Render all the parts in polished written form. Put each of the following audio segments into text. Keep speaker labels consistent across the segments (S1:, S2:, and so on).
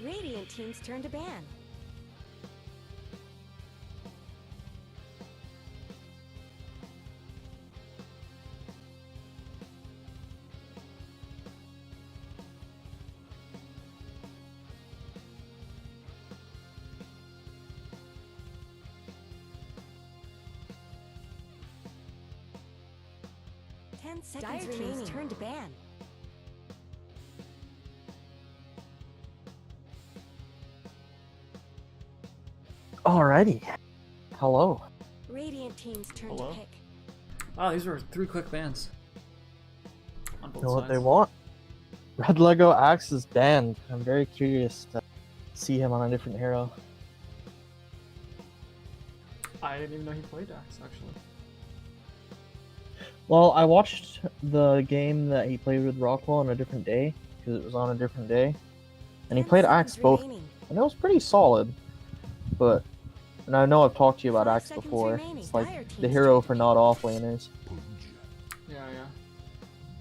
S1: Radiant team's turn to ban. Dire team's turn to ban.
S2: Alrighty. Hello.
S1: Radiant team's turn
S3: Hello?
S1: to pick.
S3: Wow, these were 3 quick bans. On both
S2: Know what
S3: sides.
S2: they want. Red Lego Axe is banned. I'm very curious to see him on a different hero.
S3: I didn't even know he played Axe, actually.
S2: Well, I watched the game that he played with Rockwell on a different day, because it was on a different day. And he
S1: 10
S2: played Axe
S1: seconds
S2: both,
S1: remaining.
S2: and it was pretty solid. But, and I know I've talked to you about
S1: 5
S2: Axe
S1: seconds
S2: before.
S1: remaining.
S2: It's
S1: Dire
S2: like the
S1: team's
S2: hero
S1: turn to
S2: for
S1: pick.
S2: not off-laners.
S3: Yeah.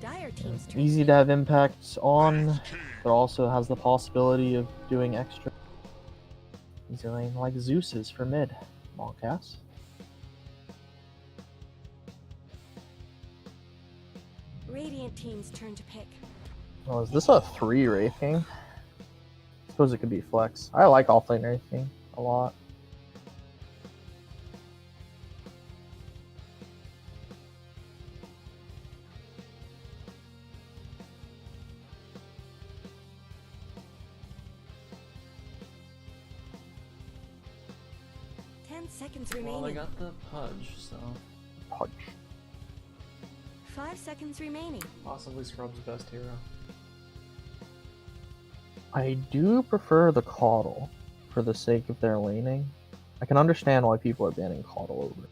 S1: Dire team's turn
S2: Easy
S1: to
S2: to have impact on, but also has the possibility of doing extra. He's doing like Zeus is for mid. Come on, Cass.
S1: pick. Radiant team's turn to pick.
S2: Oh, is this a 3 Wraithing? I suppose it could be flex. I like offlane Wraithing a lot.
S1: Seconds
S3: Well,
S1: remaining.
S3: I got the Pudge, so
S2: Punch.
S1: 5 seconds remaining.
S3: possibly Scrub's best hero.
S2: I do prefer the Caudle for the sake of their laning. I can understand why people are banning Caudle over it.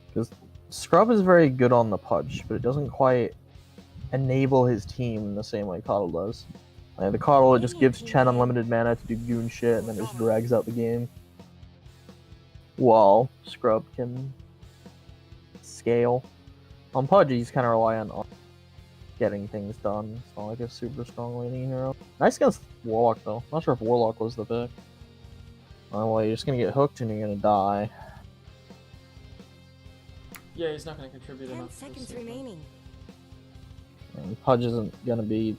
S2: Because Scrub is very good on the Pudge, but it doesn't quite enable his team in the same way Caudle does. Like, the Caudle, it just gives Chen unlimited mana to do goon shit, and then it just drags out the game. While Scrub can scale. On Pudge, he's kind of reliant on getting things done. It's not like a super strong laning hero. Nice against Warlock, though. Not sure if Warlock was the pick. Oh, well, you're just gonna get hooked and you're gonna die.
S3: Yeah, he's not going to contribute
S1: 10
S3: enough. to
S1: seconds
S3: save them.
S1: remaining.
S2: And Pudge isn't gonna be,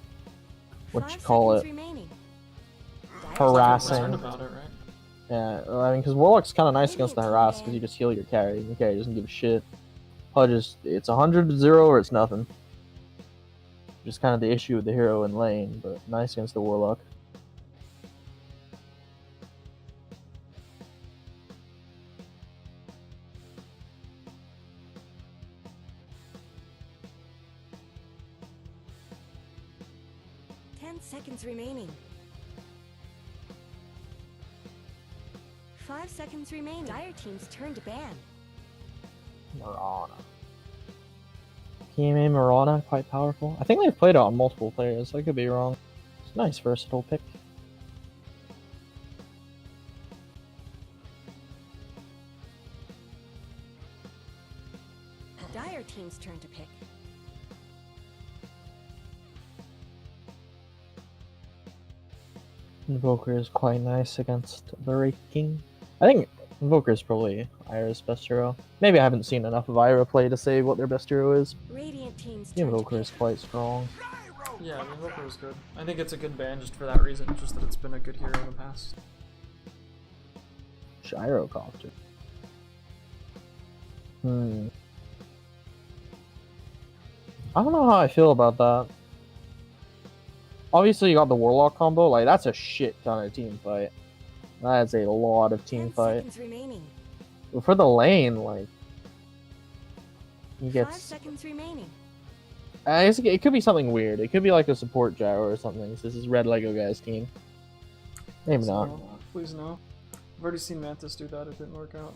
S2: what
S1: 5
S2: you call
S1: seconds
S2: it,
S1: remaining. Dire
S2: harassing.
S3: Concerned about it, right?
S2: Yeah, I mean, because Warlock's kind of nice against the harass, because you just heal your carry, and your carry doesn't give a shit. Pudge is, it's 100 to 0 or it's nothing. Just kind of the issue with the hero in lane, but nice against the Warlock.
S1: Seconds remaining. 5 seconds remaining. Dire team's turn to ban.
S2: Mirana. PMA Mirana, quite powerful. I think they've played it on multiple players, I could be wrong. It's a nice versatile pick.
S1: Dire team's turn to pick.
S2: Invoker is quite nice against the Wraith King. I think Invoker is probably Ira's best hero. Maybe I haven't seen enough of Ira play to say what their best hero is.
S1: Radiant team's
S2: The
S1: turn to
S2: Invoker
S1: pick.
S2: is quite strong.
S3: Yeah, the Invoker was good. I think it's a good ban just for that reason, just that it's been a good hero in the past.
S2: Gyrocopter. I don't know how I feel about that. Obviously, you got the Warlock combo. Like, that's a shit ton of team fight. That's a lot of team
S1: 10
S2: fight.
S1: seconds remaining.
S2: But for the lane, like, he
S1: 5
S2: gets.
S1: seconds remaining.
S2: I guess it could be something weird. It could be like a support gyro or something. This is RedLegoGuy's team. Maybe
S3: So,
S2: not.
S3: please no. I've already seen Mantis do that, it didn't work out.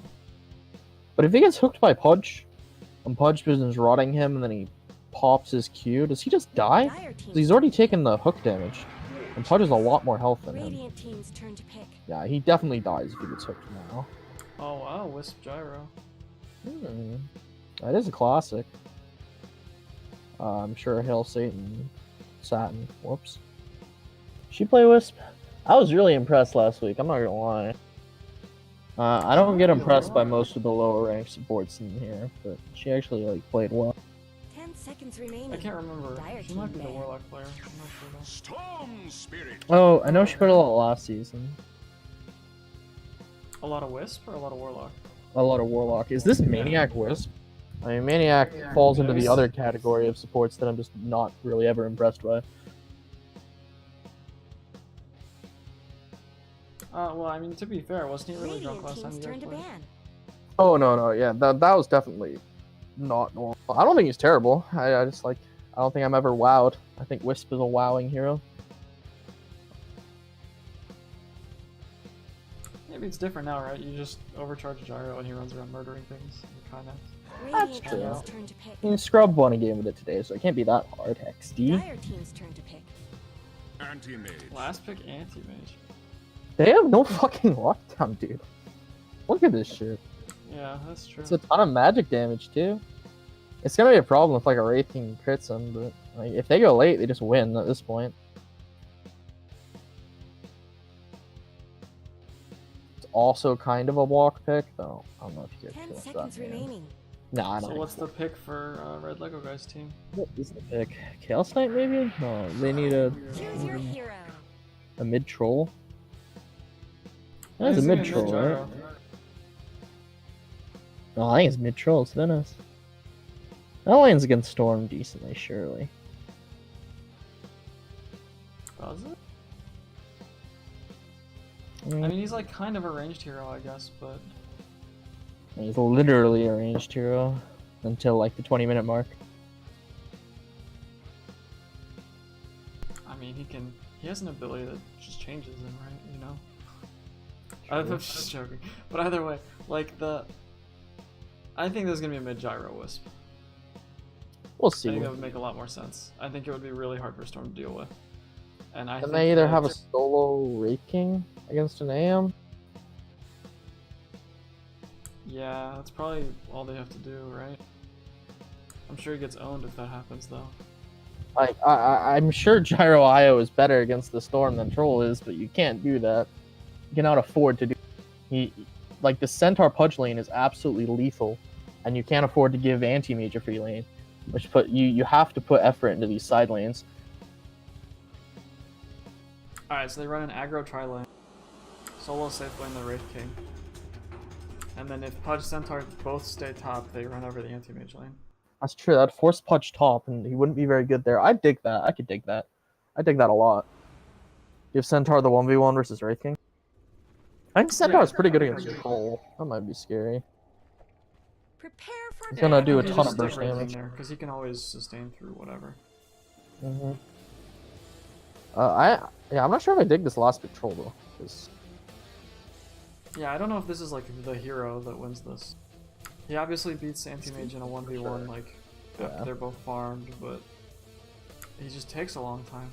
S2: But if he gets hooked by Pudge, and Pudge is rotting him, and then he pops his Q, does he just die?
S1: Dire
S2: 'Cause
S1: team's
S2: he's already taken the hook damage. And Pudge has a lot more health than him.
S1: Radiant team's turn to pick.
S2: Yeah, he definitely dies if he gets hooked now.
S3: Oh wow, Wisp Gyro.
S2: That is a classic. I'm sure Hail Satan, Satin, whoops. She play Wisp? I was really impressed last week. I'm not gonna lie. I don't get impressed by most of the lower ranked supports in here, but she actually like played well.
S1: 10 seconds remaining.
S3: I can't remember.
S1: Dire
S3: She might be
S1: team
S3: the
S1: ban.
S3: Warlock player. I'm not sure though.
S4: Storm Spirit.
S2: Oh, I know she played a lot last season.
S3: A lot of Wisp or a lot of Warlock?
S2: A lot of Warlock. Is this Maniac Wisp? I mean, Maniac falls into the other category of supports that I'm just not really ever impressed by.
S3: Well, I mean, to be fair, wasn't he really drunk
S1: Radiant
S3: last time
S1: team's
S3: you
S1: turn
S3: guys
S1: to
S3: played?
S1: ban.
S2: Oh no, yeah, that was definitely not normal. I don't think he's terrible. I just like, I don't think I'm ever wowed. I think Wisp is a wowing hero.
S3: Maybe it's different now, right? You just overcharge Gyro and he runs around murdering things. Kind of.
S1: Radiant
S2: true.
S1: team's turn to pick.
S2: I mean, Scrub won a game with it today, so it can't be that hard. XD.
S1: Dire team's turn to pick.
S4: Anti-mage.
S3: Last pick anti-mage.
S2: They have no fucking lockdown, dude. Look at this shit.
S3: Yeah, that's true.
S2: It's a ton of magic damage too. It's gonna be a problem if like a Wraith King crits them, but like, if they go late, they just win at this point. It's also kind of a walk pick, though. I don't know if you get
S1: 10 seconds remaining.
S2: No, I don't.
S3: So
S2: think
S3: what's
S2: so.
S3: the pick for RedLegoGuy's team?
S2: What is the pick? Chaos Knight maybe? No, they need
S1: Choose your hero.
S2: a mid troll.
S3: I
S2: That's a
S3: think
S2: mid
S3: it's
S2: troll,
S3: gonna be
S2: right?
S3: Gyro.
S2: No, I think it's mid troll. It's Venice. That lands against Storm decently, surely.
S3: Does it?
S2: Mm,
S3: I mean, he's like kind of a ranged hero, I guess, but
S2: he's literally a ranged hero until like the 20-minute mark.
S3: I mean, he has an ability that just changes him, right? You know? I'm just joking. But either way, like I think there's gonna be a mid Gyro Wisp.
S2: We'll
S3: I
S2: see.
S3: think that would make a lot more sense. I think it would be really hard for Storm to deal with. And I
S2: And
S3: think
S2: they either
S3: that-
S2: have a solo Wraith King against an AM.
S3: Yeah, that's probably all they have to do, right? I'm sure he gets owned if that happens, though.
S2: Like I'm sure Gyro IO is better against the Storm than Troll is, but you can't do that. You cannot afford to do. Like the Centaur Pudge lane is absolutely lethal, and you can't afford to give Anti-Mage a free lane, which you have to put effort into these side lanes.
S3: Alright, so they run an aggro tri-lane. Solo safe lane the Wraith King. And then if Pudge Centaur both stay top, they run over the anti-mage lane.
S2: That's true. That'd force Pudge top, and he wouldn't be very good there. I dig that. I could dig that. I dig that a lot. Give Centaur the 1v1 versus Wraith King. I think Centaur's pretty good against Troll. That might be scary.
S1: Prepare for
S2: He's gonna do a
S3: You
S2: ton
S3: just
S2: of burst
S3: stick Wraith
S2: damage.
S3: in there, because he can always sustain through whatever.
S2: Mm-hmm. I'm not sure if I dig this last big troll though. 'Cause
S3: Yeah, I don't know if this is like the hero that wins this. He obviously beats anti-mage in a 1v1, like, after
S2: Yeah.
S3: they're both farmed, but he just takes a long time.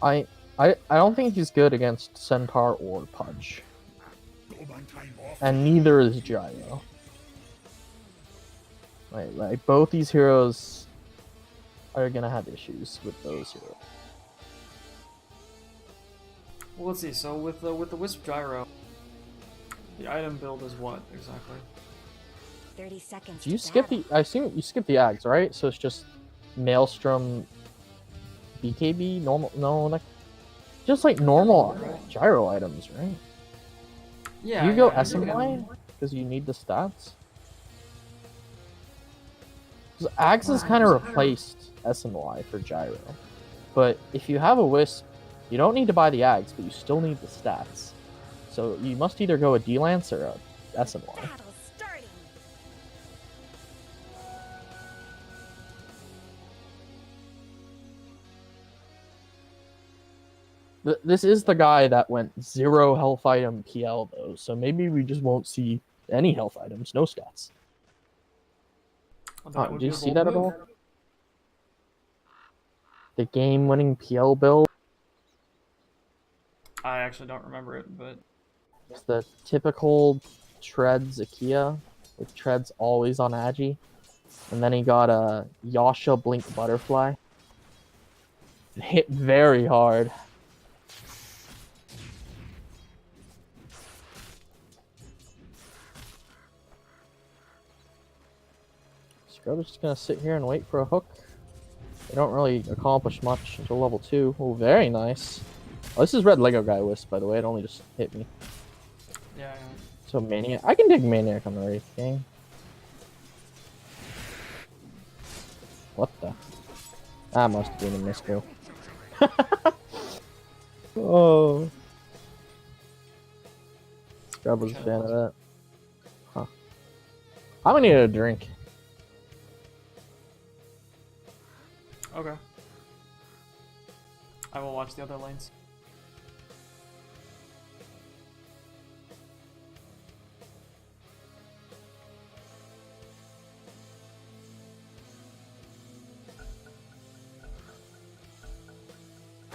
S2: I don't think he's good against Centaur or Pudge, and neither is Gyro. Like both these heroes are gonna have issues with those heroes.
S3: Well, let's see. So with the Wisp Gyro, the item build is what exactly?
S1: 30 seconds.
S2: Do you
S1: to
S2: skip
S1: battle.
S2: the? I assume you skip the Ags, right? So it's just Maelstrom, BKB, normal. No, like just like normal Gyro items, right?
S3: Yeah.
S2: Do you go
S3: yeah,
S2: SMY because you need the stats? Because Ags has kind of replaced SNY for Gyro. But if you have a Wisp, you don't need to buy the Ags, but you still need the stats. So you must either go a D-Lance or a SNY.
S1: Battle starting.
S2: This is the guy that went 0 health item PL though, so maybe we just won't see any health items, no stats.
S3: That would
S2: Do you
S3: be a
S2: see
S3: bold
S2: that at
S3: move.
S2: all? The game-winning PL build?
S3: I actually don't remember it, but
S2: It's the typical Treads Akia, with Treads always on Agi. And then he got a Yasha Blink Butterfly. hit very hard. Scrub is just gonna sit here and wait for a hook. They don't really accomplish much until level 2. Oh, very nice. Oh, this is RedLegoGuy Wisp, by the way. It only just hit me.
S3: Yeah.
S2: So Maniac. I can dig Maniac on the Wraith King. What the? That must have been a misclick. Oh. Scrub was a fan of that. Huh. I'm gonna need a drink.
S3: Okay. I will watch the other lanes.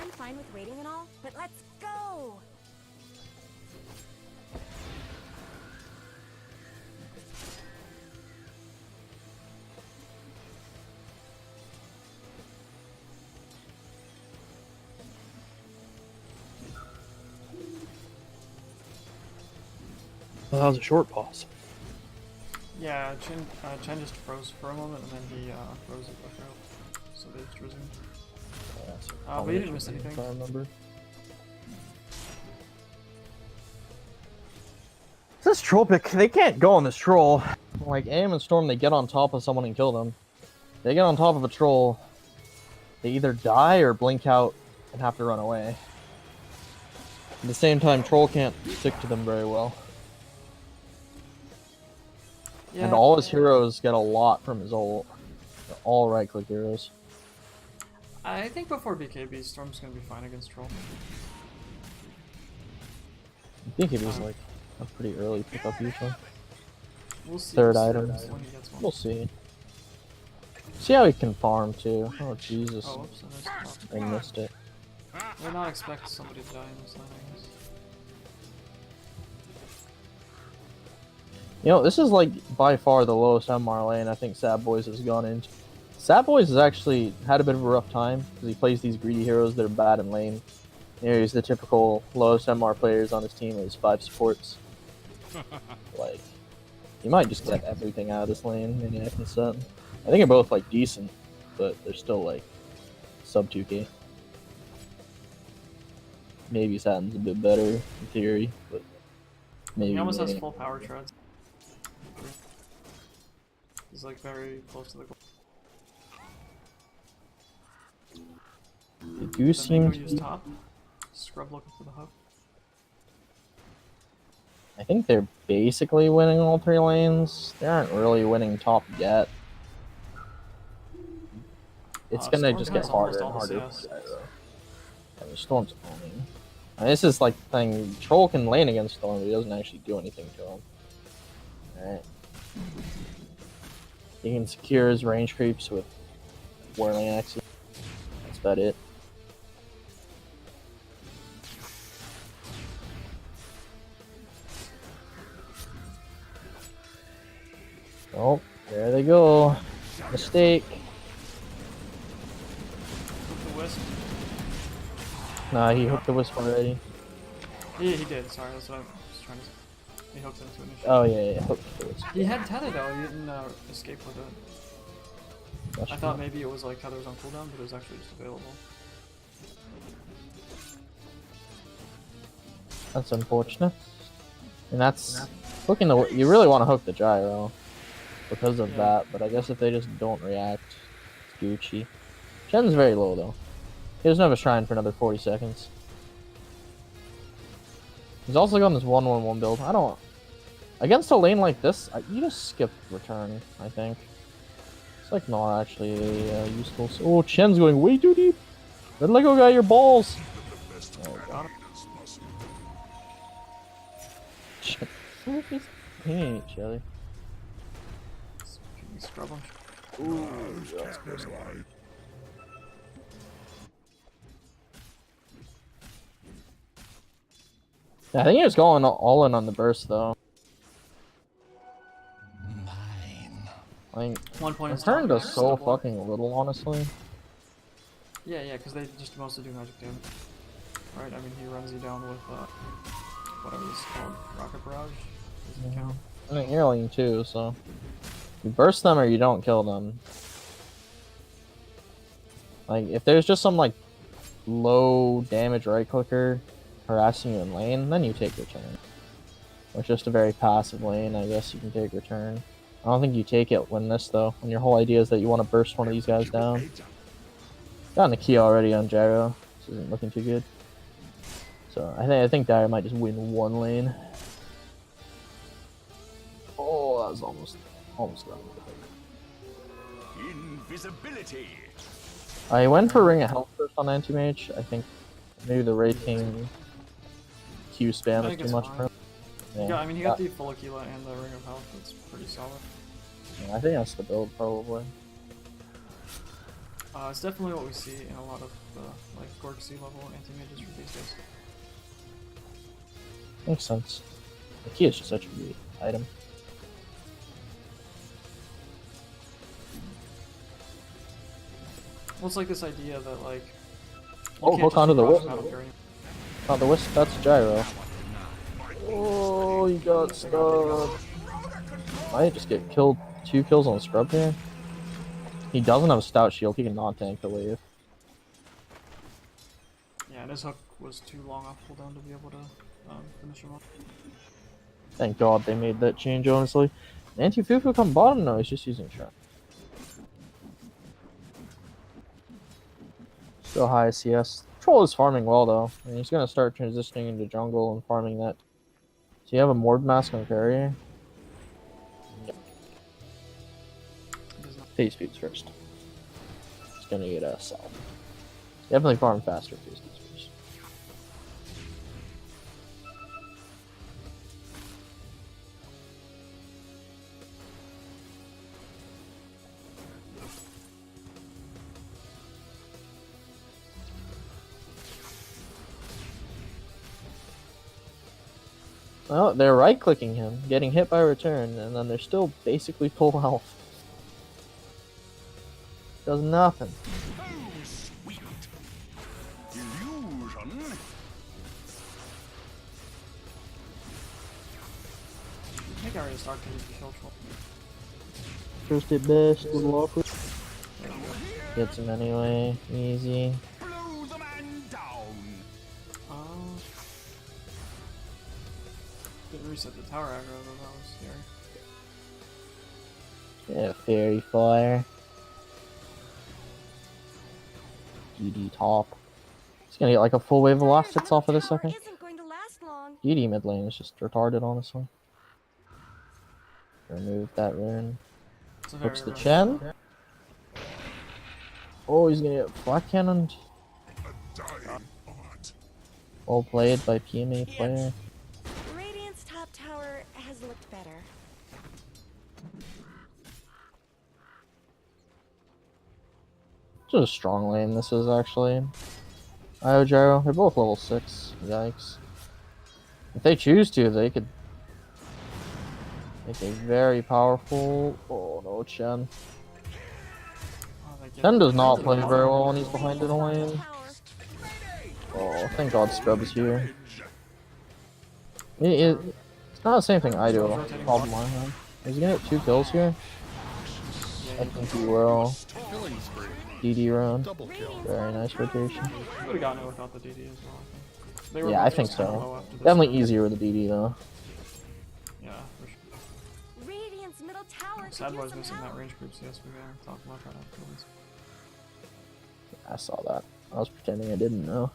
S1: I'm fine with waiting and all, but let's go!
S2: Well, that was a short pause.
S3: Yeah, Chen just froze for a moment and then he froze it back out. So they just resumed. But he didn't miss anything.
S2: I remember. This troll pick, they can't go on this troll. Like Aim and Storm, they get on top of someone and kill them. They get on top of a troll, they either die or blink out and have to run away. At the same time, troll can't stick to them very well.
S3: Yeah,
S2: And all his heroes get a lot from his ult. They're all right-click heroes.
S3: I think before BKB, Storm's gonna be fine against Troll.
S2: I think it was like a pretty early pickup usually.
S3: We'll see.
S2: Third
S3: We'll see
S2: item.
S3: when he gets one.
S2: We'll see. See how he can farm too. Oh Jesus.
S3: Oh, whoops, I missed it.
S2: I missed it.
S3: I would not expect somebody to die in this lane, I guess.
S2: You know, this is like by far the lowest MR lane I think Sad Boys has gone into. Sad Boys has actually had a bit of a rough time because he plays these greedy heroes that are bad in lane. You know, he's the typical lowest MR players on his team is 5 supports. Like, you might just get everything out of this lane, Maniac and Set. I think they're both like decent, but they're still like sub 2k. Maybe Saturn's a bit better in theory, but maybe.
S3: He almost has
S2: Maniac.
S3: full power treads. He's like very close to the goal.
S2: They do
S3: Then
S2: seem
S3: they
S2: to
S3: go use
S2: be...
S3: top. Scrub looking for the hook.
S2: I think they're basically winning all 3 lanes. They aren't really winning top yet. It's gonna
S3: Storm
S2: just
S3: has
S2: get harder and
S3: almost all
S2: harder.
S3: the CS.
S2: Yeah, the Storm's owning. And this is like the thing, Troll can lane against Storm, but he doesn't actually do anything to him. Alright. He can secure his range creeps with Whirling Axes. That's about it. Oh, there they go. Mistake.
S3: Hook the Wisp.
S2: Nah, he hooked the Wisp already.
S3: He did, sorry, that's what I was trying to say. He hooked into initiative.
S2: Oh yeah, hooked the Wisp.
S3: He had tether though, he didn't escape with it.
S2: That's
S3: I thought maybe it was like tether was on cooldown, but it was actually just available.
S2: That's unfortunate. And that's hooking the. You really want to hook the gyro because of that, but I guess if they just don't react, it's Gucci. Chen's very low though. He doesn't have a shrine for another 40 seconds. He's also got this 1-1-1 build. I don't. Against a lane like this, you just skip return, I think. It's like not actually useful. Oh, Chen's going way too deep. RedLegoGuy, your balls. Oh,
S3: Got him.
S2: He's paint, Shelly.
S3: Can we scrub him?
S2: Yeah, I think he was going all in on the burst though. I think
S3: One point is
S2: return
S3: top.
S2: does so fucking little, honestly.
S3: Yeah, because they just mostly do magic damage. Right, I mean, he runs you down with, whatever this is called, Rocket Barrage. Doesn't count.
S2: I mean, you're healing too, so you burst them or you don't kill them. Like, if there's just some, like, low damage right clicker harassing you in lane, then you take return. Or it's just a very passive lane, I guess you can take return. I don't think you take it when this, though. When your whole idea is that you want to burst one of these guys down. Gotten a key already on Gyro. This isn't looking too good. So, I think Dire might just win one lane. Oh, that was almost done.
S4: Invisibility.
S2: I went for Ring of Health first on Anti-Mage. I think maybe the Raid King Q spam is too much for him.
S3: Yeah, I mean, he got the full Aquila and the Ring of Health. That's pretty solid.
S2: Yeah, I think that's the build, probably.
S3: It's definitely what we see in a lot of like Gorg C level anti-mages for these days.
S2: Makes sense. The key is just such a good item.
S3: Well, it's like this idea that like.
S2: Oh, hook onto the wisp.
S3: Carry.
S2: Oh, the wisp, that's Gyro. Oh, you got stuck. Might just get killed. 2 kills on Scrub here. He doesn't have a stout shield, he cannot tank the wave.
S3: Yeah, and his hook was too long off cooldown to be able to finish him off.
S2: Thank God they made that change, honestly. Anti-Fufu come bottom? No, he's just using Sharp. Still high CS. Troll is farming well, though. And he's gonna start transitioning into jungle and farming that. So you have a Mord Mask on carry. Phase speeds first. It's gonna get us south. Definitely farm faster phase speeds first. Well, they're right-clicking him, getting hit by return, and then they're still basically full health. Does nothing.
S4: Oh, sweet. Illusion.
S3: I think I already started to use the kill troll.
S2: First at best, a little awkward. Gets him anyway, easy.
S4: Blow the man down.
S3: Didn't reset the tower aggro though, that was scary.
S2: Yeah, Fairy Fire. DD top. He's gonna get like a full wave of last hits off of this second.
S1: Isn't going to last long.
S2: DD mid lane is just retarded, honestly. Remove that rune. Hooks the Chen. Oh, he's gonna get flat cannoned. Well played by PMA player.
S1: Radiant's top tower has looked better.
S2: It's a strong lane, this is actually. Io Gyro, they're both level 6. Yikes. If they choose to, they could make a very powerful. Oh no, Chen. Chen does not play very well when he's behind in a lane. Oh, thank God Scrub is here. It's not the same thing I do. Problem I have. Is he gonna get 2 kills here? I think he will. DD run. Very nice rotation.
S3: Would have gotten it without the DD as well, I think. They were
S2: Yeah, I
S3: both
S2: think
S3: just kinda
S2: so.
S3: low after this.
S2: Definitely easier with the DD though.
S3: Yeah, for sure.
S1: Radiant's middle tower could
S3: Sad
S1: use
S3: boy's
S1: some
S3: missing that
S1: help.
S3: range group CS we were talking about right after this.
S2: I saw that. I was pretending I didn't know.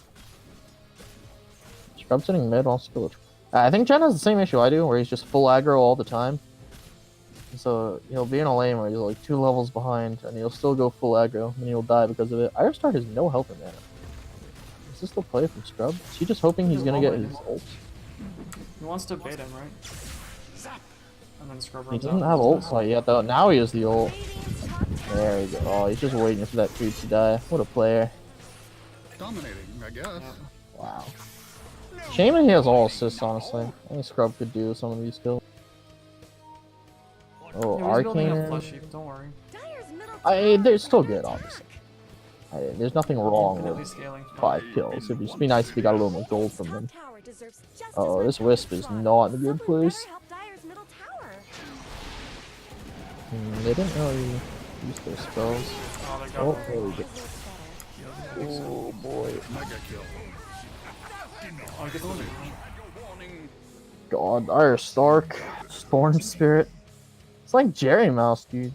S2: Scrub sitting mid, I'll skill it. I think Jen has the same issue I do, where he's just full aggro all the time. So he'll be in a lane where he's like 2 levels behind, and he'll still go full aggro, and he'll die because of it. Iristar has no health in mana. Is this the play from Scrub? Is he just hoping he's gonna get his ult?
S3: He wants to bait him, right? And then Scrub
S2: He
S3: runs
S2: doesn't
S3: out.
S2: have ult quite yet though. Now he has the ult. There we go. Oh, he's just waiting for that creep to die. What a player.
S5: Dominating, I guess.
S3: Yeah.
S2: Wow. Shame he has all assists, honestly. I think Scrub could do some of these kills. Oh,
S3: Yeah, he's building a
S2: Arcane.
S3: flesh heap, don't worry.
S1: Dire's middle
S2: They're still good, obviously. There's nothing wrong
S3: Infinitely
S2: with
S3: scaling.
S2: 5 kills. It'd just be nice if we got a little more gold from them.
S1: Top tower deserves just as
S2: Oh,
S1: much
S2: this wisp is
S1: attention.
S2: not in a good
S1: Someone better
S2: place.
S1: help Dire's middle tower.
S2: They didn't really use their spells.
S3: Oh, they got
S2: Oh,
S3: one.
S2: there we go.
S1: Has looked better.
S2: Oh boy.
S5: Mega kill.
S3: Oh, I get the limit.
S2: God, Dire Stark, Storm Spirit. It's like Jerry Mouse, dude.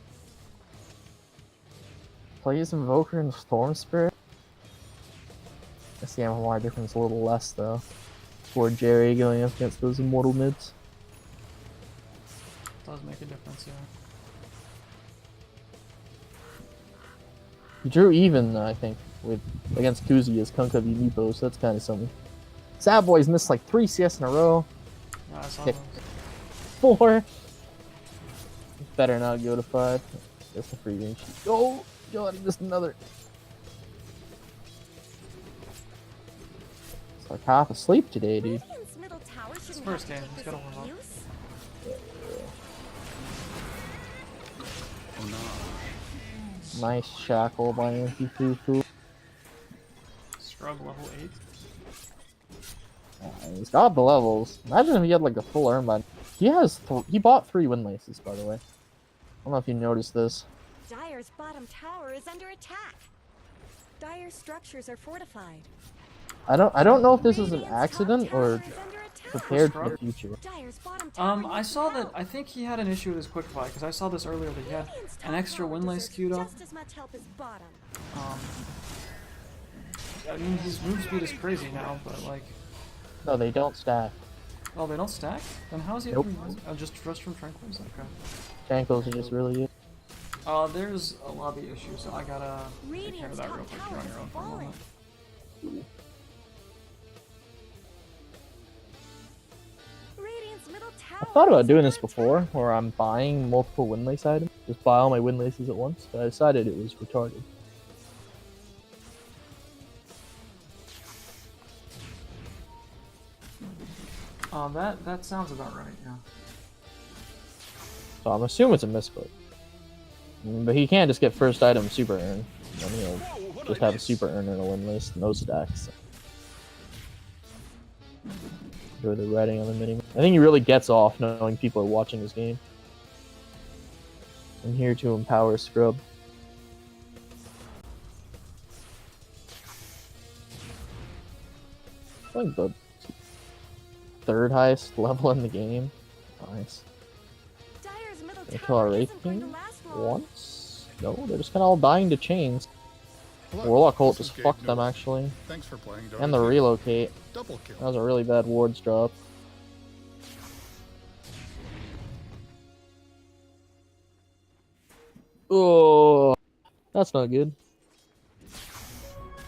S2: Plays Invoker and Storm Spirit. I guess the MMR difference a little less though. For Jerry going up against those immortal mids.
S3: Does make a difference, yeah.
S2: He drew even, I think, with against Kuzi as Kunkka v Meepo, so that's kind of something. Sad Boy's missed like 3 CS in a row.
S3: Yeah, I saw
S2: Okay.
S3: those.
S2: 4. Better not go to 5. That's a free range. Oh, God, just another. It's like half asleep today, dude.
S1: Radiant's middle tower shouldn't
S3: first
S1: have to
S3: game,
S1: take
S3: he's
S1: this
S3: gotta warm up.
S1: abuse.
S5: Oh no.
S2: Nice shackle by Anti-Fufu.
S3: Scrub level 8.
S2: He's got the levels. Imagine if he had like a full earn by. He bought 3 win laces, by the way. I don't know if you noticed this.
S1: Dire's bottom tower is under attack. Dire's structures are fortified.
S2: I don't know if this is an
S1: Radiant's top
S2: accident
S1: tower
S2: or
S1: is under attack.
S2: prepared for the future.
S1: Dire's bottom tower
S3: I
S1: needs
S3: saw that.
S1: help.
S3: I think he had an issue with his quick buy because I saw this earlier that he had
S1: Radiant's
S3: an
S1: top
S3: extra
S1: tower
S3: win lace
S1: deserves
S3: queued up.
S1: Just as much help as bottom.
S3: I mean, his move speed is crazy now, but like,
S2: No, they don't stack.
S3: oh, they don't stack. Then how is he?
S2: Nope.
S3: Just from Tranquil's. Okay.
S2: Shankles are just really good.
S3: There's a lobby issue, so I gotta take care of
S1: Radiant's
S3: that
S1: top
S3: real quick.
S1: tower
S3: You're on
S1: has
S3: your own for a
S1: fallen.
S3: moment.
S1: Radiant's middle tower
S2: I thought about
S1: is
S2: doing
S1: under
S2: this before, where I'm buying multiple win lace items. Just buy all my win laces at once, but I decided it was retarded.
S3: That sounds about right. Yeah.
S2: So I'm assuming it's a misclick. But he can't just get first item super earn. Then he'll just have a super earn and a win lace, no stacks. Or the writing on the mini. I think he really gets off knowing people are watching his game. I'm here to empower Scrub. I think the 3rd highest level in the game. Nice.
S1: Dire's middle
S2: They kill
S1: tower
S2: our Wraith
S1: isn't going to
S2: King
S1: last long.
S2: once? No, they're just kind of all dying to chains.
S5: Hello,
S2: Warlock ult
S5: this
S2: just
S5: is
S2: fucked
S5: Gabe
S2: them
S5: Newell.
S2: actually.
S5: Thanks for playing.
S2: And the
S5: WT.
S2: relocate.
S5: Double
S2: That
S5: kill.
S2: was a really bad wards drop. Oh, that's not good.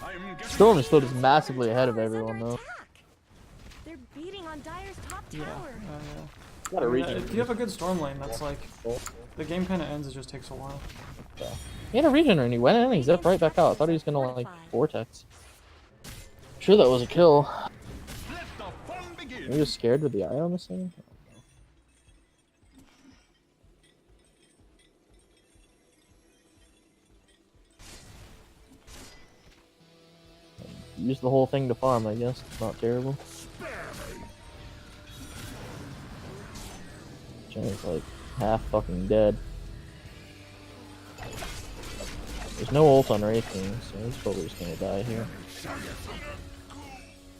S4: I'm getting
S2: Storm is still just massively ahead of
S1: Tower is
S2: everyone
S1: under
S2: though.
S1: attack. They're beating on Dire's top
S3: Yeah.
S1: tower.
S2: Gotta
S3: I mean,
S2: regen.
S3: if you have a good storm lane, that's like the game kind of ends. It just takes a while.
S2: He had a regen and he went in and he zipped right back out. I thought he was gonna like vortex. Sure, that was a kill.
S4: let the fun begin.
S2: He was scared with the eye on this thing. Use the whole thing to farm, I guess. It's not terrible. Jenny's like half fucking dead. There's no ult on Wraith King, so he's probably just gonna die here.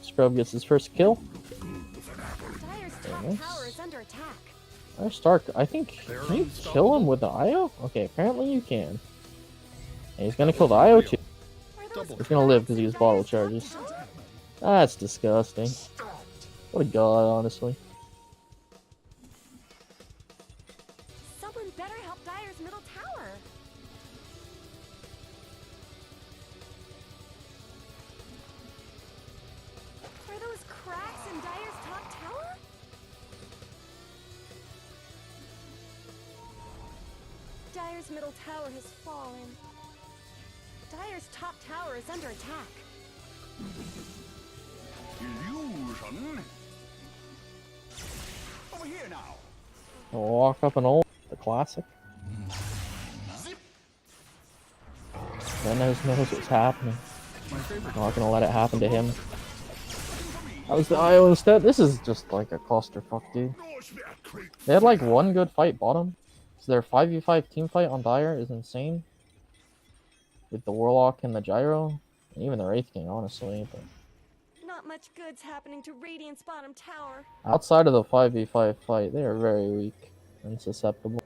S2: Scrub gets his first kill.
S1: Dire's top
S2: nice.
S1: tower is under attack.
S2: Our Stark, I think, can you kill him with the IO? Okay, apparently you can. And he's gonna kill the IO too.
S1: Are those
S5: Double
S2: He's gonna live because he has
S1: Dire's
S2: bottle
S1: top
S2: charges.
S1: tower?
S2: That's disgusting. What a god, honestly.
S1: Someone better help Dire's middle tower. Are those cracks in Dire's top tower? Dire's middle tower has fallen. Dire's top tower is under attack.
S4: Illusion. Over here now.
S2: Walk up and ult, the classic.
S4: Zip.
S2: knows what's happening.
S5: My favorite.
S2: I'm not gonna let it happen to him. That was the IO instead. This is just like a clusterfuck, dude. They had like one good fight bottom. So their 5v5 team fight on Dire is insane. With the Warlock and the Gyro. And even the Wraith King, honestly. But
S1: Not much good's happening to Radiant's bottom tower.
S2: outside of the 5v5 fight, they are very weak and susceptible.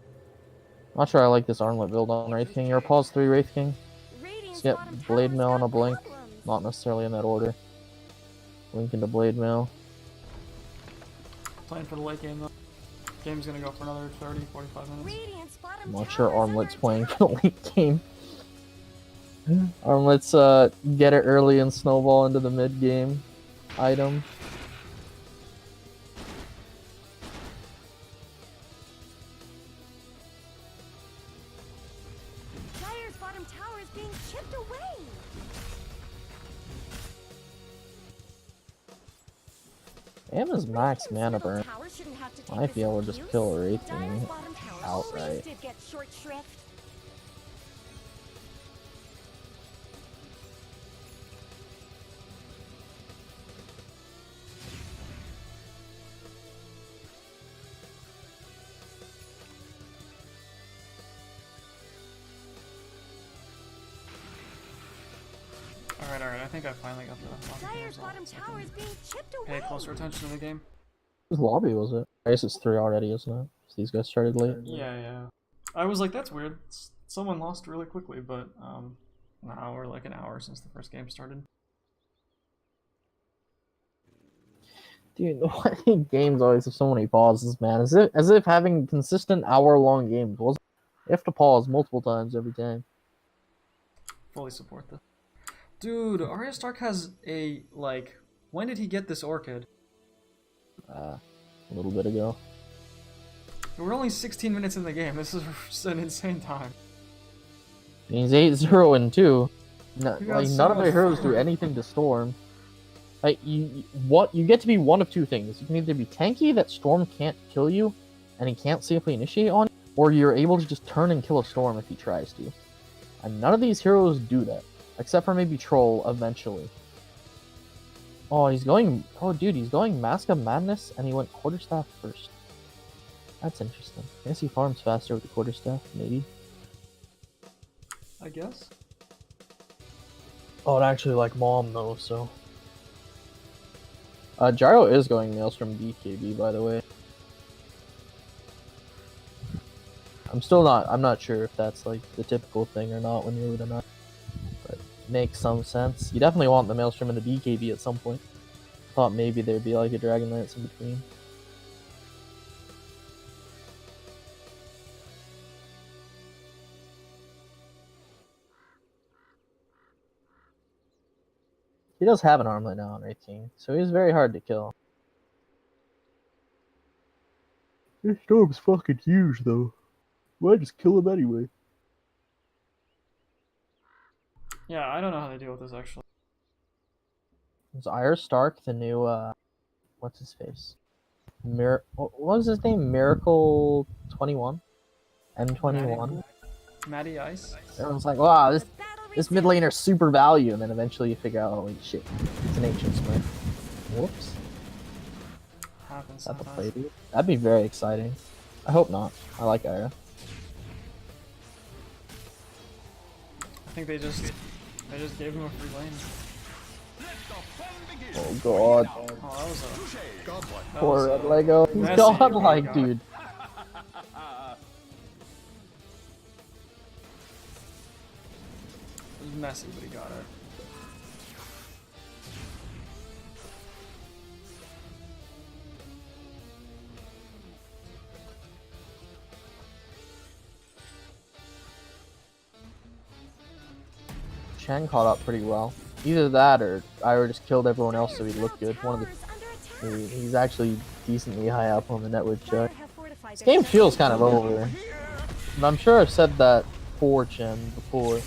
S2: Not sure I like this armlet build on Wraith King. Your pause 3 Wraith King.
S1: Radiant's
S2: Get
S1: bottom
S2: Blade
S1: tower's
S2: Mail and
S1: got
S2: a Blink.
S1: problems.
S2: Not necessarily in that order. Blink into Blade Mail.
S3: Playing for the late game though. Game's gonna go for another 30, 45 minutes.
S1: Radiant's bottom
S2: I'm not
S1: tower
S2: sure
S1: is under
S2: Armlet's playing
S1: attack.
S2: for the late game. Armlet's get it early and snowball into the mid game item.
S1: Dire's bottom tower is being chipped away.
S2: Am is max
S1: Radiant's
S2: mana
S1: middle
S2: burn.
S1: tower shouldn't have to take
S2: Might
S1: this
S2: be able to just
S1: abuse.
S2: kill a Wraith
S1: Dire's
S2: King
S1: bottom tower
S2: outright.
S1: always did get short shrift.
S3: Alright, I think I finally got the
S1: Dire's bottom tower is being chipped
S3: Pay
S1: away.
S3: closer attention to the game.
S2: Whose lobby was it? I guess it's 3 already, isn't it? So these guys started late.
S3: Yeah. I was like, that's weird. Someone lost really quickly, but now we're like an hour since the first game started.
S2: Dude, why do games always have so many pauses, man? As if having consistent hour-long games wasn't. You have to pause multiple times every time.
S3: Fully support this. Dude, Arya Stark has a, like, when did he get this orchid?
S2: A little bit ago.
S3: We're only 16 minutes in the game. This is an insane time.
S2: He's 8-0 and 2. No,
S3: You got
S2: like
S3: so
S2: none of
S3: much
S2: their heroes
S3: farm.
S2: do anything to Storm. Like you get to be one of two things. You can either be tanky that Storm can't kill you, and he can't safely initiate on you, or you're able to just turn and kill a Storm if he tries to. And none of these heroes do that, except for maybe Troll eventually. Oh, he's going. Oh, dude, he's going Mask of Madness, and he went Quarterstaff first. That's interesting. I guess he farms faster with the Quarterstaff, maybe.
S3: I guess.
S2: Oh, it actually like Mom though, so. Gyro is going Maelstrom BKB, by the way. I'm not sure if that's like the typical thing or not when you're with a knight. But it makes some sense. You definitely want the Maelstrom and the BKB at some point. Thought maybe there'd be like a Dragon Lance in between. He does have an armlet now on Wraith King, so he's very hard to kill. This Storm's fucking huge though. Why just kill him anyway?
S3: Yeah, I don't know how they deal with this actually.
S2: Is Arya Stark the new what's his face? What was his name? Miracle 21? M21?
S3: Matty Ice.
S2: Everyone's like, wow,
S1: The battle
S2: this mid laner's super value, and then eventually you figure out, holy shit, it's an ancient smith. Whoops.
S3: Happens
S2: Is that the
S3: sometimes.
S2: play, dude? That'd be very exciting. I hope not. I like Arya.
S3: I think they just gave him a free lane.
S4: Let the fun begin.
S2: Oh god.
S3: Oh, that was a
S5: Godlike.
S3: that
S2: Poor
S3: was
S2: Red
S3: a
S2: Lego. He's
S3: messy
S2: godlike,
S3: God.
S2: dude.
S3: It was messy, but he got it.
S2: Chen caught up pretty well. Either that or Ira just killed everyone else so he'd look good. One of the he's actually decently high up on the network check. This game feels kind of over. And I'm sure I've said that for Chen before.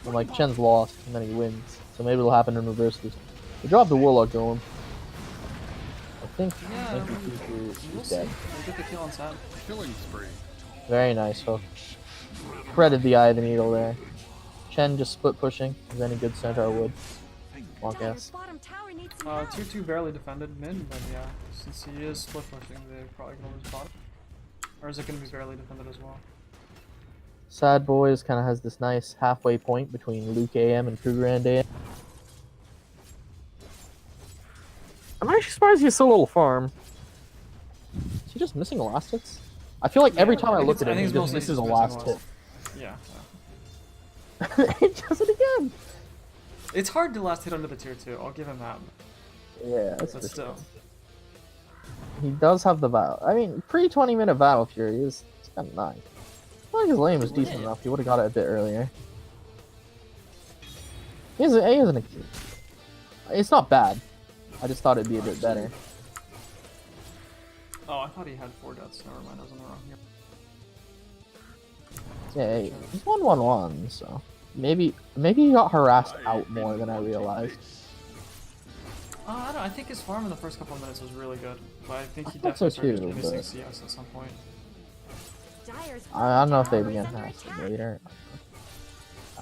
S2: I'm like, Chen's lost and then he wins. So maybe it'll happen in reverse this. They dropped the Warlock going. I think
S3: Yeah,
S2: he's
S3: we'll see.
S2: dead.
S3: They get the kill on Sam.
S5: Killing spree.
S2: Very nice hook. Threaded the eye of the needle there. Chen just split pushing. Is any good centaur would. Long
S1: Dire's
S2: ass.
S1: bottom tower needs some help.
S3: 2-2 barely defended mid, but yeah, since he is split pushing, they probably gonna lose bottom. Or is it gonna be barely defended as well?
S2: Sad Boys kind of has this nice halfway point between Luke AM and Krugerrand AM. I'm actually surprised he's so little farm. Is he just missing last hits? I feel like every time I look at him, he just misses a last hit.
S3: Yeah.
S2: He does it again!
S3: It's hard to last hit under the tier 2, I'll give him that.
S2: Yeah, that's
S3: But
S2: for
S3: still.
S2: sure. He does have the battle. I mean, pre-20-minute battle fury is kind of nice. I feel like his lane was decent enough. He would have got it a bit earlier. He isn't a... It's not bad. I just thought it'd be a bit better.
S3: Oh, I thought he had 4 deaths. Never mind, I was on the wrong here.
S2: Yeah, he's 1-1-1, so... Maybe he got harassed out more than I realized.
S3: I don't know, I think his farm in the first couple of minutes was really good. But I think he
S2: I thought so
S3: definitely started
S2: too,
S3: missing
S2: but-
S3: CS at some point.
S1: Dire's
S2: I don't know if they
S1: bottom
S2: began
S1: tower is under
S2: harassing
S1: attack.
S2: later.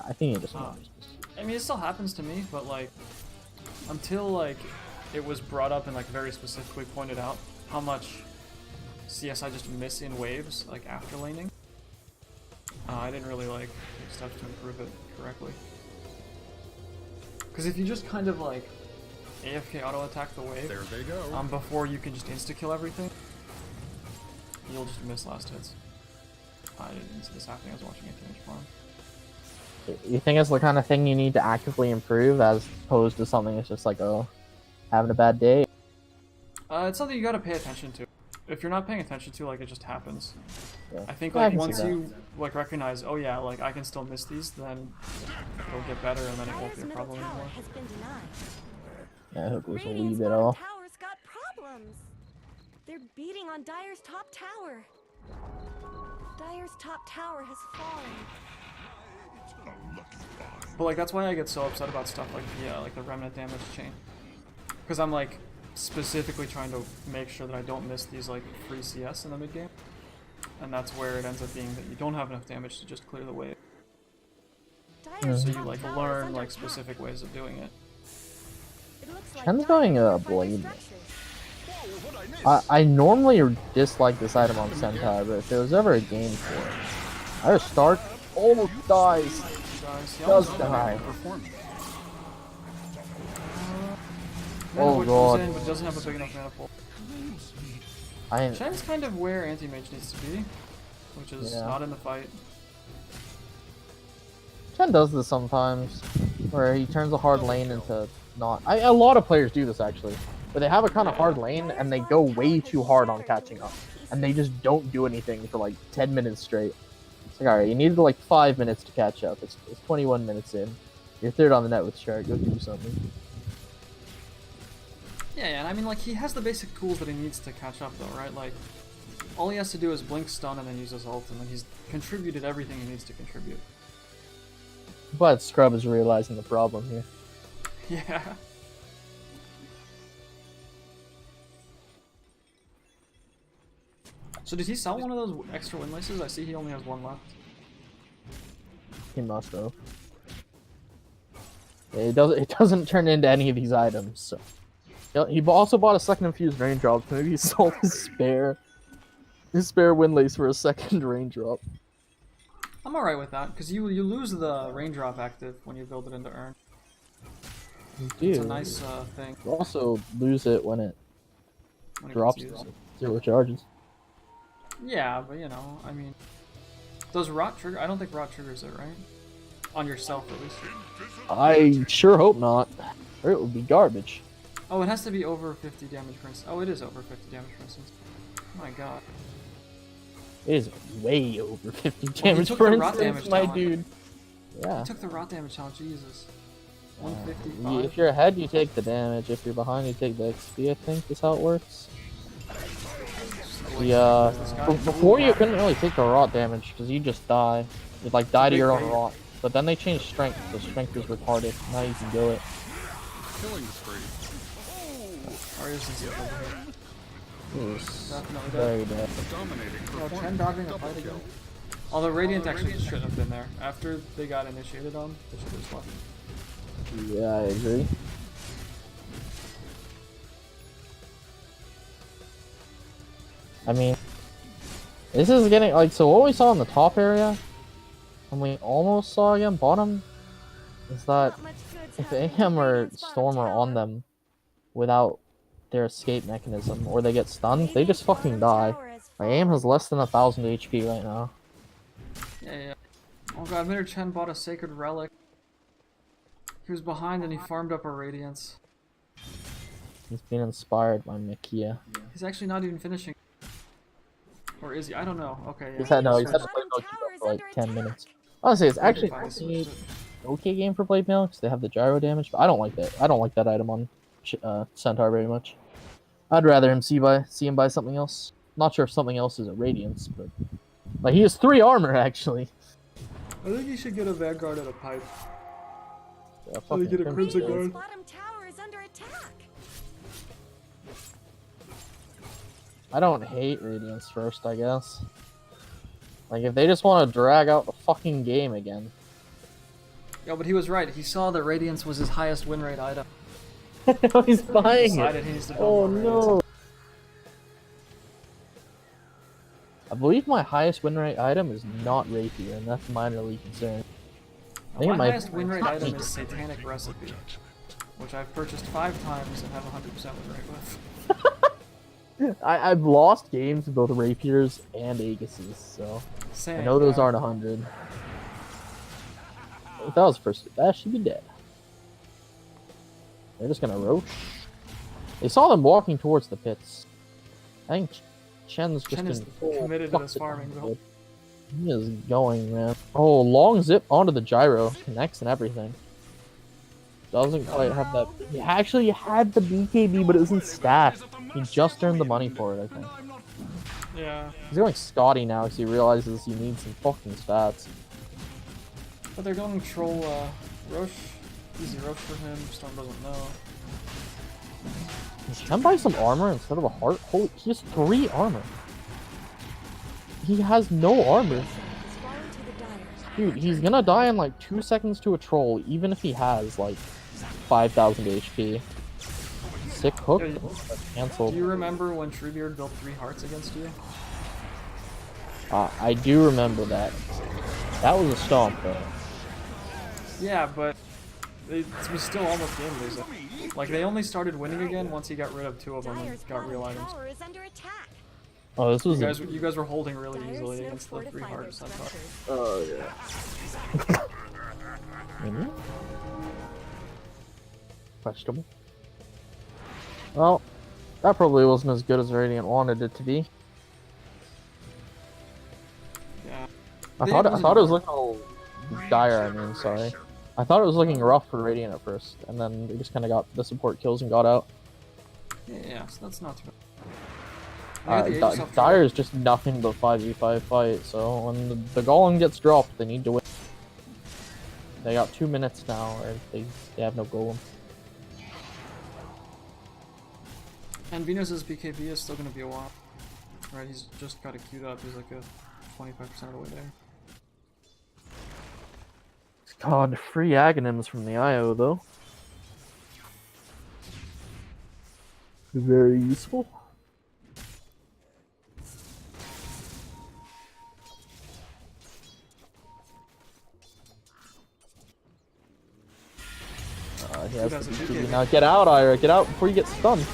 S2: I think he just...
S3: I mean, it still happens to me, but like, until like, it was brought up and like very specifically pointed out how much CS I just miss in waves, like after laning. I didn't really like take steps to improve it correctly. Because if you just kind of like AFK auto attack the wave
S5: There they go.
S3: before you can just insta kill everything, you'll just miss last hits. I didn't see this happening. I was watching a teenage farm.
S2: You think it's the kind of thing you need to actively improve as opposed to something that's just like, oh, having a bad day?
S3: It's something you gotta pay attention to. If you're not paying attention to, like, it just happens.
S2: Yeah.
S3: I think
S2: Yeah, I
S3: like
S2: can see
S3: once
S2: that.
S3: you like recognize, oh yeah, like I can still miss these, then it'll get better, and then it won't
S1: Dire's
S3: be a
S1: middle
S3: problem
S1: tower
S3: anymore.
S1: has been denied.
S2: Yeah, I hope it was a wee
S1: Radiant's
S2: bit
S1: bottom
S2: off.
S1: tower's got problems. They're beating on Dire's top tower. Dire's top tower has fallen.
S3: But like that's why I get so upset about stuff like the remnant damage chain, because I'm like specifically trying to make sure that I don't miss these like free CS in the mid game, and that's where it ends up being that you don't have enough damage to just clear the wave.
S1: Dire's
S3: So
S1: top
S3: you like
S1: tower is
S3: learn
S1: under
S3: like
S1: attack.
S3: specific ways of doing it.
S1: It looks like
S2: Chen's
S1: Dire
S2: going,
S1: can fortify their
S2: Blade.
S1: structures.
S5: Whoa, what'd I miss?
S2: I normally dislike this item on Sentai, but if there was ever a game for it, I just start almost dies.
S3: Guys, he
S2: Does
S3: almost
S2: die.
S5: Performance.
S2: Oh,
S3: Which
S2: God.
S3: goes in, but doesn't have a big enough mana pool.
S2: I
S3: Chen's kind of where anti-mage needs to be, which is
S2: Yeah.
S3: not in the fight.
S2: Chen does this sometimes, where he turns a hard lane into not. A lot of players do this actually, where they have a kind of hard lane and they go way too hard on catching up, and they just don't do anything for like 10 minutes straight. It's like, alright, you needed like 5 minutes to catch up. It's 21 minutes in. You're third on the net with Shark. Go do something.
S3: Yeah, and I mean, like, he has the basic tools that he needs to catch up, though, right? Like, all he has to do is blink, stun, and then use his ult, and then he's contributed everything he needs to contribute.
S2: But Scrub is realizing the problem here.
S3: Yeah. So did he sell one of those extra win laces? I see he only has one left.
S2: He must have. It doesn't turn into any of these items. So he also bought a second infused raindrop. So maybe he sold his spare win lace for a second raindrop.
S3: I'm alright with that, because you lose the raindrop active when you build it into Urn.
S2: You
S3: It's a
S2: do.
S3: nice thing.
S2: You also lose it when it
S3: When it
S2: drops
S3: gets used.
S2: zero charges.
S3: Yeah, but you know, I mean, does rot trigger? I don't think rot triggers it, right? On yourself, at least.
S2: I sure hope not, or it would be garbage.
S3: Oh, it has to be over 50 damage, for instance. Oh, it is over 50 damage, for instance. Oh my god.
S2: It is way over 50
S3: Well, he
S2: damage
S3: took
S2: per
S3: the rot
S2: instance,
S3: damage
S2: my
S3: talent.
S2: dude. Yeah.
S3: He took the rot damage challenge, Jesus.
S2: If
S3: 155.
S2: you're ahead, you take the damage. If you're behind, you take the XP. I think is how it works. Yeah.
S3: This guy.
S2: Before you couldn't really take the rot damage because you just die. You'd like die to
S3: big
S2: your own
S3: bait.
S2: rot. But then they changed strength, so strength is retarded. Now you can go it.
S5: Killing spree.
S3: Arias is over here.
S2: It's
S3: Definitely
S2: very dead.
S5: Dominating
S3: Oh,
S5: performance.
S3: Chen dodging a
S5: Double
S3: fight
S5: kill.
S3: again. Although Radiant actually just shouldn't have been there. After they got initiated on, they should have just left.
S2: Yeah, I agree. I mean, this is getting like, so what we saw in the top area, and we almost saw again bottom, is that
S1: Not much good's
S2: if
S1: happening to
S2: AM or
S1: Radiant's bottom
S2: Storm are on
S1: tower.
S2: them without their escape mechanism, or they get stunned, they just
S1: Radiant's
S2: fucking
S1: bottom
S2: die.
S1: tower has
S2: My AM has
S1: fallen.
S2: less than 1,000 HP right now.
S3: Yeah. Oh god, MidOrChen bought a sacred relic. He was behind and he farmed up our Radiance.
S2: He's being inspired by Mikia.
S3: He's actually not even finishing. Or is he? I don't know. Okay, yeah.
S2: He's had
S3: he
S2: he's had
S3: switched.
S2: to play
S1: Bottom
S2: Mikia
S1: tower is
S2: for like
S1: under
S2: 10
S1: attack.
S2: minutes. Honestly, it's actually
S3: Fine, he switched
S2: an
S3: it.
S2: okay game for Blade Mail because they have the gyro damage, but I don't like that. I don't like that item on Centaur very much. I'd rather him see him buy something else. Not sure if something else is a Radiance, but like he has 3 armor actually.
S3: I think he should get a Vanguard and a Pipe.
S2: Yeah,
S3: Oh, they get a
S2: fucking
S3: Crimson
S1: Radiant's
S3: Guard.
S1: bottom tower is under attack.
S2: I don't hate Radiance first, I guess. Like if they just want to drag out the fucking game again.
S3: Yeah, but he was right. He saw that Radiance was his highest win rate item.
S2: He's buying
S3: Decided
S2: it.
S3: he needs to build
S2: Oh
S3: more Radiance.
S2: no. I believe my highest win rate item is not Rapier, and that's minorly concerned. I think
S3: My
S2: it might-
S3: highest win rate item is Satanic Recipe, which I've purchased 5 times and have 100% win rate with.
S2: I've lost games with both Rapiers and Aegises, so
S3: Same,
S2: I know those
S3: yeah.
S2: aren't 100. If that was first, that should be dead. They're just gonna roach. They saw them walking towards the pits. I think Chen's just
S3: Chen is
S2: been full
S3: committed to this
S2: fucking
S3: farming, though.
S2: good. He is going, man. Oh, long zip onto the gyro, connects and everything. Doesn't quite have that. He actually had the BKB, but it wasn't stacked. He just earned the money for it, I think.
S3: Yeah,
S2: He's going Scotty now because he realizes he needs some fucking stats.
S3: but they're going troll Roche. Easy Roche for him. Storm doesn't know.
S2: Can buy some armor instead of a heart? Holy, he has 3 armor. He has no armor.
S1: Is falling to the Dire.
S2: Dude, he's gonna die in like 2 seconds to a troll, even if he has like 5,000 HP. Sick hook.
S3: Yeah,
S2: Cancelled.
S3: Do you remember when Treebeard built 3 hearts against you?
S2: I do remember that. That was a stomp, though.
S3: Yeah, but it was still almost game losing. Like, they only started winning again once he got rid of 2 of them and
S1: Dire's
S3: got real
S1: bottom
S3: items.
S1: tower is under attack.
S2: Oh, this was.
S3: You guys were holding really
S1: Dire's
S3: easily
S1: no
S3: against the 3
S1: fortified their
S3: heart centaur.
S1: structures.
S2: Oh yeah. Maybe? Questionable. Well, that probably wasn't as good as Radiant wanted it to be.
S3: Yeah.
S2: I
S3: They
S2: thought it
S3: wasn't
S2: was looking a little dire. I mean, sorry. I thought it was looking rough for Radiant at first, and then they just kind of got the support kills and got out.
S3: Yeah, so that's not too bad. They got the Aegis off
S2: Dire
S3: troll.
S2: is just nothing but 5v5 fight, so when the golem gets dropped, they need to win. They got 2 minutes now, or they have no golem.
S3: And Venus's BKB is still gonna be a while. Right, he's just got it queued up. He's like a 25% of the way there.
S2: God, free Aghanims from the IO though. Very useful. He has
S3: That's
S2: the
S3: a
S2: BKB
S3: BKB.
S2: now. Get out, Ira. Get out before you get stunned.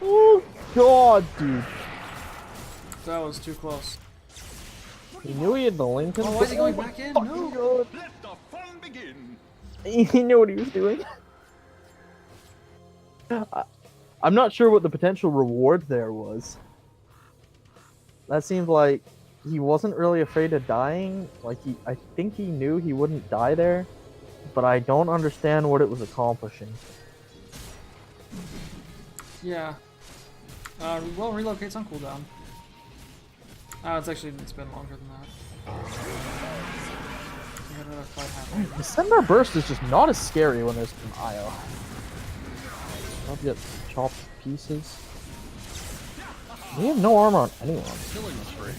S2: Oh God, dude.
S3: That was too close.
S2: He knew he had the Lincoln.
S3: Oh, why is he going back in? No!
S2: God.
S5: Let the fun begin.
S2: He knew what he was doing. I'm not sure what the potential reward there was. That seemed like he wasn't really afraid of dying. Like I think he knew he wouldn't die there, but I don't understand what it was accomplishing.
S3: Yeah. Well, relocate's on cooldown. It's been longer than that. We had another fight happen.
S2: The Sender Burst is just not as scary when there's an IO. I'll get chopped to pieces. We have no armor on anyone.
S5: Killing spree.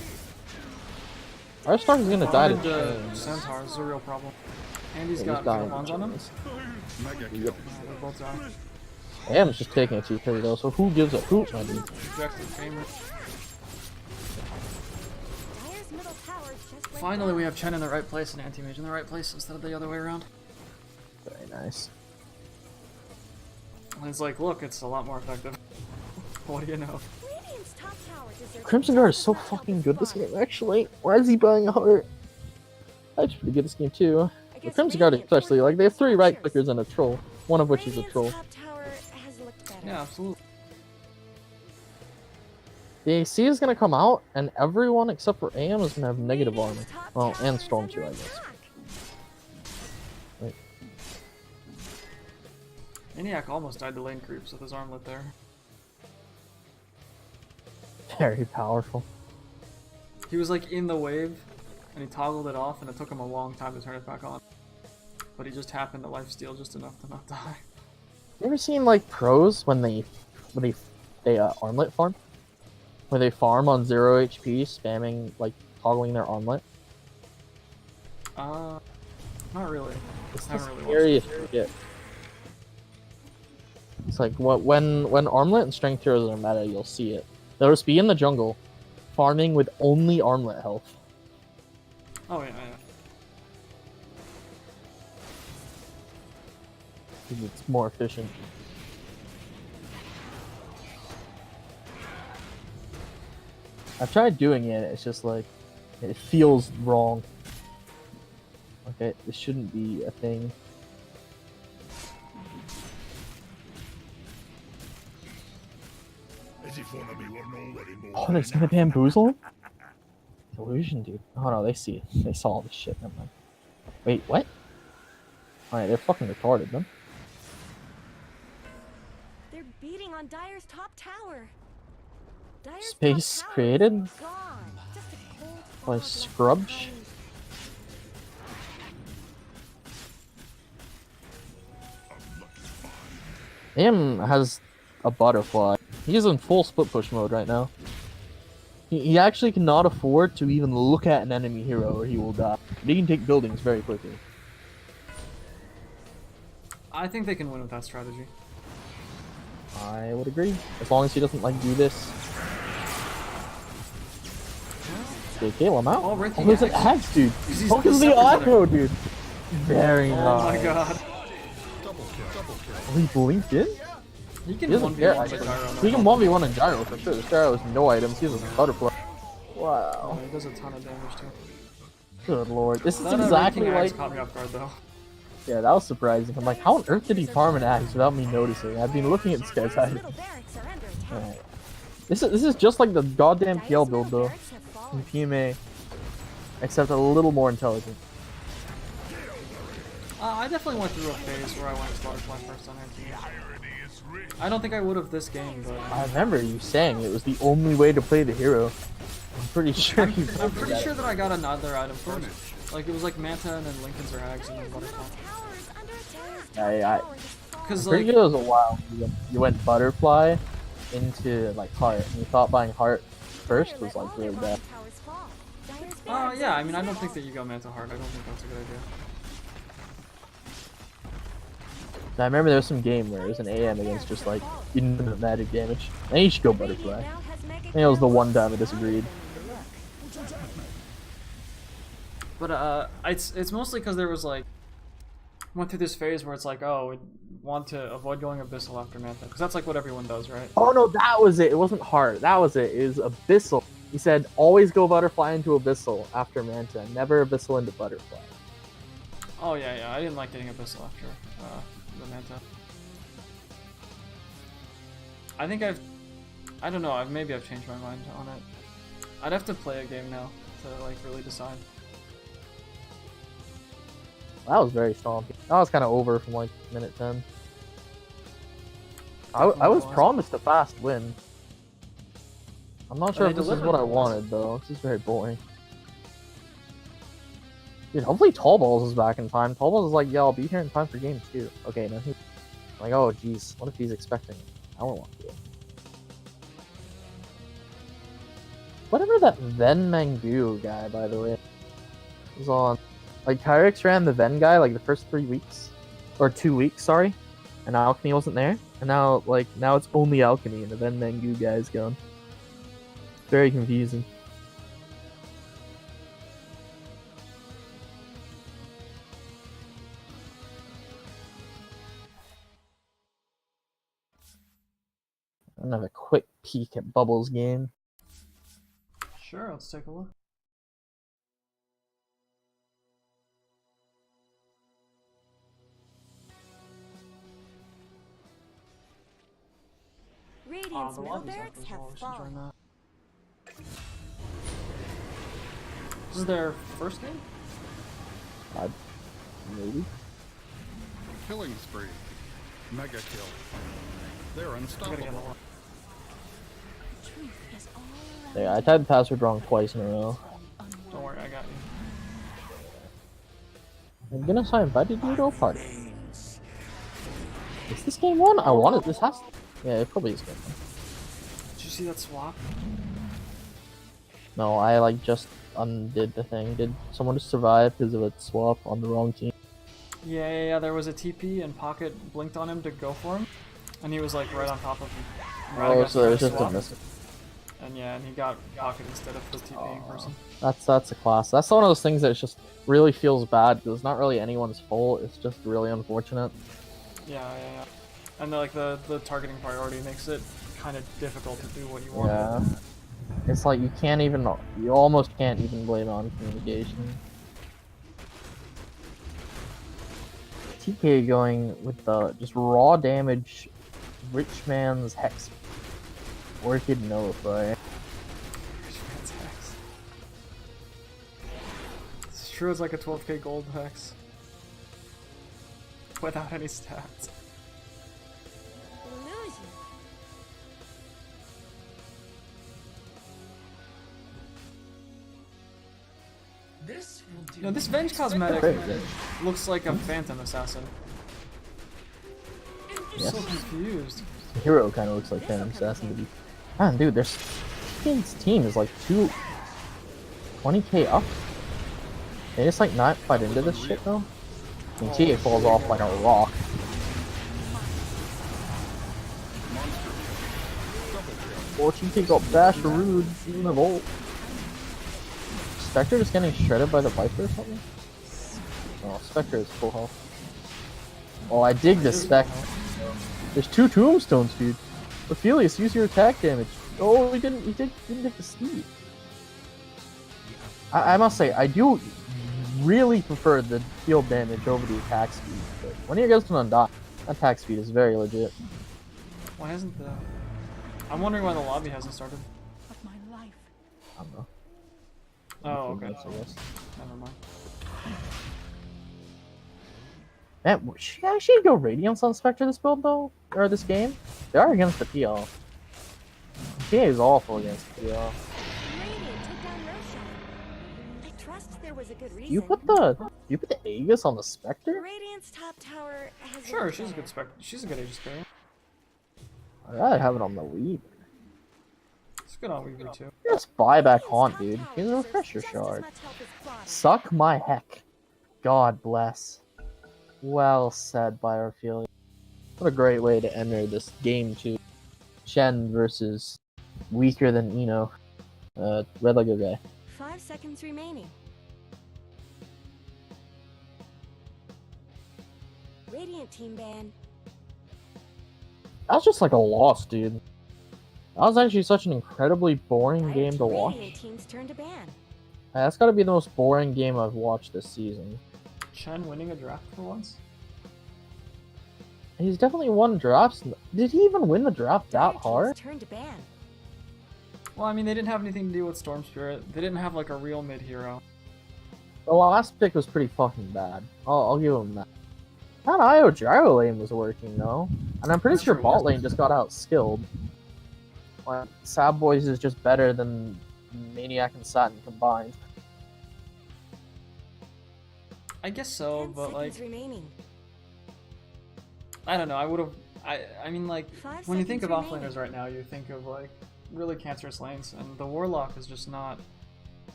S2: Our Stark is gonna die to
S3: Bonded
S2: chains.
S3: Centaur is a real problem. And he's
S2: Yeah,
S3: got
S2: dying
S3: Pheromones
S2: to
S3: on him.
S2: chains.
S5: Mega
S2: Yep.
S5: kill.
S3: They're both dying.
S2: Am's just taking a 230 though, so who gives a hoot, my dude?
S3: Rejected Famer.
S1: Dire's middle tower just went
S3: Finally,
S1: down.
S3: we have Chen in the right place and Anti-Mage in the right place instead of the other way around.
S2: Very nice.
S3: And it's like, look, it's a lot more effective. What do you know?
S1: Radiant's top tower deserves
S2: Crimson Guard is
S1: just
S2: so
S1: as much help
S2: fucking
S1: as
S2: good this
S1: mine.
S2: game, actually. Why is he buying a heart? That's pretty good this game, too.
S1: I
S2: The
S1: guess
S2: Crimson Guard
S1: Radiant
S2: especially, like, they have 3 right
S1: structures.
S2: clickers and a troll. One of which is a
S1: Radiant's
S2: troll.
S1: top tower has looked better.
S3: Yeah, absolutely.
S2: The AC is gonna come out, and everyone except for AM is gonna have negative armor.
S1: Radiant's top
S2: Well,
S1: tower
S2: and
S1: is
S2: Storm
S1: under
S2: too, I guess.
S1: attack.
S3: Maniac almost died to lane creeps with his armlet there.
S2: Very powerful.
S3: He was like in the wave, and he toggled it off, and it took him a long time to turn it back on. But he just happened to lifesteal just enough to not die.
S2: You ever seen like pros when they armlet farm? Where they farm on 0 HP, spamming like toggling their armlet?
S3: Not really.
S2: It's
S3: I
S2: the
S3: haven't really watched
S2: scariest shit. It's like when armlet and strength heroes are meta, you'll see it. They'll just be in the jungle, farming with only armlet health.
S3: Oh yeah, yeah.
S2: 'Cause it's more efficient. I've tried doing it, it's just like, it feels wrong. Okay, this shouldn't be a thing.
S5: As if one of me weren't already more.
S2: Oh, there's gonna bamboozle him? Delusion, dude. Oh no, they see it. They saw all this shit. Never mind. Wait, what? Alright, they're fucking retarded, then.
S1: They're beating on Dire's top tower. Dire's
S2: Space
S1: top tower
S2: created
S1: is gone. Just a cold
S2: by
S1: fog
S2: Scrubs.
S1: behind.
S2: Him has a butterfly. He's in full split push mode right now. He actually cannot afford to even look at an enemy hero or he will die. But he can take buildings very quickly.
S3: I think they can win with that strategy.
S2: I would agree. As long as he doesn't like do this. Okay, kill him out.
S3: Oh, right, the
S2: there's an
S3: axe.
S2: axe, dude.
S3: He's
S2: Focus the
S3: separate
S2: aggro, dude. Very
S3: Oh
S2: nice.
S3: my god.
S5: Double kill.
S2: Oh, he blinked in?
S3: He
S2: He
S3: can
S2: doesn't
S3: 1v1
S2: care,
S3: with
S2: actually.
S3: Gyro.
S2: He can 1v1 in Gyro for sure. This Gyro has no items. He has a butterfly. Wow.
S3: Oh, he does a ton of damage too.
S2: Good lord. This is
S3: That
S2: exactly
S3: Raking Axe
S2: like...
S3: caught me off guard though.
S2: Yeah, that was surprising. I'm like, how on earth did he farm an axe without me noticing? I've been looking at this guy's
S1: Dire's
S2: items.
S1: middle barracks are under attack.
S2: Alright. This is just like the goddamn
S1: Dire's
S2: PL
S1: middle
S2: build though.
S1: barracks have fallen.
S2: In PMA. Except a little more intelligent.
S3: I definitely went through a phase where I went Butterfly first on Anti-Mage. I don't think I would have this game, but
S2: I remember you saying it was the only way to play the hero. I'm pretty sure you
S3: I'm pretty sure that I got another item first. Like it was like Manta and then Lincoln's or Hags and then
S1: Dire's middle
S3: Butterfly.
S1: tower is under attack.
S2: I-
S1: Tower has fallen.
S3: Cause
S2: Pretty
S3: like
S2: good as a while. You went butterfly into like heart. And you thought buying heart first
S1: Fire
S2: was
S1: let
S2: like
S1: all
S2: really
S1: their
S2: bad.
S1: bottom towers fall. Dire's
S3: Oh
S1: barracks
S3: yeah,
S1: are
S3: I mean I don't think
S1: full.
S3: that you go Manta hard. I don't think that's a good idea.
S2: I remember there was some game where it was an AM against just like infinite magic damage. And you should go
S1: Radiant
S2: butterfly.
S1: now has mega
S2: I think it was the
S1: kills.
S2: one time I disagreed.
S3: But it's mostly because there was like went through this phase where it's like, oh, we want to avoid going Abyssal after Manta, because that's like what everyone does, right?
S2: Oh no, that was it. It wasn't heart. That was it. It was abyssal. He said always go butterfly into abyssal after manta, never abyssal into butterfly.
S3: Oh yeah, yeah. I didn't like getting Abyssal after the Manta. I think I don't know. Maybe I've changed my mind on it. I'd have to play a game now to like really decide.
S2: That was very strong. That was kind of over from like minute 10. I was
S3: Definitely was.
S2: promised a fast win. I'm not sure
S3: they
S2: if this is
S3: delivered
S2: what I
S3: on this.
S2: wanted though. This is very boring. Dude, hopefully Tall Balls is back in time. Tall Balls is like, yeah, I'll be here in time for game 2. Okay, now he's like, oh jeez, what if he's expecting it? I don't want to do it. Whatever that Ven Mangu guy, by the way. was on. Like, Kyrix ran the Ven guy like the first 3 weeks. Or 2 weeks, sorry. And Alchemy wasn't there. And now, like, now it's only Alchemy and the Ven Mangu guy is gone. Very confusing. I'm gonna have a quick peek at Bubbles' game.
S3: Sure, let's take a look.
S1: Radiant's
S3: The
S1: middle
S3: lobby's up
S1: barracks
S3: as
S1: have
S3: well. We should
S1: fallen.
S3: join that. This is their first game?
S2: Maybe.
S5: Killing spree. Mega kill. They're
S3: I gotta get the
S5: unstoppable.
S3: one.
S1: Truth is all around.
S2: Yeah, I typed the password wrong twice in a row.
S3: Don't worry, I got you.
S2: I'm gonna say I invited you to a party. Is this game one? I wanted this has. Yeah, it probably is game one.
S3: Did you see that swap?
S2: No, I like just undid the thing. Did someone just survive because of a swap on the wrong team?
S3: Yeah, there was a TP and Pocket blinked on him to go for him. And he was like right on top of him. Right
S2: Oh,
S3: against
S2: so there's
S3: the
S2: just a
S3: swap.
S2: miss.
S3: And yeah, and he got Pocket instead of the TPing person.
S2: That's a class. That's one of those things that just really feels bad because it's not really anyone's fault. It's just really unfortunate.
S3: Yeah. And like the targeting priority makes it kind of difficult to do what you want.
S2: Yeah. It's like you almost can't even blame it on communication. TK going with the just raw damage, rich man's hex. Orchid nullify.
S3: It's true, it's like a 12k gold hex. Without any stats.
S1: Illusion.
S3: No, this Venge cosmetic
S2: Very good.
S3: looks like a Phantom Assassin. I'm
S2: Yes.
S3: so confused.
S2: The hero kind of looks like Phantom Assassin to be. Man, dude, this team is like 20k up. They just like not fight into this shit though. I mean, TA falls off like a rock. Or TK got bashed rude, even a volt. Spectre just getting shredded by the Viper or something? Oh, Spectre is full health. Oh, I dig this Spectre. There's 2 tombstones, dude. Ophelius, use your attack damage. Oh, he didn't take the speed. I must say, I do really prefer the field damage over the attack speed. But when you guys can undie, attack speed is very legit.
S3: Why hasn't the... I'm wondering why the lobby hasn't started.
S1: Of my life.
S2: I don't know.
S3: Oh, okay.
S2: I guess.
S3: Never mind.
S2: Man, should I actually go Radiance on Spectre this build though? Or this game? They are against the PL. TA is awful against the PL.
S1: Radiant took down Roshan. I trust there was a good reason.
S2: You put the Aegis on the Spectre?
S1: Radiant's top tower has
S3: Sure,
S1: been
S3: she's a good
S1: better.
S3: she's a good Aegis carrier.
S2: I'd rather have it on the Weaver.
S3: It's good on Weaver too.
S2: Just buy back
S1: Radiant's
S2: Haunt,
S1: top
S2: dude.
S1: tower
S2: He's a
S1: deserves
S2: refresher
S1: just as
S2: shard.
S1: much help as Claudia.
S2: Suck my heck. God bless. Well said by Ophelia. What a great way to enter this game too. Shen versus weaker than Eno. RedLegoGuy.
S1: 5 seconds remaining. Radiant team ban.
S2: That was just like a loss, dude. That was actually such an incredibly boring game to watch.
S1: Radiant team's turn to ban.
S2: That's gotta be the most boring game I've watched this season.
S3: Chen winning a draft for once?
S2: He's definitely won drafts. Did he even win the draft that
S1: Dire
S2: hard?
S1: team's turn to ban.
S3: Well, I mean, they didn't have anything to do with Storm Spirit. They didn't have like a real mid-hero.
S2: The last pick was pretty fucking bad. I'll give him that. That IO gyro lane was working though. And I'm pretty
S3: That's
S2: sure
S3: true.
S2: bot lane just got out skilled. Like, Sab Boys is just better than Maniac and Satin combined.
S3: I guess so,
S1: 10
S3: but like,
S1: seconds remaining.
S3: I don't know. I would have. I mean, like,
S1: 5
S3: when you think of
S1: seconds
S3: offlaners right now, you think of like really cancerous lanes, and the Warlock is just not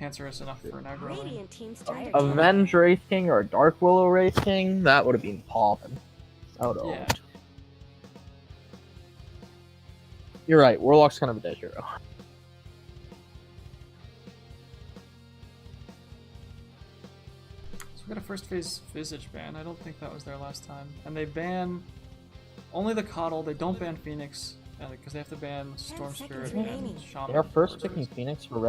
S3: cancerous enough for an aggro lane.
S1: Radiant team's turn to
S2: Avenge Wraith King or Dark Willow Wraith King, that would have been popping. Out of.
S3: Yeah.
S2: You're right, Warlock's kind of a dead hero.
S3: So we got a first phase Visage ban. I don't think that was there last time. And they ban only the Coddle. They don't ban Phoenix because they have to ban Storm Spirit and
S1: remaining.
S3: Shaman.
S2: They are first picking Phoenix for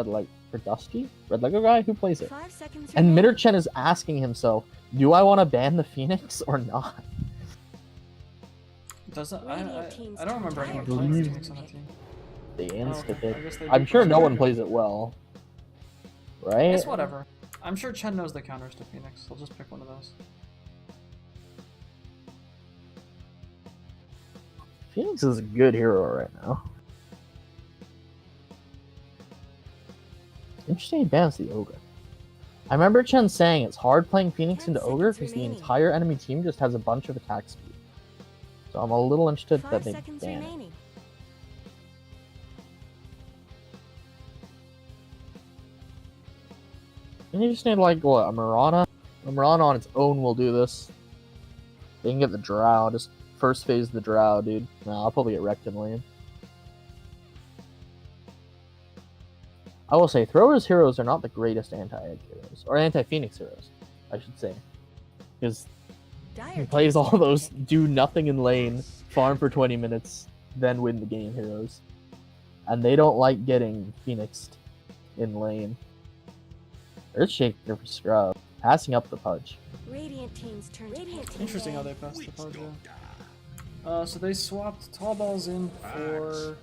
S2: for Dusty? RedLegoGuy? Who plays it?
S1: 5 seconds
S2: And
S1: remaining.
S2: MidOrChen is asking himself, do I want to ban the Phoenix or not?
S3: Doesn't
S1: Radiant team's
S3: I don't remember
S1: turn.
S3: anyone playing Phoenix on the team.
S2: They
S3: okay.
S2: insta-pick.
S3: I guess they
S2: I'm
S3: do
S2: sure
S3: play
S2: no one
S3: Phoenix.
S2: plays it well. Right?
S3: It's whatever. I'm sure Chen knows the counters to Phoenix. He'll just pick one of those.
S2: Phoenix is a good hero right now. Interesting he bans the Ogre. I remember Chen saying it's hard playing Phoenix
S1: 10
S2: into Ogre
S1: seconds
S2: because the
S1: remaining.
S2: entire enemy team just has a bunch of attack speed. So I'm a little interested
S1: 5
S2: that they
S1: seconds
S2: ban it.
S1: remaining.
S2: And you just need like what, a Mirana? A Mirana on its own will do this. They can get the Drow, just first phase the Drow, dude. Nah, I'll probably get wrecked in lane. I will say, Thrower's heroes are not the greatest anti-Edge heroes. Or anti-Phoenix heroes, I should say. Because
S1: Dire
S2: he plays
S1: team's
S2: all
S1: turn to
S2: those
S1: pick.
S2: do nothing in lane, farm for 20 minutes, then win the game heroes. And they don't like getting Phoenixed in lane. Earthshaker for Scrub, passing up the Pudge.
S1: Radiant team's turn to pick.
S3: Interesting how they passed the Pudge. So they swapped Tall Balls in for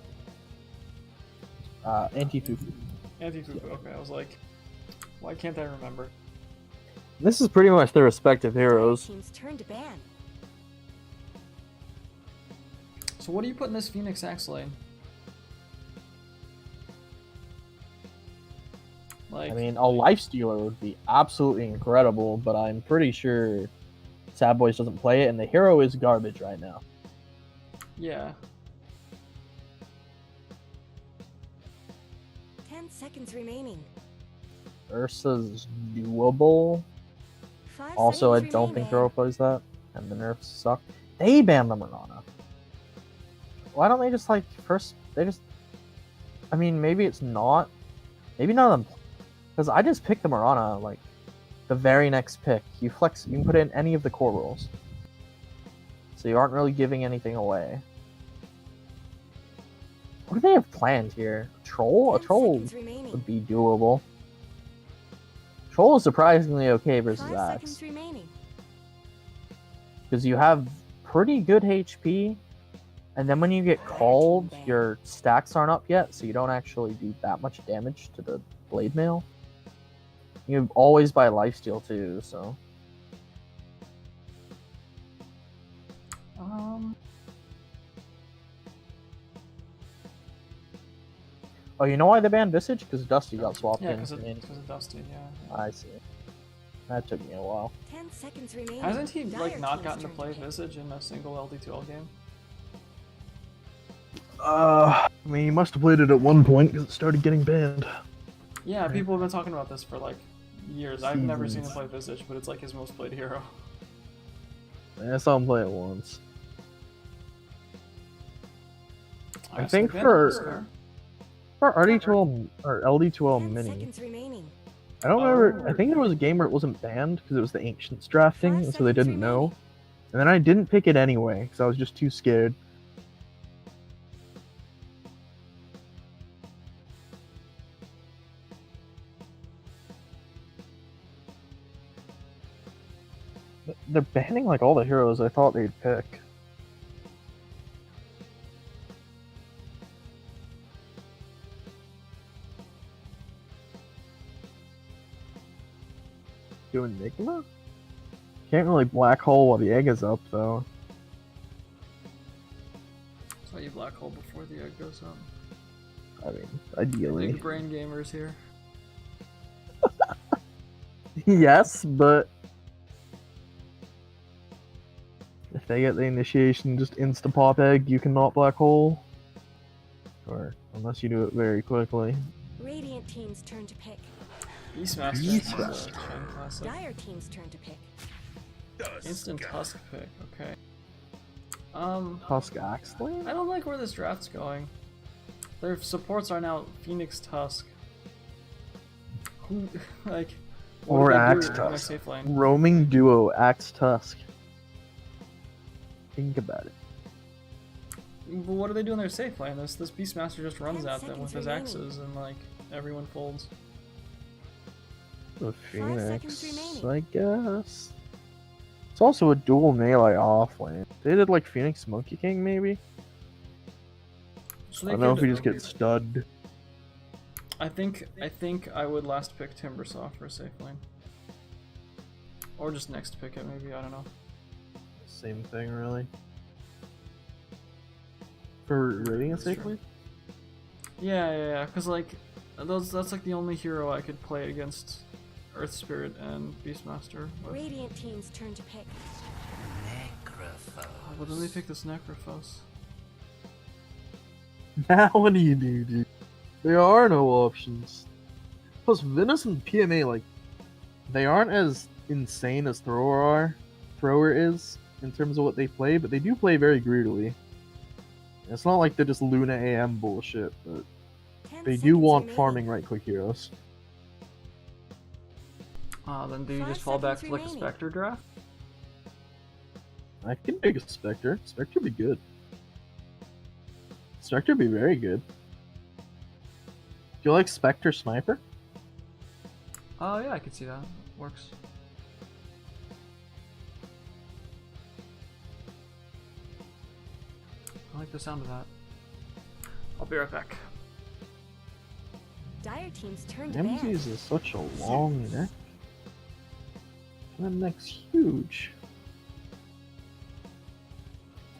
S2: Anti-Fufu.
S3: Anti-Fufu. Okay, I was like, why can't I remember?
S2: This is pretty much their respective heroes.
S1: Team's turn to ban.
S3: So what do you put in this Phoenix Axe lane? Like,
S2: I mean, a Lifestealer would be absolutely incredible, but I'm pretty sure Sad Boys doesn't play it, and the hero is garbage right now.
S3: yeah.
S1: 10 seconds remaining.
S2: Ursa's doable.
S1: 5
S2: Also, I
S1: seconds
S2: don't think
S1: remaining.
S2: Hero plays that, and the nerfs suck. They banned the Mirana. Why don't they just, like, first... They just... I mean, maybe it's not... Maybe none of them... Because I just picked the Mirana, like, the very next pick. You flex... You can put in any of the core rules. So you aren't really giving anything away. What do they have planned here? Troll? A
S1: 10
S2: troll
S1: seconds remaining.
S2: would be doable. Troll is surprisingly okay versus
S1: 5
S2: Axe.
S1: seconds remaining.
S2: Because you have pretty good HP, and then when you get called, your stacks aren't up yet, so you don't actually do that much damage to the blade mail. You always buy lifesteal too, so... Oh, you know why they banned Visage? Because Dusty got swapped
S3: Yeah,
S2: in.
S3: because
S2: I mean,
S3: of Dusty, yeah.
S2: I see. That took me a while.
S1: 10 seconds remaining.
S3: Hasn't he,
S1: Dire
S3: like, not
S1: team's
S3: gotten to
S1: turn
S3: play
S1: pick.
S3: Visage in a single LD2L game?
S6: I mean, he must have played it at one point because it started getting banned.
S3: Yeah, people have been talking about this for, like, years. I've never seen him
S6: Seasons.
S3: play Visage, but it's, like, his most played hero.
S2: I saw him play it once. I
S3: so
S2: think
S3: they banned
S2: for-
S3: him, so-
S2: For RD2L or LD2L
S1: 10
S2: Mini,
S1: seconds remaining.
S2: I don't remember. I think there was a game where it wasn't banned because it was the Ancients drafting,
S1: 5
S2: and so they
S1: seconds
S2: didn't know.
S1: remaining.
S2: And then I didn't pick it anyway because I was just too scared. They're banning like all the heroes I thought they'd pick. Do Enigma? Can't really black hole while the egg is up though.
S3: So you black hole before the egg goes up.
S2: I mean, ideally.
S3: Big brain gamers here.
S2: Yes, but if they get the initiation just insta pop egg, you cannot black hole. Or unless you do it very quickly.
S1: Radiant team's turn to pick.
S3: Beastmaster.
S6: Beastmaster.
S3: Is a Chen classic.
S1: Dire team's turn to pick.
S3: Instant Tusk pick. Okay.
S2: Tusk Axe Lane?
S3: I don't like where this draft's going. Their supports are now Phoenix Tusk. Who like? What
S2: Or
S3: do they
S2: Axe
S3: do in a
S2: Tusk.
S3: safe lane?
S2: Roaming duo Axe Tusk. Think about it.
S3: But what do they do in their safe lane? This Beastmaster just runs
S1: 10
S3: at them with his
S1: seconds
S3: axes and like everyone folds.
S2: The
S1: 5 seconds
S2: Phoenix,
S1: remaining.
S2: I guess. It's also a dual melee off lane. They did like Phoenix Monkey King maybe?
S3: So
S2: I
S3: they
S2: don't know if
S3: could-
S2: he just gets stud.
S3: I think I would last pick Timbersaw for a safe lane. Or just next pick it maybe, I don't know.
S2: Same thing really. For Radiant
S3: That's true.
S2: safe lane?
S3: Yeah, cause like that's like the only hero I could play against Earth Spirit and Beastmaster with.
S1: Radiant team's turn to pick.
S3: Oh, but then they pick this Necrophos.
S2: Now what do you do, dude? There are no options. Plus, Venus and PMA, like, they aren't as insane as Thrower is in terms of what they play, but they do play very greedily. It's not like they're just Luna AM bullshit, but
S1: 10
S2: they do
S1: seconds
S2: want
S1: remaining.
S2: farming right-click heroes.
S3: Then do you
S1: 5
S3: just fall back to
S1: seconds
S3: like a
S1: remaining.
S3: Spectre draft?
S2: I can pick a Spectre. Spectre would be good. Spectre would be very good. Do you like Spectre Sniper?
S3: Oh yeah, I could see that. Works. I like the sound of that. I'll be right back.
S1: Dire team's turn to ban.
S2: Ramses is such a long neck. That neck's huge.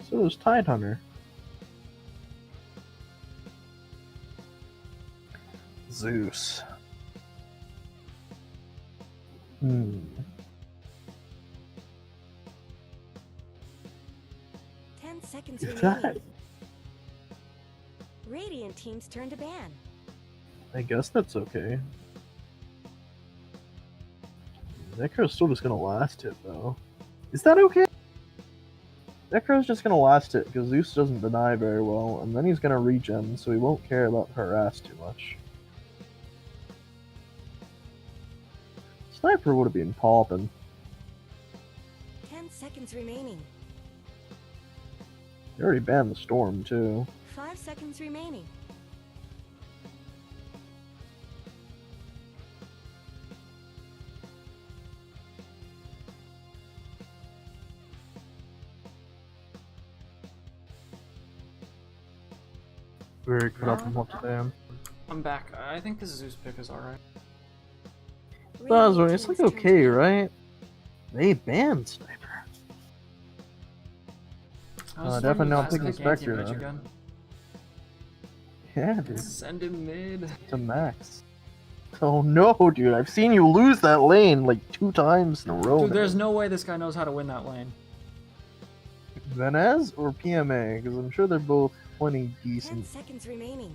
S2: So is Tidehunter. Zeus.
S1: 10 seconds
S2: Is
S1: remaining.
S2: that?
S1: Radiant team's turn to ban.
S2: I guess that's okay. Necro's still just gonna last it though. Is that okay? Necro's just gonna last it because Zeus doesn't deny very well, and then he's gonna regen, so he won't care about harass too much. Sniper would have been popping.
S1: 10 seconds remaining.
S2: They already banned the storm too.
S1: 5 seconds remaining.
S2: Very cut up and what to ban.
S3: I'm back. I think this Zeus pick is alright.
S1: Radiant
S2: It's like
S1: team's turn to
S2: okay,
S1: ban.
S2: right? They banned Sniper.
S3: I was
S2: definitely not
S3: last
S2: picking
S3: pick
S2: Spectre,
S3: anti-mage
S2: though.
S3: again.
S2: Yeah, dude.
S3: Send him mid.
S2: To max. Oh no, dude! I've seen you lose that lane like 2 times in a row.
S3: Dude,
S2: now.
S3: there's no way this guy knows how to win that lane.
S2: Venez or PMA? Because I'm sure they're both plenty
S1: 10
S2: decent.
S1: seconds remaining.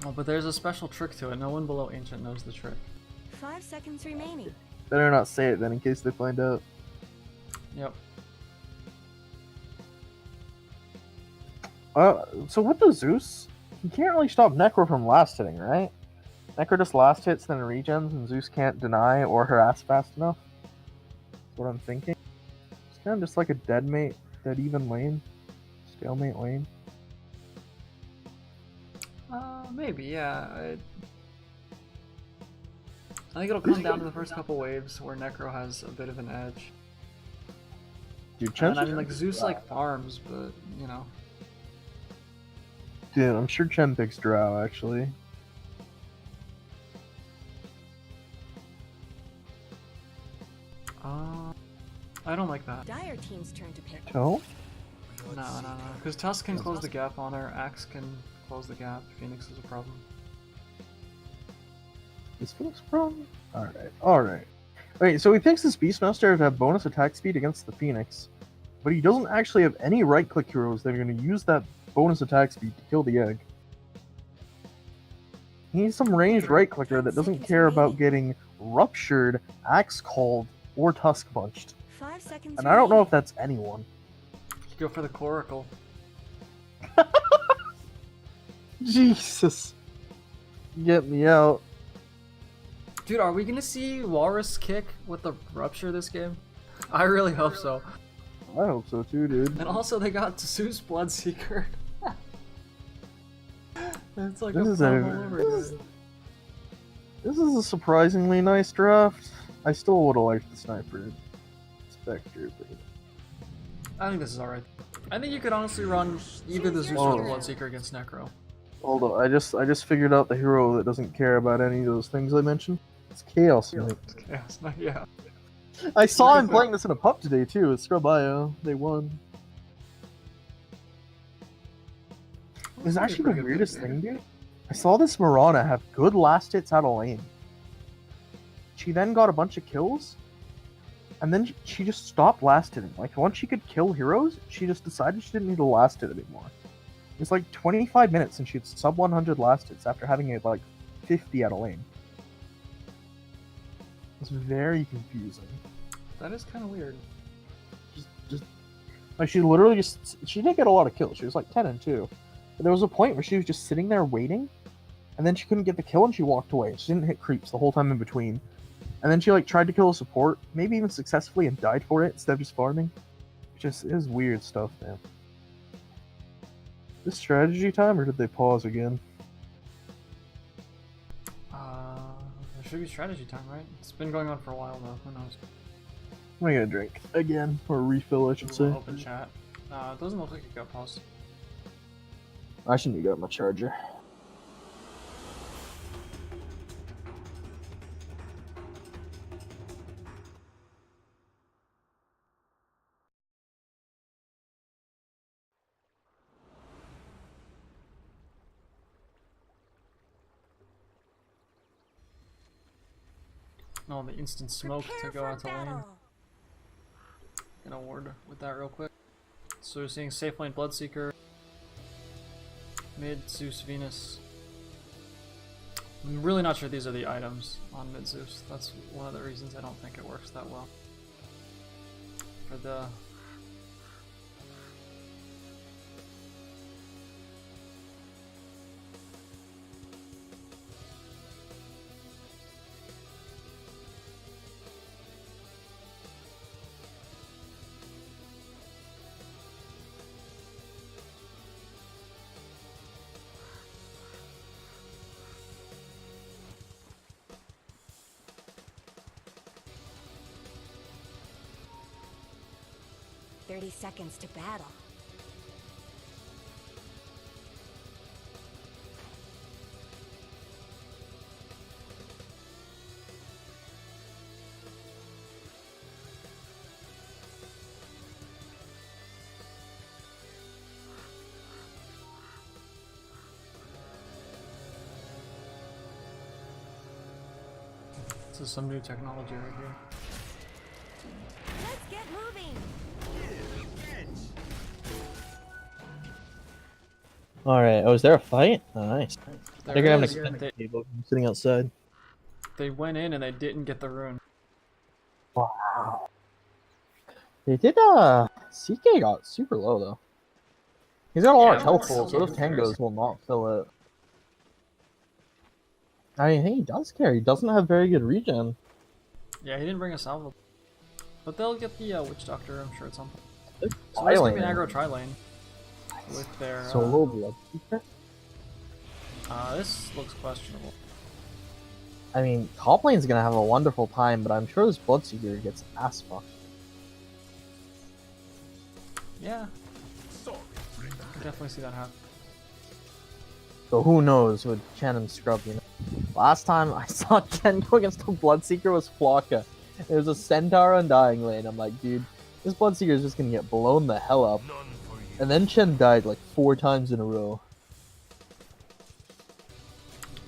S3: Oh, but there's a special trick to it. No one below Ancient knows the trick.
S1: 5 seconds remaining.
S2: Better not say it then, in case they find out.
S3: Yep.
S2: So with the Zeus, you can't really stop Necro from last hitting, right? Necro just last hits, then regens, and Zeus can't deny or harass fast enough. That's what I'm thinking. It's kind of just like a dead even lane. Stalemate lane.
S3: Maybe, yeah. I think it'll come down to the first couple waves where Necro has a bit of an edge.
S2: Dude,
S3: And
S2: Chen's
S3: I mean, like, Zeus, like, farms, but, you know.
S2: Dude, I'm sure Chen picks Drow, actually.
S3: I don't like that.
S1: Dire team's turn to pick.
S2: No?
S3: No. Because Tusk can close the gap on her, Axe can close the gap, Phoenix is a problem.
S2: Is Phoenix problem? Alright. Okay, so he picks this Beastmaster to have bonus attack speed against the Phoenix, but he doesn't actually have any right-click heroes that are going to use that bonus attack speed to kill the egg. He needs some ranged right-clicker that doesn't care about getting ruptured, axe called, or tusk punched.
S1: 5 seconds.
S2: And I don't know if that's anyone.
S3: Go for the coracle.
S2: Jesus. Get me out.
S3: Dude, are we gonna see Walrus kick with the rupture this game? I really hope so.
S2: I hope so too, dude.
S3: And also they got Zeus Bloodseeker. It's like
S2: This
S3: a
S2: is
S3: problem
S2: a-
S3: all over
S2: this is-
S3: again.
S2: This is a surprisingly nice draft. I still would have liked the Sniper Spectre, but...
S3: I think this is alright. I think you could honestly run either the Zeus or the Bloodseeker against Necro.
S2: Hold on, I just figured out the hero that doesn't care about any of those things I mentioned. It's Chaos Knight.
S3: Chaos Knight, yeah.
S2: I saw him playing this in a pub today too. It's Scrub IO. They won. It's actually the weirdest thing, dude. I saw this Mirana have good last hits out of lane. She then got a bunch of kills, and then she just stopped last hitting. Like, once she could kill heroes, she just decided she didn't need to last hit anymore. It's like 25 minutes and she had sub 100 last hits after having it like 50 out of lane. It's very confusing.
S3: That is kind of weird.
S2: Just like she literally she did get a lot of kills. She was like 10 and 2. But there was a point where she was just sitting there waiting, and then she couldn't get the kill and she walked away. She didn't hit creeps the whole time in between. And then she like tried to kill a support, maybe even successfully, and died for it instead of just farming. It is weird stuff, man. Is this strategy time, or did they pause again?
S3: It should be strategy time, right? It's been going on for a while though. Who knows?
S2: I'm gonna drink again, or refill, I should say.
S3: Open chat. It doesn't look like it got paused.
S2: I shouldn't have got my charger.
S3: No, the instant smoke
S1: Prepare
S3: to go
S1: for
S3: out to lane.
S1: battle.
S3: Gonna ward with that real quick. So we're seeing safe lane Bloodseeker, mid Zeus Venus. I'm really not sure these are the items on mid Zeus. That's one of the reasons I don't think it works that well. For the
S1: "30 seconds to battle."
S3: this is some new technology right here.
S1: Let's get moving.
S2: Alright, oh, is there a fight? Oh, nice.
S3: There
S2: They're gonna have an
S3: is.
S2: extended table. I'm sitting outside.
S3: They went in and they didn't get the rune.
S2: Wow. They did, CK got super low, though. He's got a lot of
S3: Yeah,
S2: health
S3: but
S2: full, so those
S3: who cares?
S2: tangos will not fill it. I mean, hey, he does care. He doesn't have very good regen.
S3: Yeah, he didn't bring a salvo. But they'll get the Witch Doctor, I'm sure, at some point.
S2: They're
S3: So it's gonna be an
S2: filing.
S3: aggro tri-lane. With their,
S2: Solo Bloodseeker?
S3: this looks questionable.
S2: I mean, top lane's gonna have a wonderful time, but I'm sure this Bloodseeker gets ass fucked.
S3: Yeah. I can definitely see that happen.
S2: So who knows with Chen and Scrub, you know? Last time I saw Chen go against the Bloodseeker was Flocka. It was a Centaur Undying lane. I'm like, dude, this Bloodseeker is just gonna get blown the hell up. And then Chen died like 4 times in a row.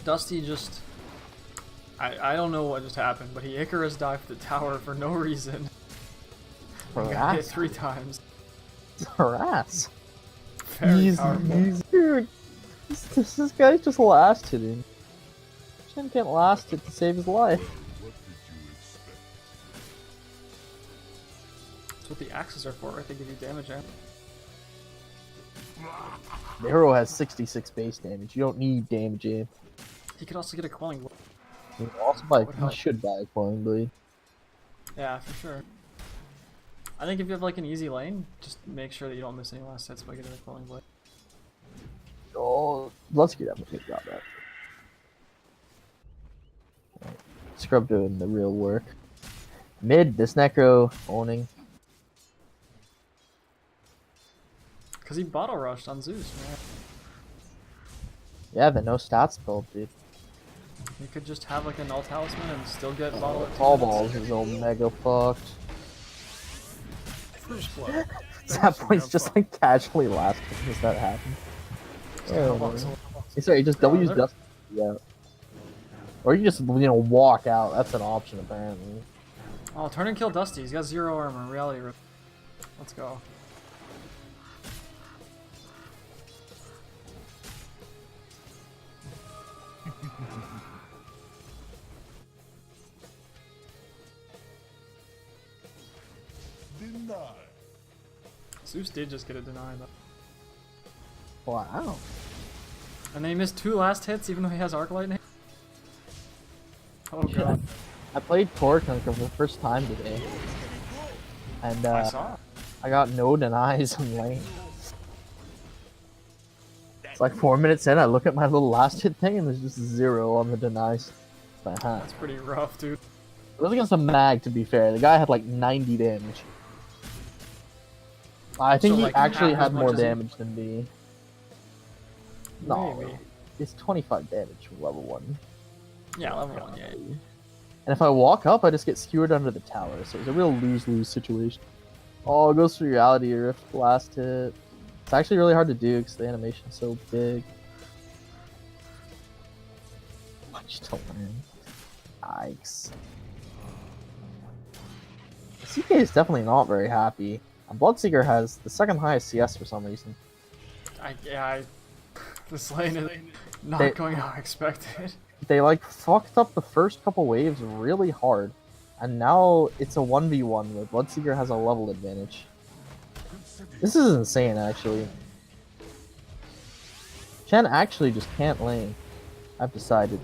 S3: Dusty just... I don't know what just happened, but he Icarus dived the tower for no reason. And got hit
S2: Harass.
S3: 3 times.
S2: Harass.
S3: Very powerful.
S2: Dude, this guy's just last hitting. Chen can't last it to save his life.
S3: That's what the axes are for, right? They give you damage.
S2: The hero has 66 base damage. You don't need damage aim.
S3: He could also get a quelling blade.
S2: You can also buy.
S3: would
S2: You
S3: help.
S2: should buy a coin blade.
S3: Yeah, for sure. I think if you have like an easy lane, just make sure that you don't miss any last hits by getting a quelling blade.
S2: Oh, let's get up and got that. Right. Scrub doing the real work. Mid, this Necro owning.
S3: Because he bottle rushed on Zeus, man.
S2: Yeah, but no stats build, dude.
S3: You could just have like a null talisman and still get bottle at 2
S2: Tall
S3: minutes.
S2: balls is omega fucked.
S5: First blood.
S2: That point's just like casually last as that happened.
S3: Oh,
S2: Sorry, just W's
S3: there-
S2: dust. Yeah. Or you just walk out. That's an option apparently.
S3: Oh, turn and kill Dusty. He's got 0 armor. Reality rip. Let's go.
S4: Denied.
S3: Zeus did just get a deny though.
S2: Wow.
S3: And then he missed 2 last hits even though he has Arc Light in hand. Oh god.
S2: I played Core Conquer for the first time today. And
S3: I saw.
S2: I got no denies in lane. It's like 4 minutes in, I look at my little last hit thing and there's just 0 on the denies. But,
S3: That's pretty rough, dude.
S2: it was against a mag, to be fair. The guy had like 90 damage. I think
S3: So,
S2: he
S3: like,
S2: actually
S3: half as
S2: had more
S3: much as he-
S2: damage than me. No,
S3: Maybe.
S2: it's 25 damage from level 1.
S3: Yeah, level 1, yeah.
S2: And if I walk up, I just get skewered under the tower, so it's a real lose-lose situation. Oh, it goes for reality rift, last hit. It's actually really hard to do because the animation's so big. Much to learn. Yikes. CK is definitely not very happy. And Bloodseeker has the second highest CS for some reason.
S3: This lane is not
S2: They-
S3: going how I expected.
S2: They like fucked up the first couple waves really hard. And now it's a 1v1 where Bloodseeker has a level advantage. This is insane, actually. Chen actually just can't lane. I've decided.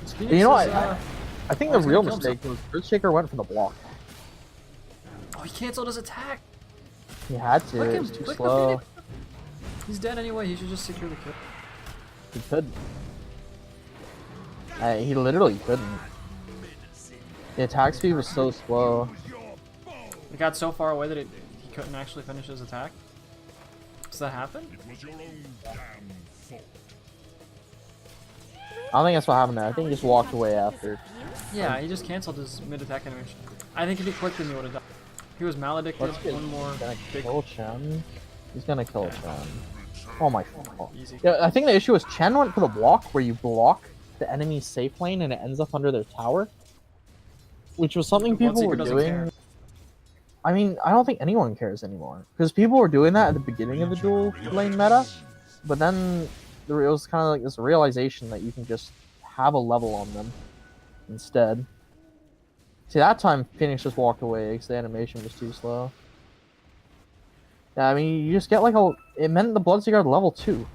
S3: Phoenix
S2: You know,
S3: is,
S2: I think
S3: oh,
S2: the
S3: he's
S2: real
S3: gonna kill
S2: mistake was Earthshaker went for the block.
S3: oh, he canceled his attack.
S2: He had to.
S3: Click
S2: It
S3: him,
S2: was too
S3: click the
S2: slow.
S3: Phoenix. He's dead anyway. He should just secure the kill.
S2: He couldn't. He literally couldn't. The attack speed was so slow.
S3: It got so far away that he couldn't actually finish his attack. Does that happen?
S4: It was your own damn fault.
S2: I don't think that's what happened there. I think he just walked away after.
S3: Yeah, he just canceled his mid-attack animation. I think if he clicked him, he would have died. He was maledicted.
S2: Let's get
S3: One more
S2: gonna
S3: big
S2: kill Chen. He's gonna kill Chen. Oh my god.
S3: easy.
S2: Yeah, I think the issue is Chen went for the block where you block the enemy's safe lane and it ends up under their tower. Which was something
S3: The
S2: people
S3: Bloodseeker
S2: were
S3: doesn't
S2: doing.
S3: care.
S2: I mean, I don't think anyone cares anymore. Because people were doing that at the beginning of the dual lane meta. But then it was kind of like this realization that you can just have a level on them instead. See, that time Phoenix just walked away because the animation was too slow. Yeah, I mean, you just get like a... It meant the Bloodseeker had level 2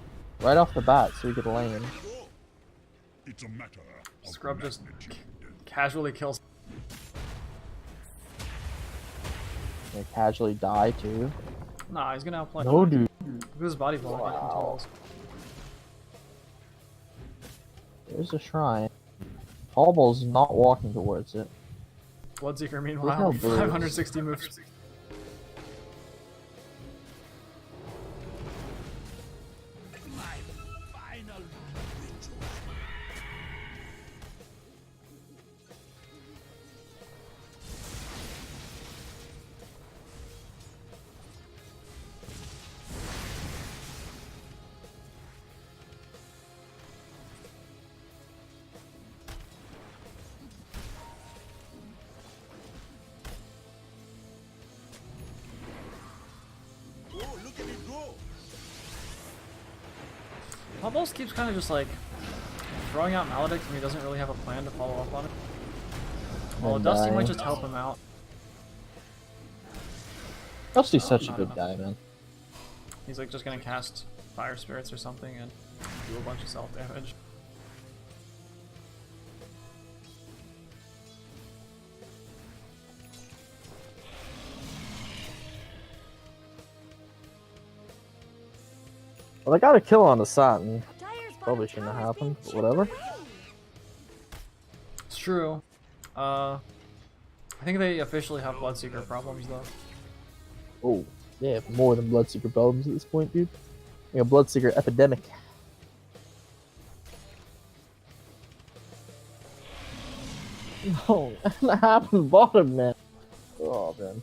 S2: right off the bat so he could lane.
S4: It's a matter of
S3: Scrub just
S4: magnitude.
S3: casually kills.
S2: They casually die too.
S3: Nah, he's gonna outplay.
S2: No, dude.
S3: Look at his body block.
S2: Wow. There's a shrine. Tall Ball's not walking towards it.
S3: Bloodseeker,
S2: There's
S3: meanwhile,
S2: no boost.
S3: 560 moves. Almost keeps kind of just like throwing out Maledict and he doesn't really have a plan to follow up on it. Well,
S2: And
S3: Dusty
S2: die.
S3: might just help him out.
S2: Dusty's such a
S3: I
S2: good
S3: don't know.
S2: guy, man.
S3: He's like just gonna cast Fire Spirits or something and do a bunch of self damage.
S2: Well, they got a kill on the Satin.
S1: Dyer's
S2: Probably
S1: bottom
S2: shouldn't have
S1: tower is being
S2: happened, but
S1: chipped
S2: whatever.
S1: away.
S3: It's true. I think they officially have Bloodseeker problems though.
S2: Oh, they have more than Bloodseeker problems at this point, dude. Like a Bloodseeker epidemic. No, that happened bottom, man. Oh, man.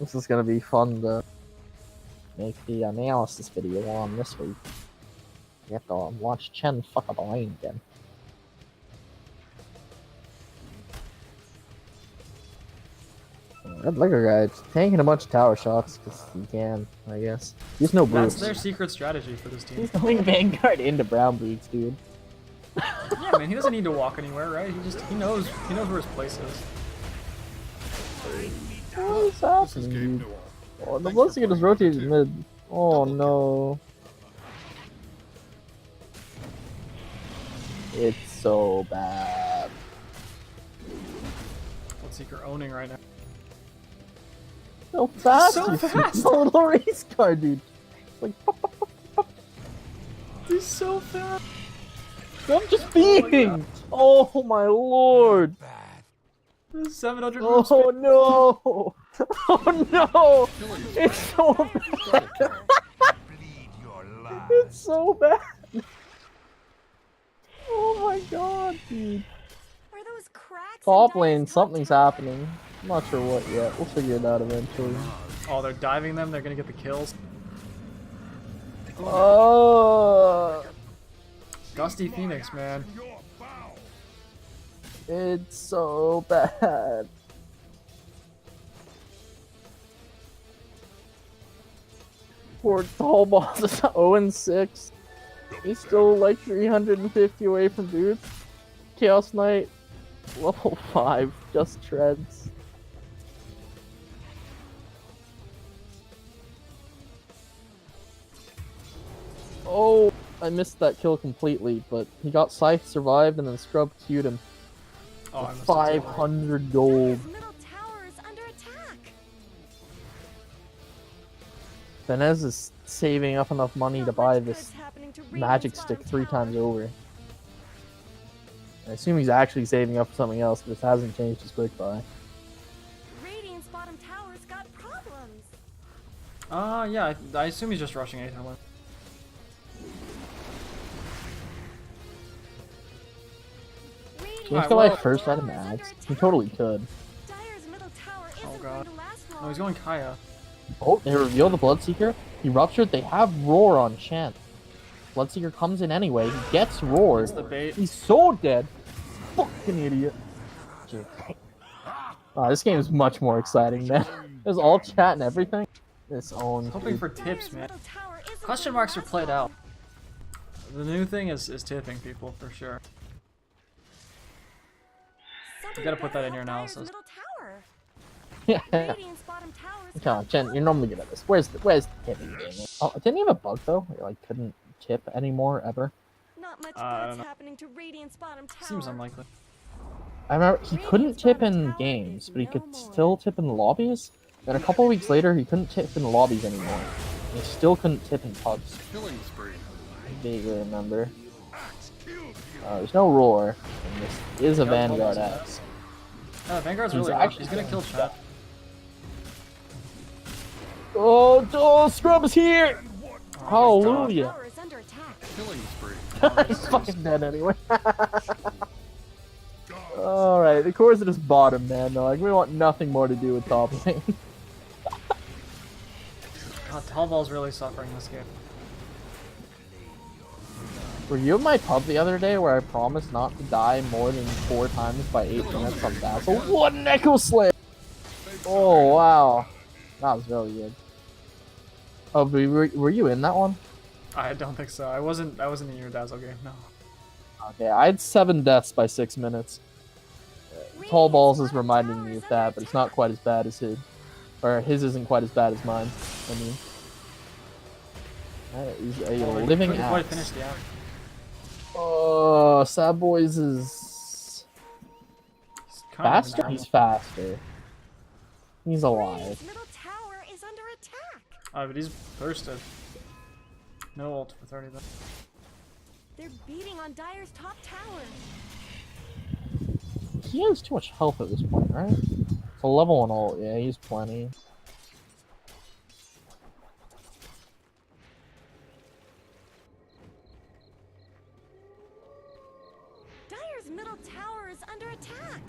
S2: This is gonna be fun to make the analysis video on this week. You have to watch Chen fuck up a lane again. RedLegoGuy tanking a bunch of tower shots because he can, I guess. He's no
S3: That's
S2: boots.
S3: their secret strategy for this team.
S2: He's going Vanguard into brown boots, dude.
S3: Yeah, man, he doesn't need to walk anywhere, right? He knows where his place is.
S2: What is
S5: This is
S2: happening,
S5: Game
S2: dude?
S5: Noir.
S2: Oh, the
S5: Thanks for
S2: Bloodseeker just
S5: playing with me,
S2: rotated
S5: too.
S2: mid. Oh
S5: Double
S2: no. It's so bad.
S3: Bloodseeker owning right now.
S2: So fast!
S3: So
S2: you
S3: fast!
S2: The little race car, dude. It's like, pop, pop, pop, pop.
S3: He's so fast.
S2: I'm just beating! Oh my lord!
S3: 700 moves.
S2: Oh no! Oh no!
S5: Killing
S2: It's so bad! It's so bad! Oh my god, dude.
S1: Are those cracks in
S2: Top
S1: Dyer's
S2: lane,
S1: top
S2: something's
S1: tower?
S2: happening. I'm not sure what yet. We'll figure it out eventually.
S3: Oh, they're diving them. They're gonna get the kills.
S2: Oh,
S3: Gusty Phoenix, man.
S4: Your bow.
S2: it's so bad. Poor Tall Boss is 0-6. He's still like 350 away from boots. Chaos Knight, level 5, just treads. Oh, I missed that kill completely, but he got Scythe, survived, and then Scrub queued him.
S3: Oh, I missed it totally.
S2: 500 gold.
S1: Dyer's middle tower is under attack.
S2: Venez is saving up enough money to
S1: Not
S2: buy
S1: much
S2: this
S1: good's happening to
S2: magic
S1: Radiant's
S2: stick
S1: bottom
S2: 3
S1: tower.
S2: times over. I assume he's actually saving up for something else, but this hasn't changed his quick buy.
S1: Radiant's bottom tower's got problems.
S3: Yeah, I assume he's just rushing Aetherwind.
S2: Can you
S1: Radiant's
S2: still
S3: well-
S2: buy first item
S1: tower is under
S2: ads? He
S1: attack.
S2: totally could.
S1: Dyer's middle tower
S3: Oh,
S1: isn't
S3: God.
S1: going to last long.
S3: No, he's going Kaya.
S2: Oh, they reveal the Bloodseeker. He ruptured. They have Roar on Chant. Bloodseeker comes in anyway. He gets Roar.
S3: It's the bait.
S2: He's so dead. Fucking idiot. Oh, this game is much more exciting, man. There's all chat and everything. This owns.
S3: Hoping
S2: dude.
S3: for tips,
S1: Dyer's
S3: man.
S1: middle tower isn't
S3: Question
S1: gonna
S3: marks are
S1: last
S3: played
S1: long.
S3: out. The new thing is tipping people for sure.
S1: Somebody
S3: gotta put that
S1: better
S3: in your
S1: help Dyer's
S3: analysis.
S1: middle tower.
S2: Yeah.
S1: Radiant's bottom tower's
S2: Come on,
S1: got
S2: Chen, you're normally good at this. Where's the tipping game? Oh, didn't he have a bug though? He, like couldn't tip anymore ever.
S1: not much
S3: I
S1: good's
S3: don't know.
S1: happening to Radiant's bottom tower.
S3: Seems unlikely.
S2: I remember he couldn't
S1: Radiant's
S2: tip
S1: bottom
S2: in
S1: tower
S2: games,
S1: is
S2: but he
S1: no
S2: could
S1: more.
S2: still tip in the lobbies. Then a couple weeks later, he couldn't tip in the lobbies anymore. He still couldn't tip in pubs.
S5: Killing spree.
S2: I vaguely remember. There's no roar, and this is a
S3: Yeah,
S2: Vanguard
S3: almost
S2: axe.
S3: Vanguard's
S2: He's
S3: really rough.
S2: actually
S3: He's gonna kill chat.
S2: Oh, Scrub is here! Hallelujah!
S1: Tower is under attack.
S5: Killing spree.
S2: He's fucking dead anyway. Alright, the cores are just bottom, man. Though. Like, we want nothing more to do with top lane.
S3: God, Tallball's really suffering this game.
S2: Were you in my pub the other day where I promised not to die more than 4 times by 8 minutes on Vassal? What an Echo Slay! Oh, wow. That was really good. Oh, but were you in that one?
S3: I don't think so. I wasn't in your Dazzle game, no.
S2: Okay, I had 7 deaths by 6 minutes. Tall Balls is reminding me of that, but it's not quite as bad as his Or his isn't quite as bad as mine. I mean, that is a
S3: Well, we
S2: living
S3: couldn't quite
S2: axe.
S3: finish the act.
S2: Oh, Sad Boys is
S3: He's kind of in
S2: faster.
S3: trouble.
S2: He's faster. He's alive.
S1: Radiant's middle tower is under attack.
S3: Oh, but he's bursted. No ult for 30 though.
S1: They're beating on Dire's top tower.
S2: He has too much health at this point, right? It's a level 1 ult. Yeah, he's plenty.
S1: Dire's middle tower is under attack.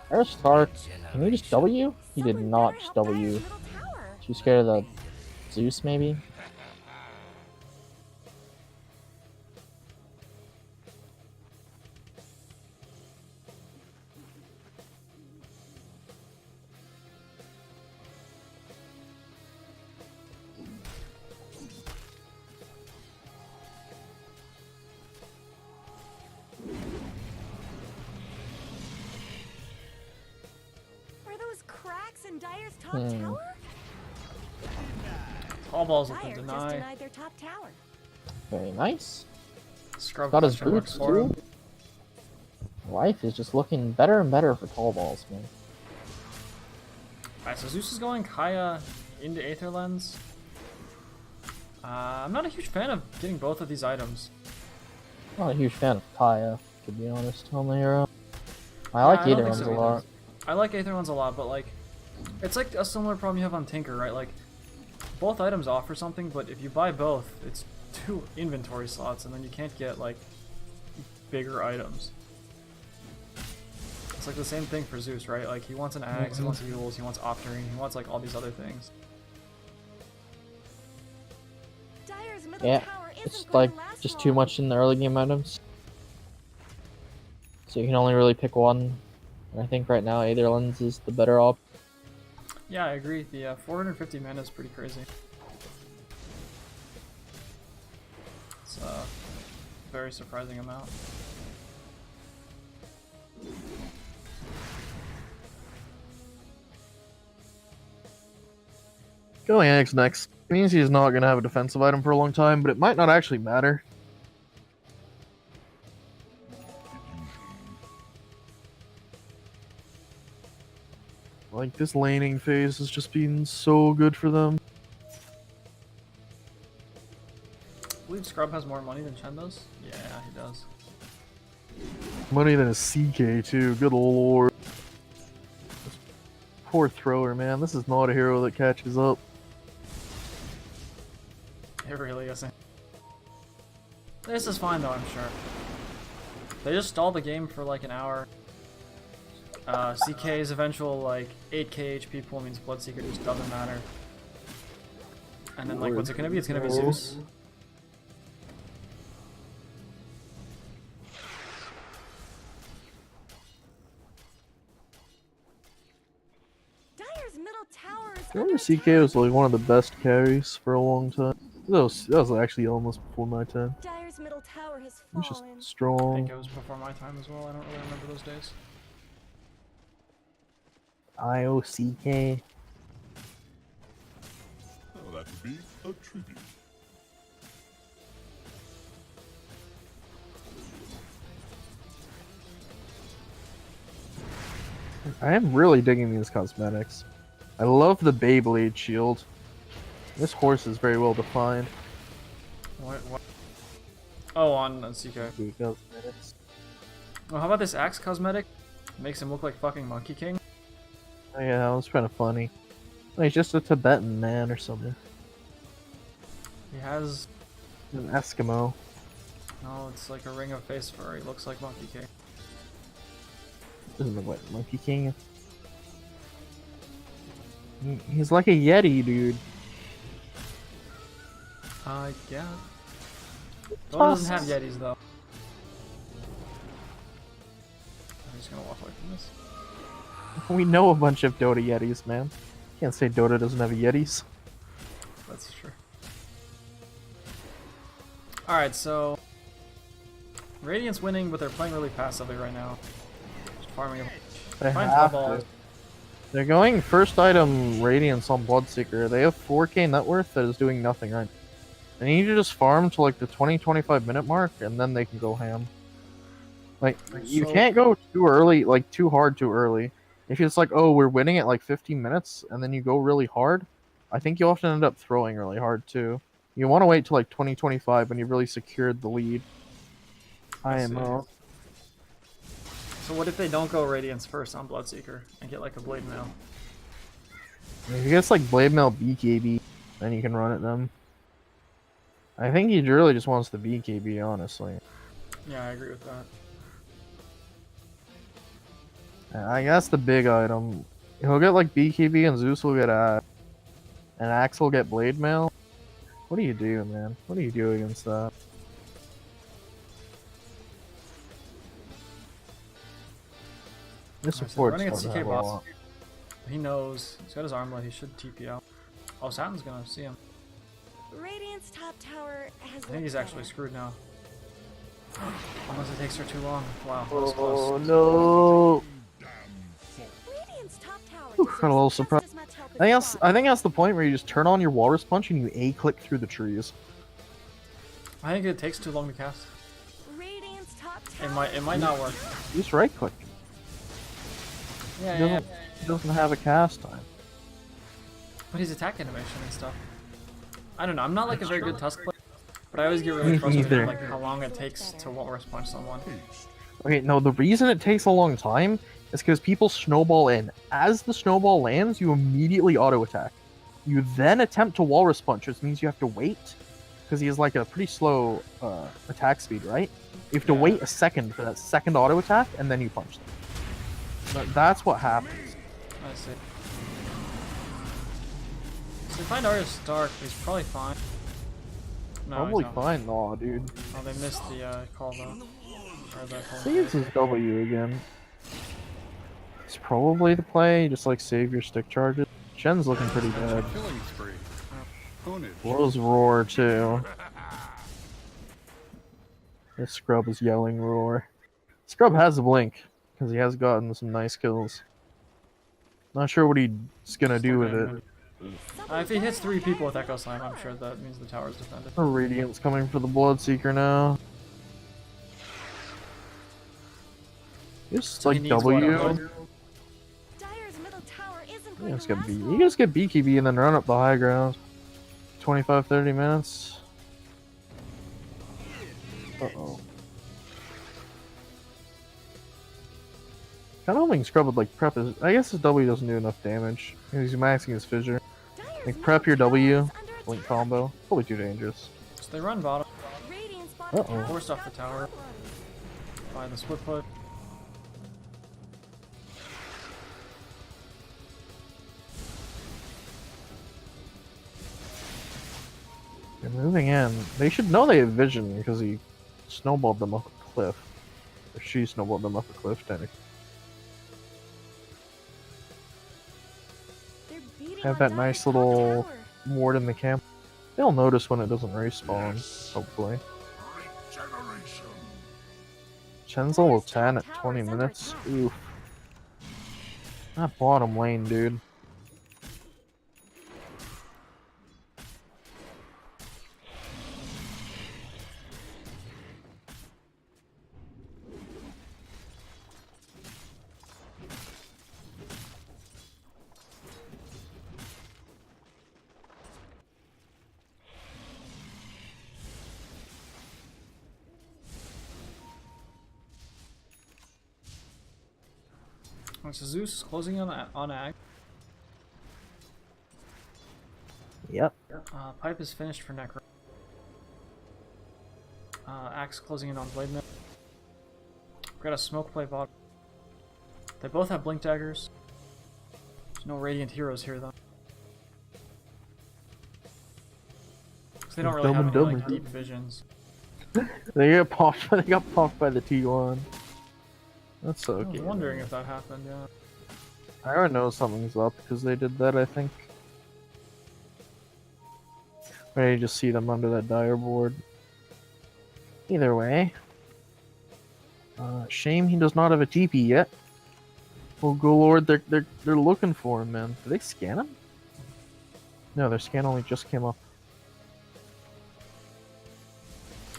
S2: There's Stark. Can he just W? He did
S1: Someone
S2: not
S1: better
S2: just
S1: help
S2: W.
S1: Dire's middle tower.
S2: Too scared of the Zeus, maybe?
S1: Are those cracks in Dire's top
S2: Hmm.
S1: tower?
S3: Tall balls with the
S1: Dire just
S3: deny.
S1: denied their top tower.
S2: Very nice.
S3: Scrub
S2: Got his
S3: question mark
S2: boots,
S3: for him.
S2: too. Life is just looking better and better for tall balls, man.
S3: Alright, so Zeus is going Kaya into Aether Lens. I'm not a huge fan of getting both of these items.
S2: Not a huge fan of Kaya, to be honest, on the hero. I
S3: Yeah,
S2: like
S3: I don't
S2: Aether
S3: think
S2: Lens
S3: so
S2: a lot.
S3: I like Aether Lens a lot, but like, it's like a similar problem you have on Tinker, right? Like, both items offer something, but if you buy both, it's 2 inventory slots, and then you can't get like bigger items. It's like the same thing for Zeus, right? Like, he wants an axe, he wants heals, he wants Octarine, he wants like all these other things.
S1: Dire's middle
S2: Yeah,
S1: tower
S2: it's
S1: isn't going
S2: like
S1: to last
S2: just too
S1: long.
S2: much in the early game items. So you can only really pick one. And I think right now Aether Lens is the better option.
S3: Yeah, I agree. The 450 mana is pretty crazy. It's a very surprising amount.
S6: Going X next means he's not going to have a defensive item for a long time, but it might not actually matter. Like, this laning phase has just been so good for them.
S3: I believe Scrub has more money than Chen does? Yeah, he does.
S6: Money than a CK, too. Good lord. This poor thrower, man. This is not a hero that catches up.
S3: It really isn't. This is fine though, I'm sure. They just stalled the game for like an hour. CK's eventual like 8k HP pool means Bloodseeker just doesn't matter. And then like what's it gonna be? It's gonna be Zeus.
S1: Dire's middle tower is
S6: I
S1: under
S6: remember CK
S1: attack.
S6: was like one of the best carries for a long time. That was actually almost before my time.
S1: Dire's middle tower has
S6: He was just
S1: fallen.
S3: I
S6: strong.
S3: think it was before my time as well. I don't really remember those days.
S2: IOCK.
S4: Oh, that would be a tribute.
S6: I am really digging these cosmetics. I love the Beyblade shield. This horse is very well defined.
S3: What? Oh, on CK.
S2: The cosmetics.
S3: Well, how about this axe cosmetic? Makes him look like fucking Monkey King.
S6: Oh, yeah, that was kind of funny. Oh, he's just a Tibetan man or something.
S3: He has...
S6: An Eskimo.
S3: No, it's like a ring of face fur. He looks like Monkey King.
S2: Doesn't look like Monkey King.
S6: He's like a Yeti, dude.
S3: Yeah. Dota doesn't have Yetis, though. I'm just gonna walk away from this.
S6: We know a bunch of Dota Yetis, man. Can't say Dota doesn't have Yetis.
S3: That's true. Alright, so... Radiant's winning, but they're playing really passively right now. Just farming.
S2: They
S3: Find
S2: have
S3: Bubble.
S2: to. They're going first item Radiance on Bloodseeker. They have 4k net worth that is doing nothing right. They need to just farm to like the 20-25 minute mark, and then they can go ham. Like, you
S3: So-
S2: can't go too early, like too hard too early. If it's like, oh, we're winning at like 15 minutes, and then you go really hard, I think you'll often end up throwing really hard too. You want to wait till like 20-25 when you've really secured the lead. IMO.
S3: So what if they don't go Radiance first on Bloodseeker and get like a Blade Mail?
S2: If you get like Blade Mail BKB, then you can run at them. I think he really just wants the BKB, honestly.
S3: Yeah, I agree with that.
S2: I guess the big item. He'll get like BKB and Zeus will get and Axe will get Blade Mail. What do you do, man? What do you do against that? This
S3: Alright, so
S2: support's
S3: running at
S2: gonna
S3: CK
S2: have a
S3: boss.
S2: lot.
S3: He knows. He's got his armlet. He should TP out. Oh, Saturn's gonna see him.
S1: Radiant's top tower has.
S3: I think he's actually screwed now. Unless it takes her too long. Wow, that was close.
S2: Oh no!
S1: Radiant's top tower
S2: Got a little
S1: deserves
S2: surprised.
S1: just as much help as
S2: I think that's the point where you just turn on your Walrus Punch and you A-click through the trees.
S3: I think it takes too long to cast.
S1: Radiant's top tower.
S3: It might not work.
S2: Just right-click.
S3: Yeah,
S2: He
S3: yeah.
S2: doesn't, he doesn't have a cast time.
S3: But his attack animation and stuff. I don't know. I'm not like a very good Tusk player, but I always get really frustrated
S2: Neither.
S3: like how long it takes to Walrus Punch someone.
S2: Okay, no, the reason it takes a long time is because people snowball in. As the snowball lands, you immediately auto-attack. You then attempt to Walrus Punch, which means you have to wait, because he has like a pretty slow attack speed, right? You have to
S3: Yeah.
S2: wait a second for that second auto-attack, and then you punch them. That's what happens.
S3: I see. So we find Arya Stark. He's probably fine. No,
S2: Probably
S3: he's not.
S2: fine, no, dude.
S3: Oh, they missed the call though. Or the call.
S2: Saves his W again. It's probably the play, just like save your stick charges. Shen's looking pretty bad.
S5: Killing spree. Ownage.
S2: Blows roar too. This scrub is yelling roar. Scrub has a blink, because he has gotten some nice kills. Not sure what he's gonna do with it.
S3: If he hits 3 people with Echo Slam, I'm sure that means the tower's defended.
S2: A Radiant's coming for the Bloodseeker now. Just
S3: So he
S2: like
S3: needs what,
S2: W.
S3: Upload?
S1: Dyer's middle tower isn't
S2: You
S1: going
S2: just
S1: to
S2: get
S1: last
S2: B.
S1: long.
S2: You just get BKB and then run up the high ground. 25-30 minutes. Uh-oh. Kind of hoping Scrub would like prep his. I guess his W doesn't do enough damage. He's maxing his fissure.
S1: Dyer's
S2: Like prep your
S1: middle tower
S2: W,
S1: is under
S2: blink
S1: attack.
S2: combo. Probably too dangerous.
S3: So they run bottom.
S1: Radiant's bottom
S2: Uh-oh.
S1: tower
S3: Forced
S1: is
S3: off the
S1: a
S3: tower.
S1: problem.
S3: By the split put.
S2: They're moving in. They should know they have vision because he snowballed them up a cliff. Or she snowballed them up a cliff, technically.
S1: They're beating
S2: Have
S1: on
S2: that
S1: Dyer's
S2: nice
S1: top
S2: little
S1: tower.
S2: ward in the camp. They'll notice when it doesn't respawn, hopefully.
S4: Regeneration.
S2: Chen's level 10 at 20 minutes. Oof. That bottom lane, dude.
S3: Alright, so Zeus is closing in on Ag.
S2: Yep.
S3: Pipe is finished for Necro. Axe closing in on Blade Mail. We've got a smoke play bot. They both have blink daggers. There's no radiant heroes here though. 'Cause they don't really
S2: Dumb
S3: have
S2: and
S3: any like,
S2: dumber.
S3: deep visions.
S2: They got popped. They got popped by the T1. That's
S3: I
S2: okay.
S3: was wondering if that happened, yeah.
S2: I already know something's up because they did that. I think. Ready to just see them under that dire board. Either way. Shame he does not have a TP yet.
S6: Oh, good lord, they're looking for him, man. Did they scan him? No, their scan only just came up.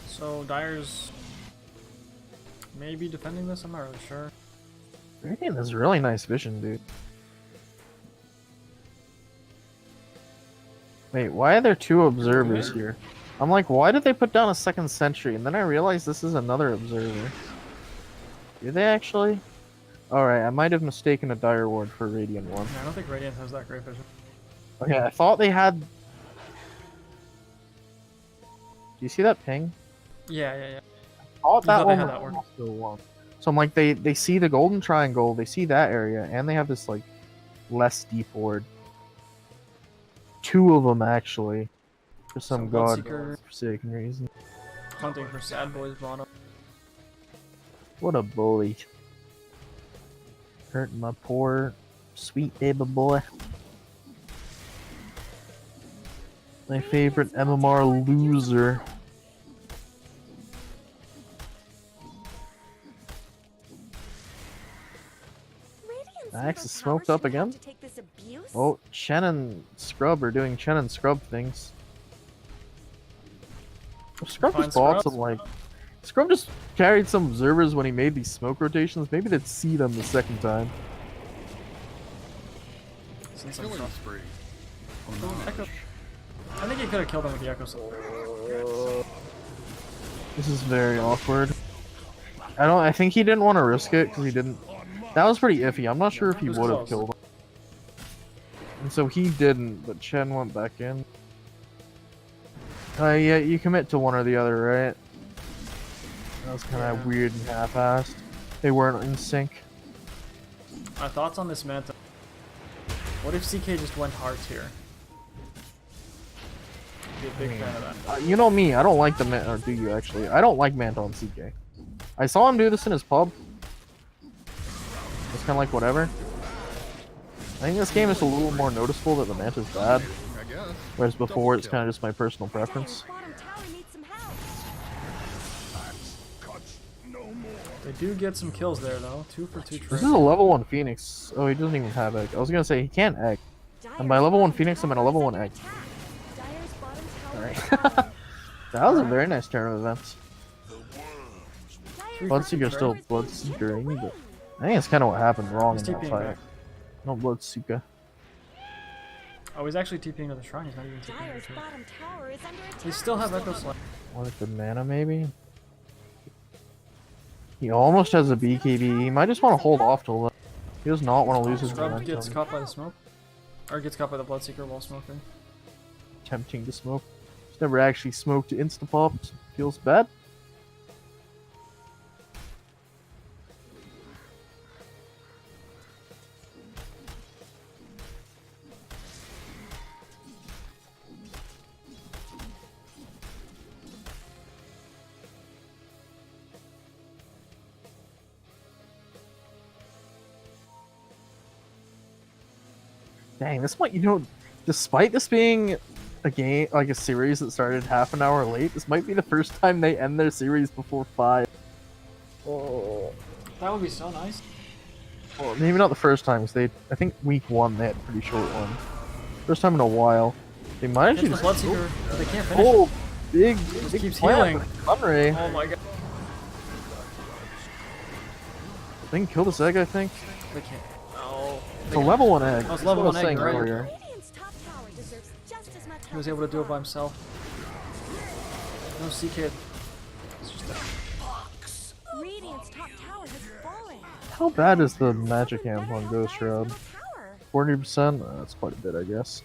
S3: So Dyer's maybe defending this. I'm not really sure.
S6: Radiant has really nice vision, dude. Wait, why are there two observers here? I'm like, why did they put down a second sentry? And then I realized this is another observer. Did they actually? Alright, I might have mistaken a Dire Ward for Radiant one.
S3: Yeah, I don't think Radiant has that great vision.
S6: Okay, I thought they had... Do you see that ping?
S3: Yeah.
S6: I thought that
S3: they
S6: one
S3: had
S6: was
S3: that ward.
S6: also one. So I'm like, they see the golden triangle, they see that area, and they have this, like, less deep ward. Two of them, actually. For some
S3: Bloodseeker
S6: god-forsaken reason.
S3: hunting for Sad Boys bottom.
S6: What a bully. Hurting my poor, sweet baby boy. My favorite MMR loser. Max is smoked up again. Oh, Chen and Scrub are doing Chen and Scrub things. Scrub
S3: Fine
S6: just bought
S3: Scrub.
S6: some, like... Scrub just carried some observers when he made these smoke rotations. Maybe they'd see them the second time.
S3: Since I'm
S5: Killing
S3: tough.
S5: spree.
S3: Echo. I think he could have killed him with the Echo Soul.
S6: This is very awkward. I think he didn't want to risk it because he didn't. That was pretty iffy. I'm not sure if he
S3: It was
S6: would have
S3: close.
S6: killed him. And so he didn't, but Chen went back in. Yeah, you commit to one or the other, right? That was kind of
S3: Yeah.
S6: weird and half-assed. They weren't in sync.
S3: My thoughts on this Manta. What if CK just went hard here? Be a big fan of that.
S6: You know me, I don't like the Manta, or do you actually? I don't like Manta on CK. I saw him do this in his pub. It's kind of like whatever. I think this game is a little more noticeable that the Manta's bad,
S5: I guess.
S6: whereas before it's kind of just my personal preference.
S3: They do get some kills there though. 2 for 2
S6: This
S3: trade.
S6: is a level 1 Phoenix. Oh, he doesn't even have egg. I was gonna say he can't egg. And by level 1 Phoenix, I meant a level 1 egg. Alright. That was a very nice turn of events. Bloodseeker's still Bloodseekering, but I think it's kind of what happened wrong
S3: He's
S6: in that
S3: TPing
S6: fight.
S3: back.
S6: No Bloodseeker.
S3: Oh, he's actually TPing to the shrine. He's not even TPing to
S1: Dyer's
S3: the tree.
S1: bottom tower is under attack.
S3: They still have Echo Slash.
S6: Like the mana, maybe? He almost has a BKB. He might just want to hold off till then. He does not want to lose his
S3: Scrub
S6: momentum.
S3: gets caught by the smoke. Or gets caught by the Bloodseeker while smoking.
S6: Tempting to smoke. He's never actually smoked insta-popped. Feels bad. Dang, this might, despite this being a game, like a series that started half an hour late, this might be the first time they end their series before 5. Oh.
S3: That would be so nice.
S6: Well, maybe not the first time, because I think week 1 they had a pretty short one. First time in a while. They might
S3: Hits
S6: actually
S3: the Bloodseeker. They can't finish
S6: Oh,
S3: it.
S6: big
S3: keeps
S6: plan
S3: healing.
S6: with Sunray.
S3: Oh my god.
S6: They can kill this egg, I think.
S3: They can't. No.
S6: It's a level 1 egg.
S3: Oh, it's
S6: That's
S3: level
S6: what
S3: 1
S6: I was
S3: egg,
S6: saying
S3: right.
S6: earlier.
S1: Radiant's top tower deserves just as much
S3: He was
S1: help
S3: able to
S1: as
S3: do it by
S1: ours.
S3: himself. No CK. It's just a...
S1: Radiant's top tower has fallen.
S6: How bad is the magic amp on Ghost
S1: Dyer's
S6: Shroud?
S1: middle tower.
S6: 40%? That's quite a bit, I guess.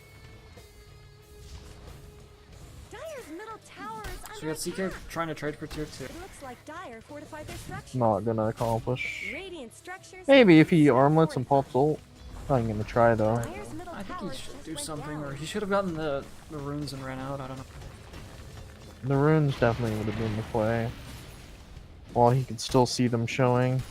S1: Dyer's middle tower is
S3: So
S1: under
S3: we got CK
S1: attack.
S3: trying to trade for tier 2.
S1: It looks like Dyer fortified their structure.
S6: Not gonna accomplish.
S1: Radiant structures.
S6: Maybe if he armlets and pops ult. Not even gonna try though.
S1: Dyer's middle
S3: I think
S1: tower
S3: he should
S1: just
S3: do
S1: went
S3: something,
S1: down.
S3: or he should have gotten the runes and ran out. I don't know.
S6: The runes definitely would have been the play. While he could still see them showing.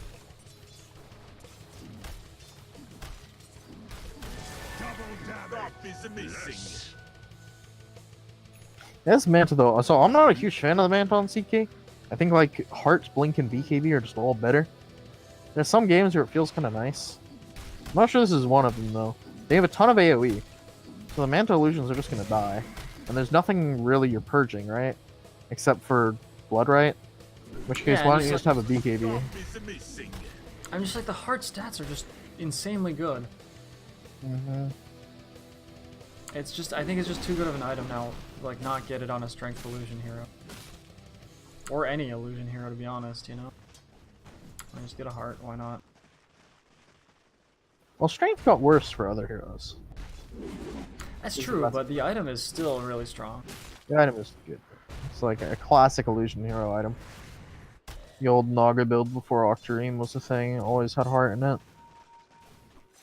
S6: That's Manta though. So I'm not a huge fan of the Manta on CK. I think like Hearts, Blink, and BKB are just all better. There's some games where it feels kind of nice. I'm not sure this is one of them though. They have a ton of AoE, so the Manta Illusions are just gonna die. And there's nothing really you're purging, right? Except for Blood, right? In which case,
S3: Yeah,
S6: why
S3: and
S6: don't you
S3: just
S6: just have a BKB?
S4: Scrub is missing.
S3: I'm just like, the heart stats are just insanely good.
S6: Mm-hmm.
S3: It's just, I think it's just too good of an item now, like, not get it on a strength illusion hero. Or any illusion hero, to be honest, you know? I just get a heart, why not?
S6: Well, strength got worse for other heroes.
S3: That's true, but the item is still really strong.
S6: The item is good. It's like a classic illusion hero item. The old Naga build before Octarine was a thing, always had heart in it.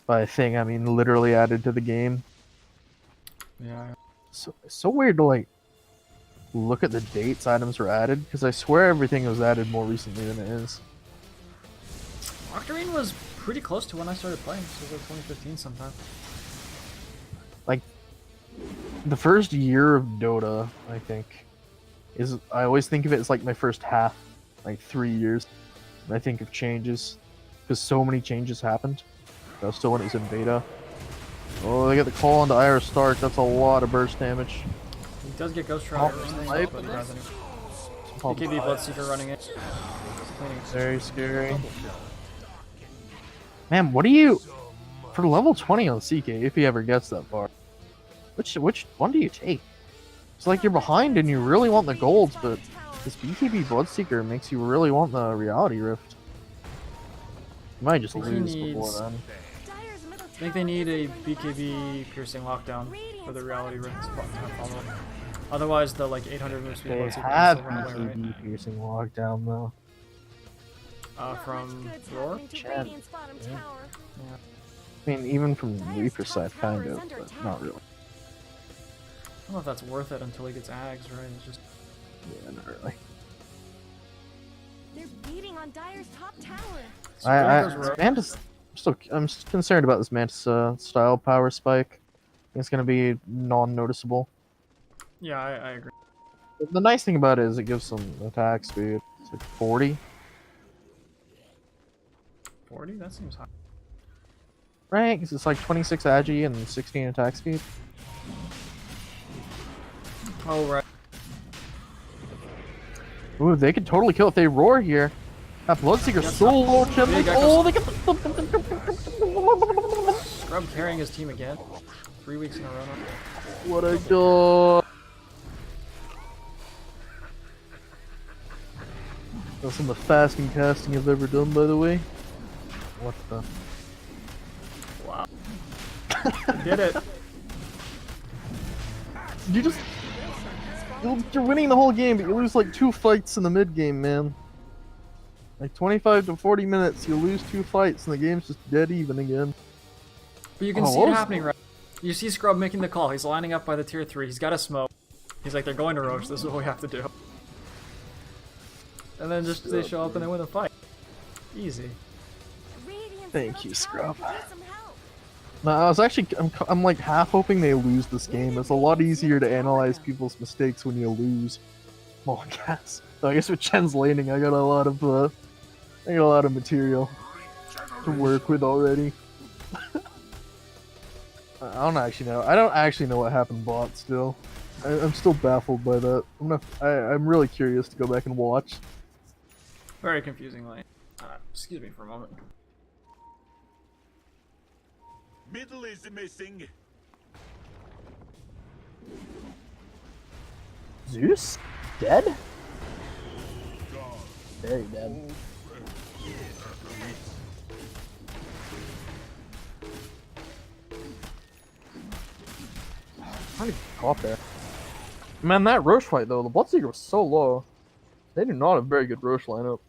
S6: By thing, I mean literally added to the game.
S3: Yeah.
S6: So it's so weird to like look at the dates items were added, because I swear everything was added more recently than it is.
S3: Octarine was pretty close to when I started playing, so it was like 2015 sometime.
S6: Like, the first year of Dota, I think, is, I always think of it as like my first half, like 3 years. And I think of changes, because so many changes happened. That was still when it was in beta. Oh, they get the call onto Iris Stark, that's a lot of burst damage.
S3: He does get Ghost Rider,
S6: Light.
S3: but he doesn't. BKB Bloodseeker running it.
S6: Very scary. Man, what do you... For level 20 on CK, if he ever gets that far, which one do you take? It's like you're behind and you really want the golds, but this BKB Bloodseeker makes you really want the Reality Rift. You might just
S3: I think
S6: lose
S3: he
S6: before
S3: needs-
S6: then.
S3: I think they need a BKB piercing lockdown for the Reality Rift follow-up. Otherwise, the like 800 move speed
S6: They
S3: Bloodseeker
S6: have
S3: is still running away,
S6: BKB piercing lockdown though.
S3: right? From Roar?
S6: Chen.
S3: Yeah.
S6: I mean, even from Reaper side, kind of, but not really.
S3: I don't know if that's worth it until he gets Ags, right? It's just...
S6: Yeah, not really.
S1: They're beating on Dire's top tower.
S6: Mantis, I'm still concerned about this Mantis style power spike. I think it's gonna be non-noticeable.
S3: Yeah, I agree.
S6: The nice thing about it is it gives some attack speed. It's like 40.
S3: 40? That seems high.
S6: Right, because it's like 26 agi and 16 attack speed.
S3: Oh, right.
S6: Ooh, they could totally kill if they roar here. That Bloodseeker solo chip.
S3: Big
S6: Oh, they get
S3: Scrub carrying his team again. 3 weeks in a row now.
S6: what I do. That's some of the fastest casting I've ever done, by the way. What the?
S3: Wow. Did it.
S6: You just... You're winning the whole game, but you lose like 2 fights in the mid game, man. Like 25 to 40 minutes, you lose 2 fights, and the game's just dead even again.
S3: But you can see it happening, right? You see Scrub making the call. He's lining up by the tier 3. He's got a smoke. He's like, they're going to Roche. This is what we have to do. And then just they show up and they win the fight. Easy.
S6: Thank you, Scrub. No, I was actually, I'm like half hoping they lose this game. It's a lot easier to analyze people's mistakes when you lose. Oh, gas. So I guess with Chen's laning, I got a lot of material to work with already. I don't actually know. I don't actually know what happened bot still. I'm still baffled by that. I'm really curious to go back and watch.
S3: Very confusing lane. Excuse me for a moment.
S4: Middle is missing.
S2: Zeus? Dead? Very dead. How did he caught there? Man, that Roche fight though, the Bloodseeker was so low. They do not have very good Roche lineup.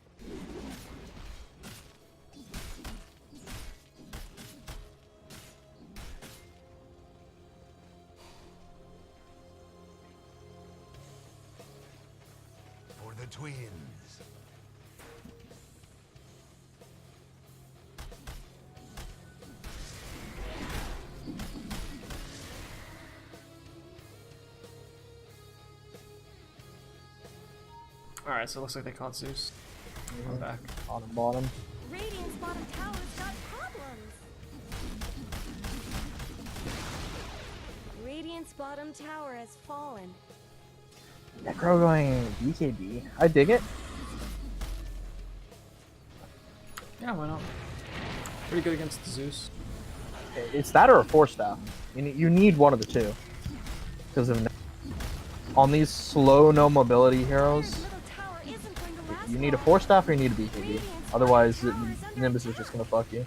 S4: For the twins.
S3: Alright, so it looks like they caught Zeus. I'm back.
S2: On the bottom.
S1: Radiant's bottom tower's got problems. Radiant's bottom tower has fallen.
S2: Necro going BKB. I dig it.
S3: Yeah, why not? Pretty good against Zeus.
S2: It's that or a Force Staff. You need one of the two. Because on these slow, no mobility heroes,
S1: Dire's middle tower isn't going to last
S2: you need a
S1: long.
S2: Force Staff or you need a BKB.
S1: Radiant's
S2: Otherwise,
S1: bottom tower is under
S2: Nimbus is just gonna fuck you.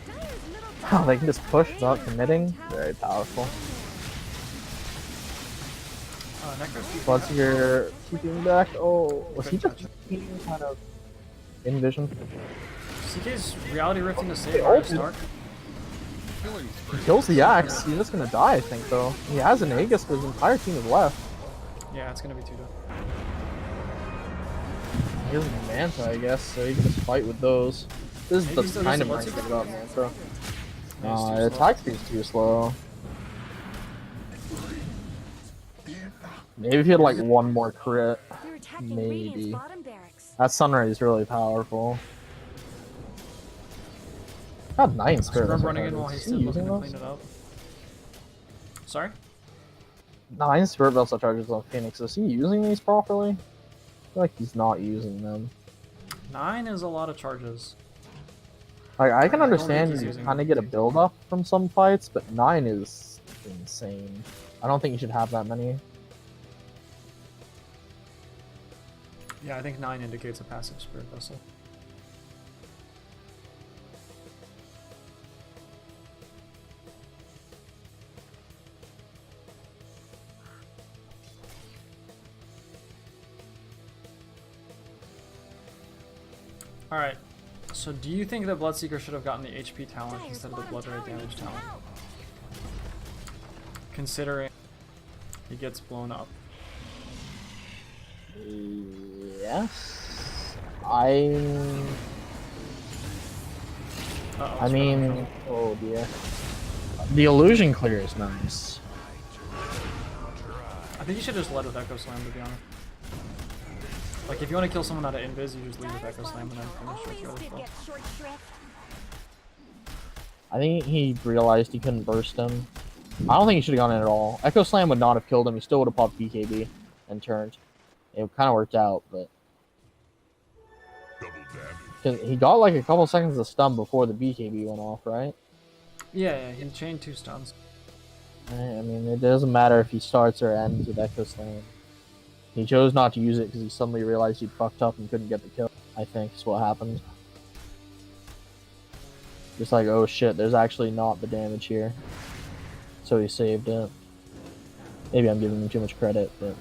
S1: Dire's middle
S2: Oh,
S1: tower
S2: they can just push without
S1: Radiant's
S2: committing.
S1: bottom tower
S2: Very
S1: is
S2: powerful.
S3: Necro's
S2: What's your keeping back? Oh, was he just keeping kind of in vision?
S3: CK's reality rifting to save
S2: They
S3: Artist
S2: ulted.
S3: Dark.
S5: Killing
S2: He
S5: spree.
S2: kills the Axe. He's just gonna die, I think, though. He has an Aegis, but his entire team is left.
S3: Yeah, it's gonna be too tough.
S2: He has a Manta, I guess, so he can just fight with those. This
S3: Maybe he
S2: is
S3: still
S2: the kind
S3: gets
S2: of
S3: the
S2: rank
S3: Bloodseeker?
S2: about Manta.
S3: Yeah, he's too
S2: The
S3: slow.
S2: attack speed's too slow. Maybe if he had like one more crit.
S1: They're attacking
S2: Maybe.
S1: Radiant's bottom barracks.
S2: That Sunray is really powerful. Got 9 spirit.
S3: Scrub
S2: vessel
S3: running in
S2: charges.
S3: while
S2: Is
S3: he's
S2: he
S3: still looking
S2: using
S3: to
S2: those?
S3: clean it up. Sorry?
S2: 9 spirit vessel charges on Phoenix. Is he using these properly? I feel like he's not using them.
S3: 9 is a lot of charges.
S2: Like I can
S3: I don't think
S2: understand
S3: he's
S2: you
S3: using
S2: kind of
S3: them.
S2: get a build up from some fights, but 9 is insane. I don't think you should have that many.
S3: Yeah, I think 9 indicates a passive Spirit Vessel. Alright, so do you think that Bloodseeker should have gotten the HP talent
S1: Dire's
S3: instead of the
S1: bottom
S3: Blood Red
S1: tower
S3: damage
S1: needs
S3: talent?
S1: help.
S3: Considering he gets blown up.
S2: Yes.
S3: Uh-oh,
S2: I
S3: it's
S2: mean,
S3: running.
S2: oh dear. The illusion clear is nice.
S3: I think you should just lead with Echo Slam, to be honest. Like, if you want to kill someone out of Invis, you just lead with
S1: Dire's
S3: Echo Slam
S1: bottom
S3: and then
S1: tower
S3: finish with your
S1: always
S3: other
S1: did
S3: spell.
S1: get short shrift.
S2: I think he realized he couldn't burst him. I don't think he should have gone in at all. Echo Slam would not have killed him. He still would have popped BKB and turned. It kind of worked out, but
S4: Double damage.
S2: 'cause he got like a couple seconds of stun before the BKB went off, right?
S3: Yeah, he chained 2 stuns.
S2: I mean, it doesn't matter if he starts or ends with Echo Slam. He chose not to use it because he suddenly realized he'd fucked up and couldn't get the kill. I think is what happened. Just like, oh shit, there's actually not the damage here. So he saved it. Maybe I'm giving him too much credit, but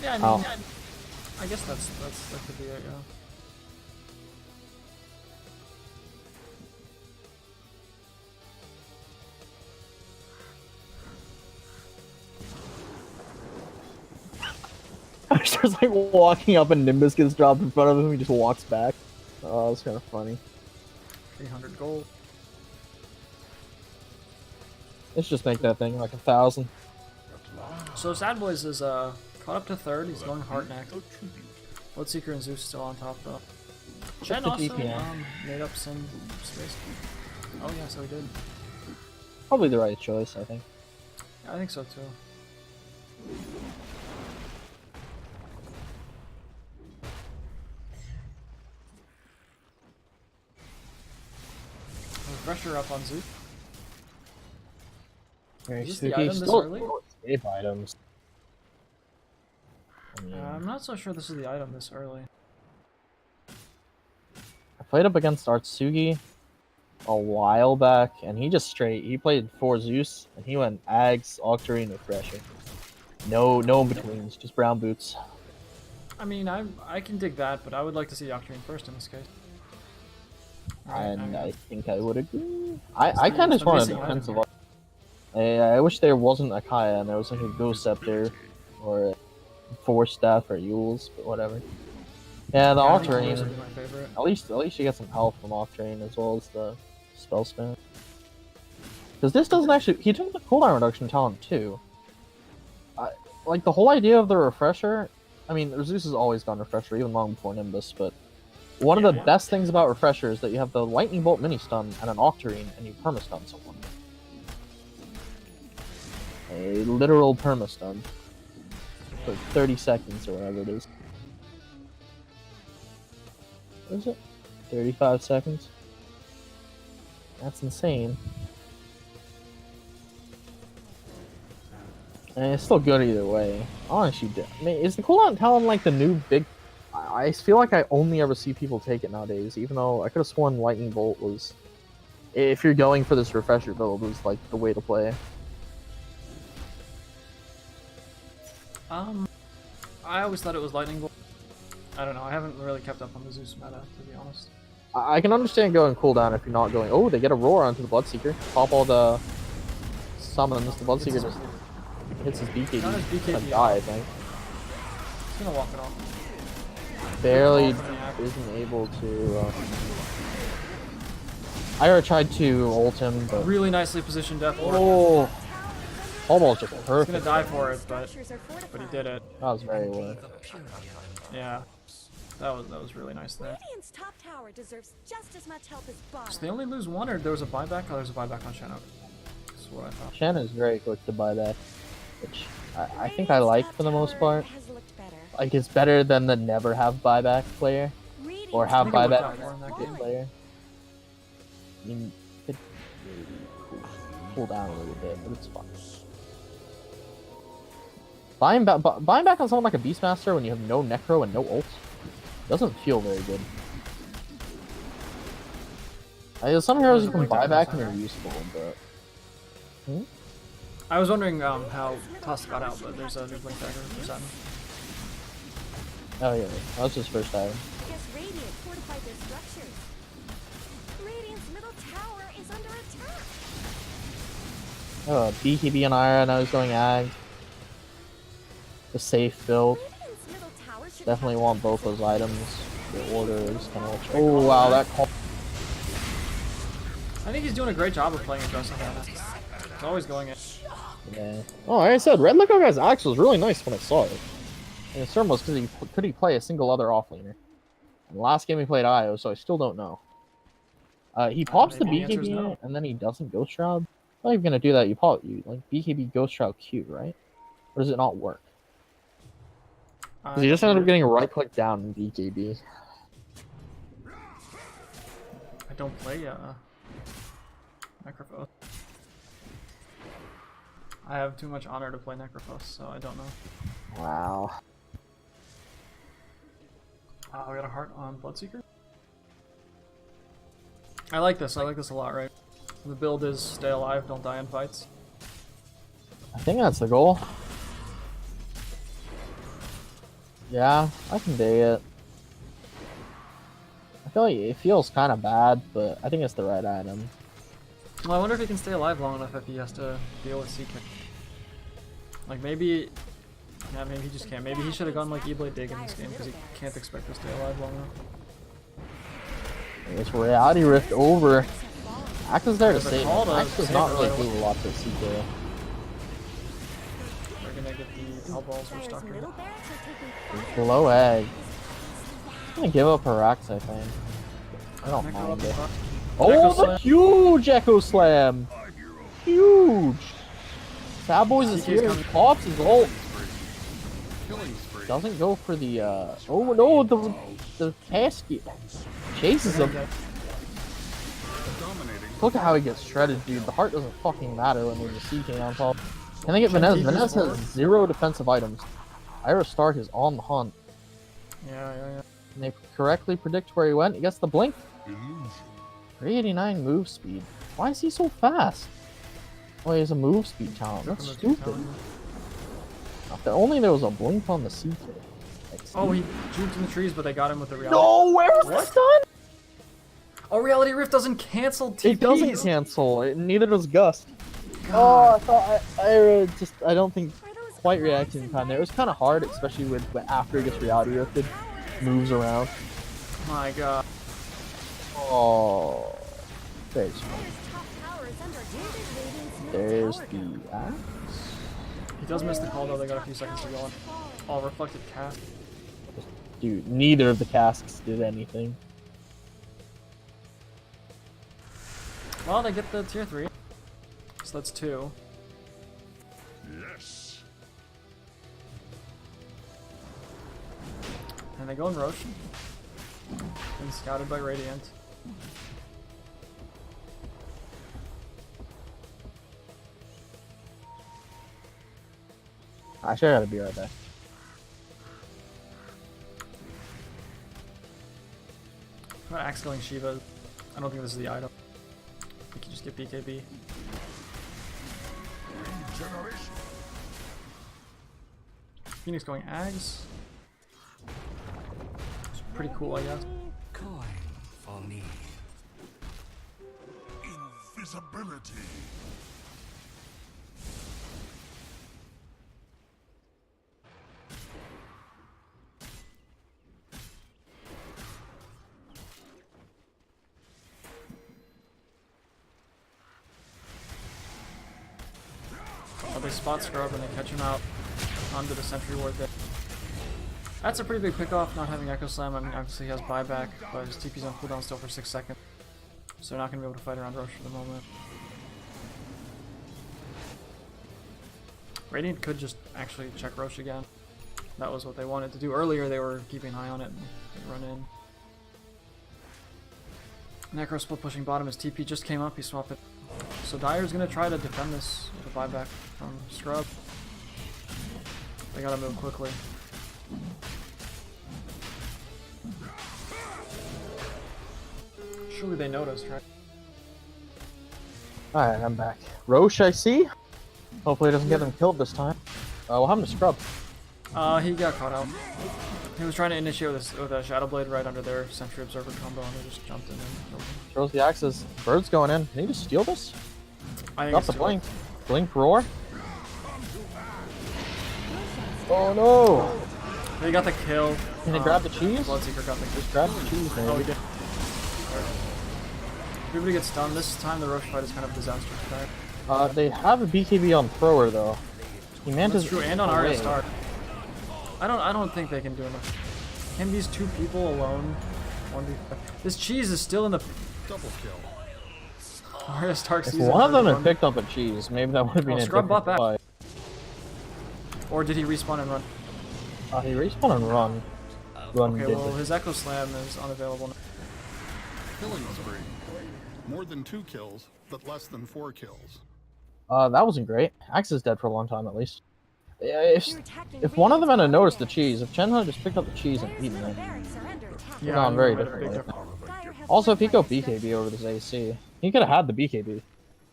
S3: Yeah, I mean,
S2: Oh.
S3: I guess that could be it, yeah.
S2: I was just like walking up and Nimbus gets dropped in front of him. He just walks back. Oh, that's kind of funny.
S3: 300 gold.
S2: Let's just make that thing like 1,000.
S3: So Sad Boys is caught up to 3rd. He's going Heart next. Bloodseeker and Zeus still on top though. Chen
S2: the
S3: also
S2: GPM?
S3: made up some space. Oh yeah, so he did.
S2: Probably the right choice, I think.
S3: Yeah, I think so too. Refresher up on Zeus.
S2: Very
S3: Is this the
S2: Suki.
S3: item this
S2: Still
S3: early?
S2: escape items. I mean,
S3: I'm not so sure this is the item this early.
S2: I played up against Artsugi a while back, and he played 4 Zeus, and he went Ags, Octarine, Refresher. No in betweens, just brown boots.
S3: I mean, I can dig that, but I would like to see Octarine first in this case.
S2: And I think I would agree. I kind of just
S3: the
S2: want a
S3: missing item
S2: defensive.
S3: here.
S2: I wish there wasn't a Kaya and there was like a Ghost Scepter or a Force Staff or Yules, but whatever. Yeah, the
S3: Yeah, I think Octarine
S2: Octarine.
S3: would be my favorite.
S2: At least you get some health from Octarine as well as the spell spam. Because this doesn't actually. He took the cooldown reduction talent too. Like the whole idea of the refresher. I mean, Zeus has always gone refresher even long before Nimbus, but One of the best things about Refresher is that you have the Lightning Bolt mini stun and an Octarine, and you permastun someone. A literal permastun for 30 seconds or whatever it is. What is it? 35 seconds? That's insane. And it's still good either way. Honestly, I mean, is the cooldown talent like the new big... I feel like I only ever see people take it nowadays, even though I could have sworn Lightning Bolt was... If you're going for this Refresher build, was like the way to play.
S3: I always thought it was Lightning Bolt. I don't know, I haven't really kept up on the Zeus meta, to be honest.
S2: I can understand going cooldown if you're not going... Oh, they get a roar onto the Bloodseeker. Pop all the summons. The Bloodseeker just hits his BKB.
S3: Not his BKB.
S2: Gonna die, I think.
S3: He's gonna walk it off.
S2: Barely isn't able to... I tried to ult him, but...
S3: Really nicely positioned Death Lord.
S2: Oh! Almost just
S3: He's
S2: perfect.
S3: gonna die for it, but he did it.
S2: That was very well.
S3: Yeah. That was really nice there.
S1: Radiant's top tower deserves just as much help as bottom.
S3: So they only lose one, or there was a buyback? Oh, there's a buyback on Shen. That's what I thought.
S2: Shen is very quick to buy back, which I think I like for the most part. Like, it's better than the never have buyback player, or have
S3: I think it worked
S2: buyback
S3: out more in that game.
S2: player. I mean, it could cool down a little bit, but it's fine. Buying back on someone like a Beastmaster when you have no Necro and no ult doesn't feel very good. Some heroes you can buy back and are useful, but...
S3: I was wondering how Tusk got out, but there's a new Blink Dagger for Saturn.
S2: Oh yeah, that was his first item.
S1: Guess Radiant fortified their structures. Radiant's middle tower is under attack.
S2: Oh, BKB and Ira, now he's going Ag. The safe build.
S1: Radiant's middle tower should
S2: Definitely want both those items. The order is kind of... Oh wow, that call...
S3: I think he's doing a great job of playing aggressive on it. He's always going in.
S2: Yeah. Oh, like I said, RedLegoGuy's Axe was really nice when I saw it. And the concern was because could he play a single other offlaner? And last game he played Io, so I still don't know. He pops the
S3: Maybe the answer is
S2: BKB
S3: no.
S2: and then he doesn't Ghost Shroud. How are you gonna do that? You like BKB Ghost Shroud Q, right? Or does it not work? Because he just ended up getting a right click down in BKB.
S3: I don't play Necrophos. I have too much honor to play Necrophos, so I don't know.
S2: Wow.
S3: We got a heart on Bloodseeker. I like this. I like this a lot, right? The build is stay alive, don't die in fights.
S2: I think that's the goal. Yeah, I can dig it. I feel like it feels kind of bad, but I think it's the right item.
S3: Well, I wonder if he can stay alive long enough if he has to deal with CK. Like maybe... Yeah, maybe he just can't. Maybe he should have gone like E-Blade Dig in this game because he can't expect to stay alive long enough.
S2: It's Reality Rift over. Axe is there to
S3: But
S2: save
S3: call
S2: him.
S3: does
S2: Axe does
S3: save
S2: not
S3: it
S2: really
S3: right
S2: do
S3: away.
S2: a lot to CK.
S3: We're gonna get the Hell Balls we're stuck here.
S2: Below egg. I'm gonna give up her Axe, I think. I don't mind it. Oh,
S3: Echo
S2: the
S3: Slam.
S2: huge Echo Slam! Huge! Sad Boys is
S3: CK's
S2: here.
S3: coming.
S2: Pops his ult.
S5: Killing spree.
S2: Doesn't go for the, Oh no, the casket. Chases him.
S5: Dominating.
S2: Look at how he gets shredded, dude. The heart doesn't fucking matter when there's a CK on top. Can they get Vanessa? Vanessa has 0 defensive items. Ira Stark is on the hunt.
S3: Yeah.
S2: Can they correctly predict where he went? He gets the blink.
S5: Illusion.
S2: 389 move speed. Why is he so fast? Oh, he has a move speed talent. That's stupid. If only there was a blink on the CK.
S3: Oh, he juked in the trees, but they got him with the reality.
S2: No, where was the stun?
S3: Oh, Reality Rift doesn't cancel TPs.
S2: It doesn't cancel. Neither does Gust. Oh, I thought I don't think quite reacting in time there. It was kind of hard, especially with after he gets Reality Rifted, moves around.
S3: My god.
S2: Oh, very smart. There's the axe.
S3: He does miss the call though, they got a few seconds to go on. Oh, reflected cast.
S2: Dude, neither of the casks did anything.
S3: Well, they get the tier 3. So that's 2.
S4: Yes.
S3: And they go in Roche. And scouted by Radiant.
S2: Actually, I gotta be right back.
S3: Axe killing Shiva. I don't think this is the item. We can just get BKB.
S4: Regeneration.
S3: Phoenix going Ags. It's pretty cool, I guess.
S7: Coin for me.
S4: Invisibility.
S3: Oh, they spot Scrub and they catch him out onto the sentry ward there. That's a pretty big pick-off, not having Echo Slam. I mean, obviously he has buyback, but his TP's on cooldown still for 6 seconds. So they're not going to be able to fight around Roche for the moment. Radiant could just actually check Roche again. That was what they wanted to do earlier. They were keeping an eye on it and they run in. Necro split pushing bottom. His TP just came up. He swapped it. So Dire's going to try to defend this with a buyback from Scrub. They got to move quickly. Surely they noticed, right?
S2: Alright, I'm back. Roche, I see. Hopefully it doesn't get them killed this time. What happened to Scrub?
S3: He got caught out. He was trying to initiate with a Shadow Blade right under their Sentry Observer combo, and they just jumped in and killed him.
S2: Throws the axes. Bird's going in. Can he just steal this?
S3: I think
S2: Got
S3: it's
S2: the
S3: too
S2: blink. Blink roar. Oh no!
S3: late. He got the kill.
S2: Can he grab the cheese?
S3: Bloodseeker got the kill.
S2: Just grab the cheese, maybe.
S3: Oh, he did. Everybody gets stunned. This time the Roche fight is kind of a disaster for Dire.
S2: They have a BKB on thrower though. He
S3: That's
S2: mantas
S3: true, and on
S2: away.
S3: Arya Stark. I don't think they can do enough. Can these two people alone 1v5? This cheese is still in the.
S5: Double kill.
S3: Arya Stark
S2: If
S3: season.
S2: one of them had
S3: run.
S2: picked up a cheese, maybe that would have been a
S3: Scrub
S2: different
S3: bought back.
S2: fight.
S3: Or did he respawn and run?
S2: He respawned and run. Run
S3: Okay,
S2: did
S3: well
S2: it.
S3: his Echo Slam is unavailable now.
S5: Killing spree. More than 2 kills, but less than 4 kills.
S2: That wasn't great. Axe is dead for a long time at least. If
S1: You're attacking
S2: if one of them had
S1: Radiant's
S2: noticed the
S1: base.
S2: cheese, if Chen had just picked up the cheese and eaten
S1: Dire's
S2: it,
S1: middle barracks are under attack.
S2: Yeah, gone very
S3: made a
S2: differently.
S3: big difference.
S1: Dire has
S2: also if he go
S1: fortified
S2: BKB over this AC, he could have had the BKB,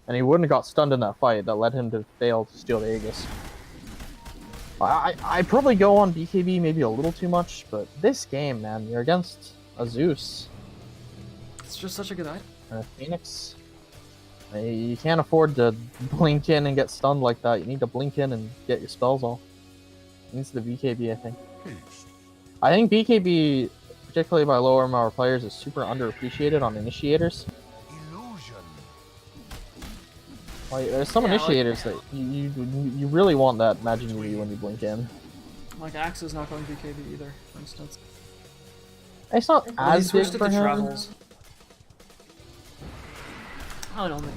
S2: and he wouldn't have got stunned in that fight that led him to fail to steal the Aegis. I probably go on BKB maybe a little too much, but this game, man, you're against a Zeus
S3: It's just such a good item.
S2: and a Phoenix. You can't afford to blink in and get stunned like that. You need to blink in and get your spells off. It needs the BKB, I think.
S4: Haste.
S2: I think BKB, particularly by lower power players, is super underappreciated on initiators.
S4: Illusion.
S2: Like, there's some
S3: Yeah, like-
S2: initiators that you really want that magic UV when you blink in.
S3: Like Axe is not going BKB either, for instance.
S2: It's not
S3: Well, he
S2: as big
S3: switched it
S2: for
S3: to
S2: him.
S3: travels. I don't think.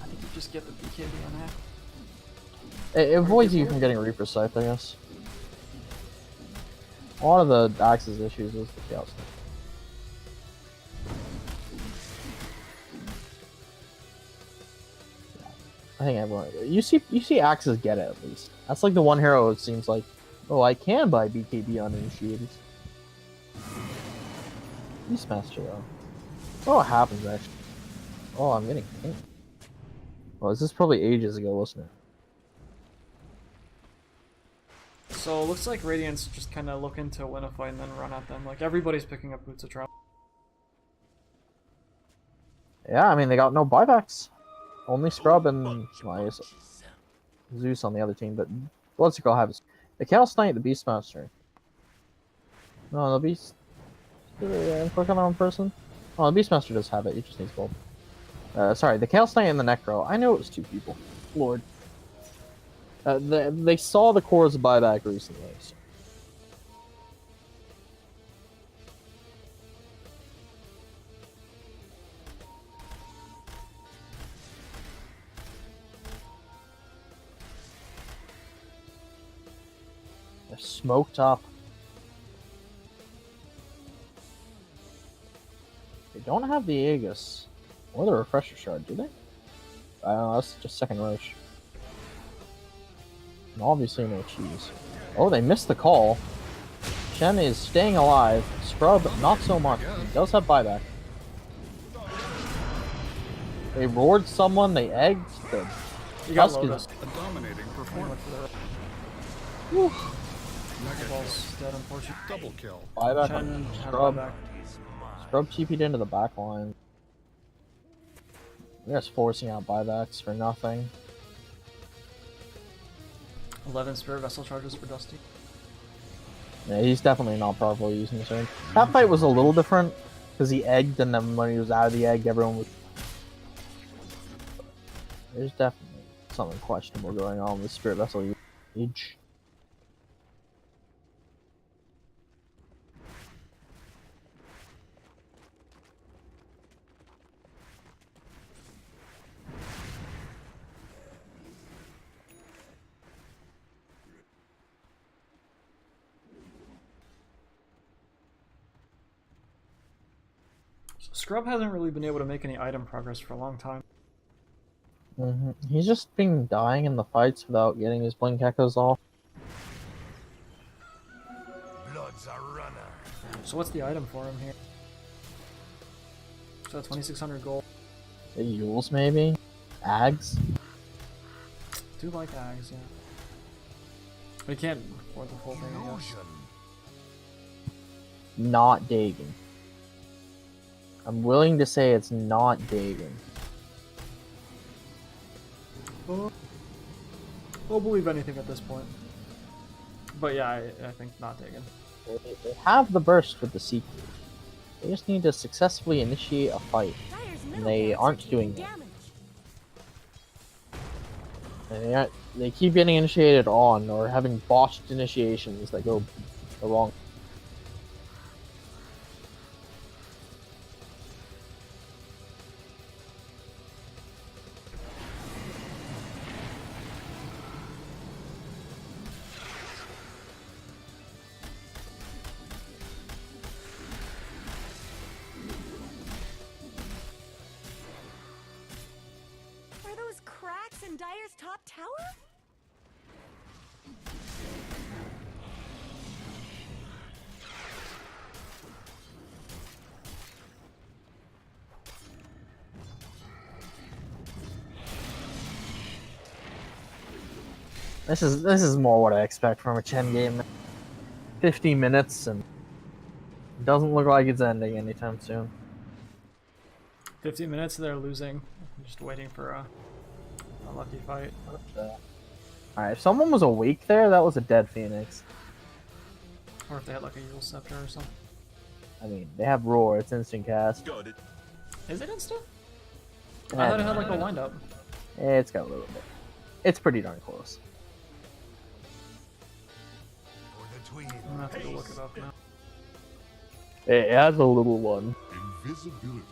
S3: I think you just get the BKB on that.
S2: It avoids you from getting Reaper Scythe, I guess. A lot of the Axe's issues is the Chaos. I think everyone you see Axes get it at least. That's like the one hero it seems like, oh, I can buy BKB on initiators. Beastmaster though. Oh, what happens actually? Oh, I'm getting pink. Well, this is probably ages ago, wasn't it?
S3: So it looks like Radiant's just kind of looking to win a fight and then run at them. Like everybody's picking up Boots of Travel.
S2: Yeah, I mean they got no buybacks. Only Scrub and well, I guess Zeus on the other team, but what's it called? Have the Chaos Knight, the Beastmaster. No, the Beast. I'm clicking on person. Oh, the Beastmaster does have it. He just needs both. Sorry, the Chaos Knight and the Necro. I know it was 2 people. Lord. They saw the cores buyback recently. So. They're smoked up. They don't have the Aegis or the Refresher Shard, do they? I don't know, that's just second Roche. And obviously no cheese. Oh, they missed the call. Chen is staying alive. Scrub, not so much. He does have buyback. They roared someone, they egged. The
S3: You got
S2: Tusk is
S3: Lotus.
S5: A dominating performance.
S3: Ball's dead, unfortunately.
S5: Double kill.
S2: buyback
S3: Chen
S2: on
S3: had
S2: Scrub.
S3: buyback.
S2: Scrub TP'd into the back line. They're just forcing out buybacks for nothing.
S3: 11 Spirit Vessel charges for Dusty.
S2: Yeah, he's definitely not properly using the sword. That fight was a little different because he egged, and then when he was out of the egg, everyone was. There's definitely something questionable going on with Spirit Vessel usage.
S3: So Scrub hasn't really been able to make any item progress for a long time.
S2: He's just been dying in the fights without getting his blink echoes off.
S4: Blood's a runner.
S3: So what's the item for him here? So 2600 gold.
S2: The Yules, maybe? Ags?
S3: Do like Ags, yeah. But he can't afford the full thing, I guess.
S4: Illusion.
S2: Not Dagon. I'm willing to say it's not Dagon.
S3: I'll believe anything at this point. But yeah, I think not taken.
S2: They have the burst with the Seeker. They just need to successfully initiate a fight.
S1: Dyer's
S2: And
S1: middle
S2: they
S1: barracks are
S2: aren't
S1: taking
S2: doing that.
S1: damage.
S2: And they keep getting initiated on, or having botched initiations that go the wrong.
S1: Are those cracks in Dyer's top tower?
S2: This is more what I expect from a Chen game. 50 minutes, and it doesn't look like it's ending anytime soon.
S3: 15 minutes, they're losing. I'm just waiting for a lucky fight.
S2: Alright, if someone was awake there, that was a dead Phoenix.
S3: Or if they had like a Yule Scepter or something.
S2: I mean, they have Roar, it's instant cast.
S3: Is it instant?
S2: Yeah,
S3: I thought it had like a wind up.
S2: It's got a little bit. It's pretty darn close.
S4: For the tween.
S3: I'm gonna have to go look it up now.
S2: It has a little one,
S4: Invisibility.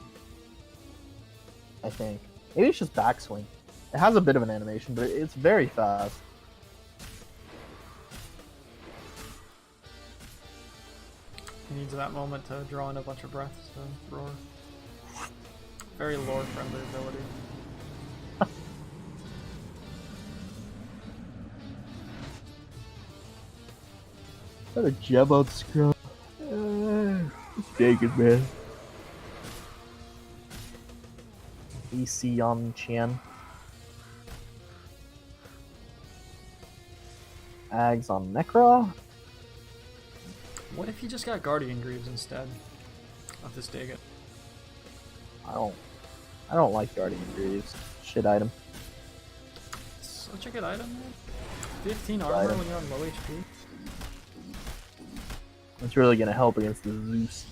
S2: I think. Maybe it's just backswing. It has a bit of an animation, but it's very fast.
S3: He needs that moment to draw in a bunch of breaths to roar. Very lore friendly ability.
S2: Got a gem on Scrub. Take it, man. EC on Chen. Ags on Necro.
S3: What if he just got Guardian Greaves instead of this Dagon?
S2: I don't like Guardian Greaves. Shit item.
S3: Such a good item, man. 15
S2: Good
S3: armor
S2: item.
S3: when you're on low HP.
S2: It's really gonna help against the Zeus.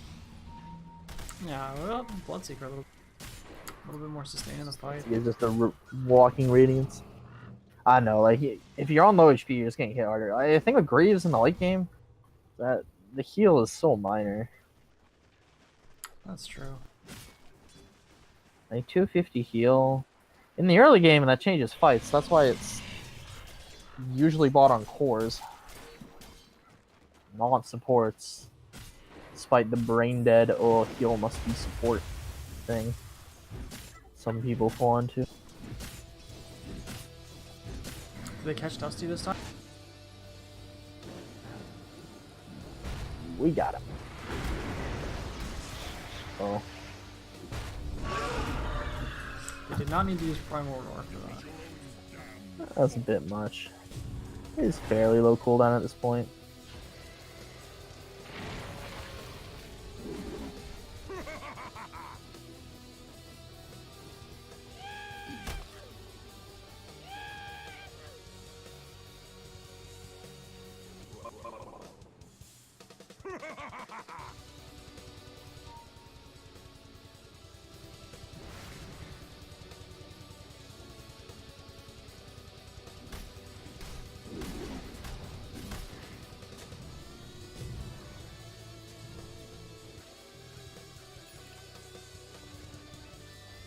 S3: Yeah, well, Bloodseeker a little bit more sustain in the fight.
S2: It's just a walking radiance. I know, like if you're on low HP, you're just getting hit harder. I think with Greaves in the late game, that the heal is so minor.
S3: That's true.
S2: Like 250 heal in the early game, and that changes fights. That's why it's usually bought on cores. not supports. Despite the brain dead, oh, heal must be support thing. Some people fall into.
S3: Did they catch Dusty this time?
S2: We got him. Oh.
S3: They did not need to use Primal Roar for that.
S2: That's a bit much. It's fairly low cooldown at this point.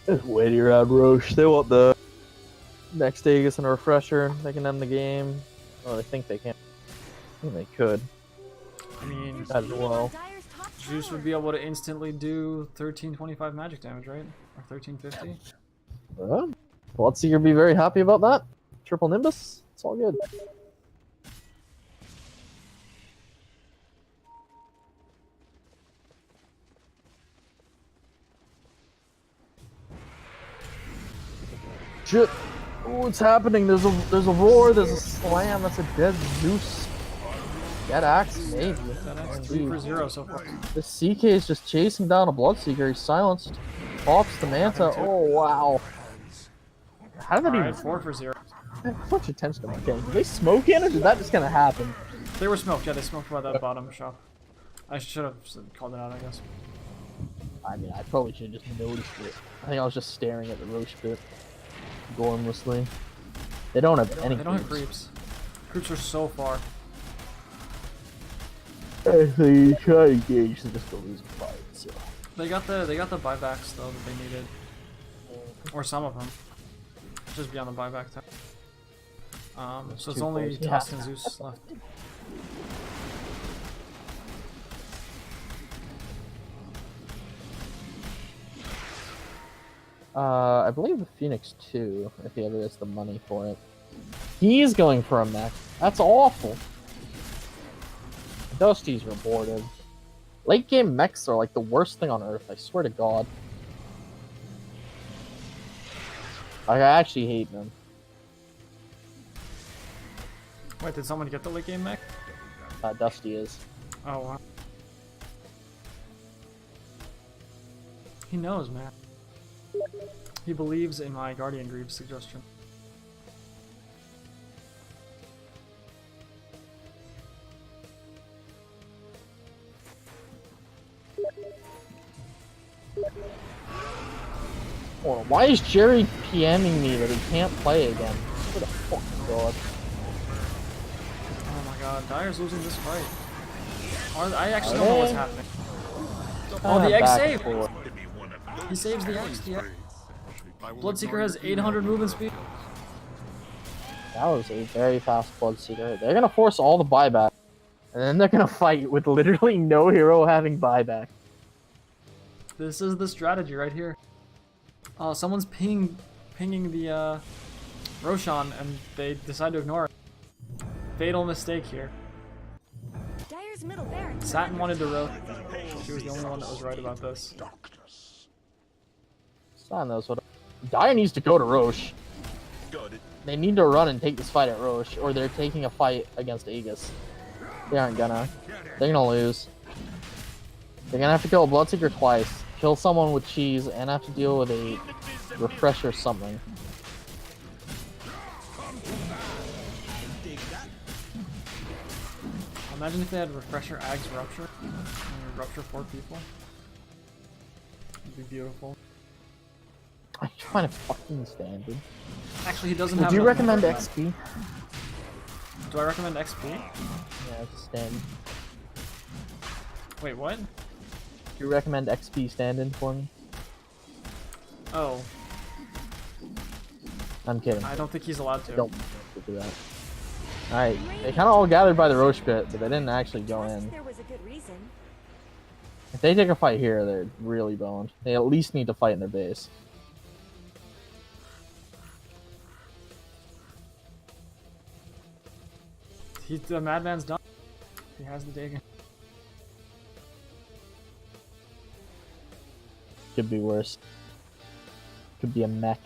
S2: Just waiting around Roche. They want the next Aegis and a refresher. They can end the game. Oh, they think they can. I think they could.
S3: I mean,
S2: As well.
S1: Dire's top
S3: Juice would be able to instantly do 1325 magic damage, right? Or 1350?
S2: Bloodseeker be very happy about that. Triple Nimbus. It's all good. Shit. Oh, what's happening? There's a roar, there's a slam, that's a dead Zeus. Dead axe, maybe.
S3: That's 3 for 0 so far.
S2: The CK is just chasing down a Bloodseeker, he's silenced. Pops the Manta, oh wow. How did that even...
S3: Alright, 4 for 0.
S2: How much attention am I getting? Did they smoke in or did that just kind of happen?
S3: They were smoked, yeah, they smoked by that bottom shop. I should have called it out, I guess.
S2: I mean, I probably should have just noticed it. I think I was just staring at the Roche bit. Gormlessly. They don't have any
S3: They don't have creeps. Creeps are so far.
S2: I think you try to engage to just go lose a fight, so.
S3: They got the buybacks though that they needed. Or some of them. Just beyond the buyback time. So it's only
S2: close.
S3: Tusk
S2: Yeah.
S3: and Zeus left.
S2: I believe the Phoenix 2, if he ever gets the money for it. He's going for a mech. That's awful. Dusty's rewarded. Late game mechs are like the worst thing on earth, I swear to God. Like, I actually hate them.
S3: Wait, did someone get the late game mech?
S2: Dusty is.
S3: Oh wow. He knows, man. He believes in my Guardian Greaves suggestion.
S2: Or why is Jerry PMing me that he can't play again? What a fucking god.
S3: Oh my god, Dyer's losing this fight. I actually don't know what's happening. Oh, the egg
S2: Back
S3: save!
S2: and forth.
S3: He saves the eggs. The Bloodseeker has 800 movement speed.
S2: That was a very fast Bloodseeker. They're gonna force all the buyback. And then they're gonna fight with literally no hero having buyback.
S3: This is the strategy right here. Oh, someone's pinging the Roshan and they decide to ignore it. Fatal mistake here.
S1: Dire's middle barracks.
S3: Satin wanted to roast. She was the only one that was right about this.
S2: Son knows what. Dyer needs to go to Roche. They need to run and take this fight at Roche, or they're taking a fight against Aegis. They aren't gonna. They're gonna lose. They're gonna have to kill a Bloodseeker twice, kill someone with cheese, and have to deal with a refresher something.
S3: Imagine if they had refresher Ag's Rupture and Rupture 4 people. It'd be beautiful.
S2: I'm trying to fucking stand it.
S3: Actually, he doesn't
S2: Would
S3: have
S2: you
S3: enough
S2: recommend
S3: movement.
S2: XP?
S3: Do I recommend XP?
S2: Yeah, it's stand.
S3: Wait, what?
S2: Do you recommend XP stand-in for me?
S3: Oh,
S2: I'm kidding.
S3: I don't think he's allowed to.
S2: Don't do that. Alright, they kind of all gathered by the Roche pit, but they didn't actually go
S1: Trust
S2: in.
S1: there was a good reason.
S2: If they take a fight here, they're really boned. They at least need to fight in their base.
S3: The madman's done. He has the Dagon.
S2: Could be worse. Could be a mech.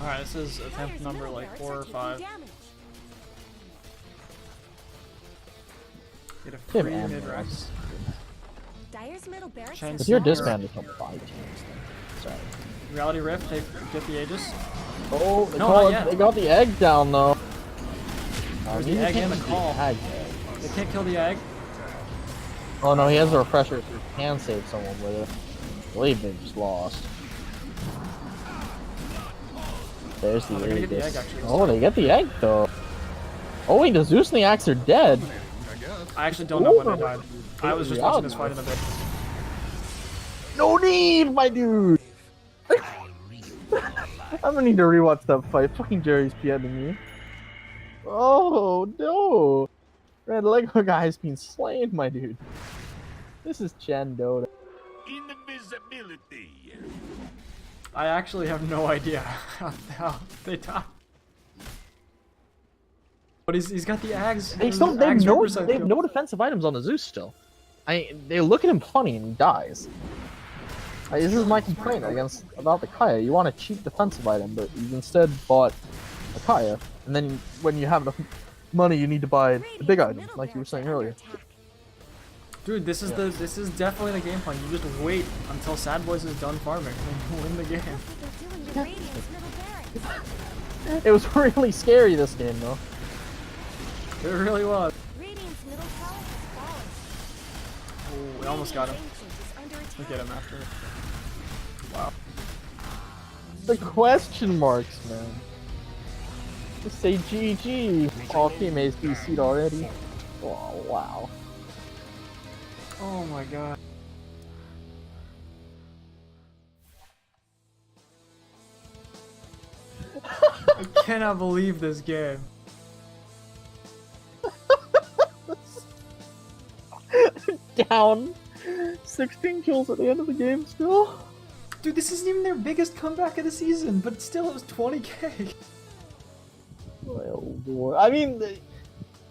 S3: Alright, this is attempt
S1: Dire's
S3: number
S1: middle
S3: like
S1: barracks
S3: 4
S1: are
S3: or
S1: taking
S3: 5.
S1: damage.
S3: Get a
S2: Give
S3: free
S2: ammo.
S3: mid-rex.
S1: Dire's middle barracks
S3: Chen
S1: have
S2: If you're
S3: Song or-
S2: disbanded, don't buy teams. Sorry.
S3: Reality Rift, get the Aegis.
S2: Oh, they,
S3: No, not yet.
S2: they got the egg down though.
S3: There's
S2: You
S3: the egg
S2: can't
S3: and the
S2: use
S3: call.
S2: egg.
S3: They can't kill the egg.
S2: Oh no, he has a refresher, so he can save someone with it. I believe they just lost. There's the
S3: Oh, they're gonna
S2: egg.
S3: get the egg, actually, this
S2: Oh, they get the egg though. Oh wait, the Zeus and the Axe are dead.
S5: I guess.
S3: I actually don't know when they died. I was just watching this fight in a bit.
S2: No need, my dude. I'm gonna need to rewatch that fight. Fucking Jerry's PMing me. Oh no! Red Lego guy has been slain, my dude. This is Chen Dota.
S4: Invisibility.
S3: I actually have no idea how they died. But he's got the Ags.
S2: They
S3: the
S2: have
S3: Ags
S2: no
S3: Reaper
S2: they have no defensive items on the Zeus still. They look at him funny and he dies. This is my complaint about the Kaya. You want a cheap defensive item, but you've instead bought a Kaya, and then when you have the money, you need to buy the big item, like you were saying earlier.
S3: Dude, this is definitely the game plan. You just wait until Sad Boys is done farming and win the game.
S1: Look what they're doing to Radiant's middle barracks.
S2: It was really scary this game though.
S3: It really was.
S1: Radiant's middle tower has fallen.
S3: Oh, we almost got him.
S1: Ancient is under attack.
S3: We get him after. Wow.
S2: The question marks, man. Just say GG. All teammates DC'd already. Oh wow.
S3: Oh my god. I cannot believe this game.
S2: Down 16 kills at the end of the game still.
S3: Dude, this isn't even their biggest comeback of the season, but still it was 20k.
S2: Oh boy. I mean,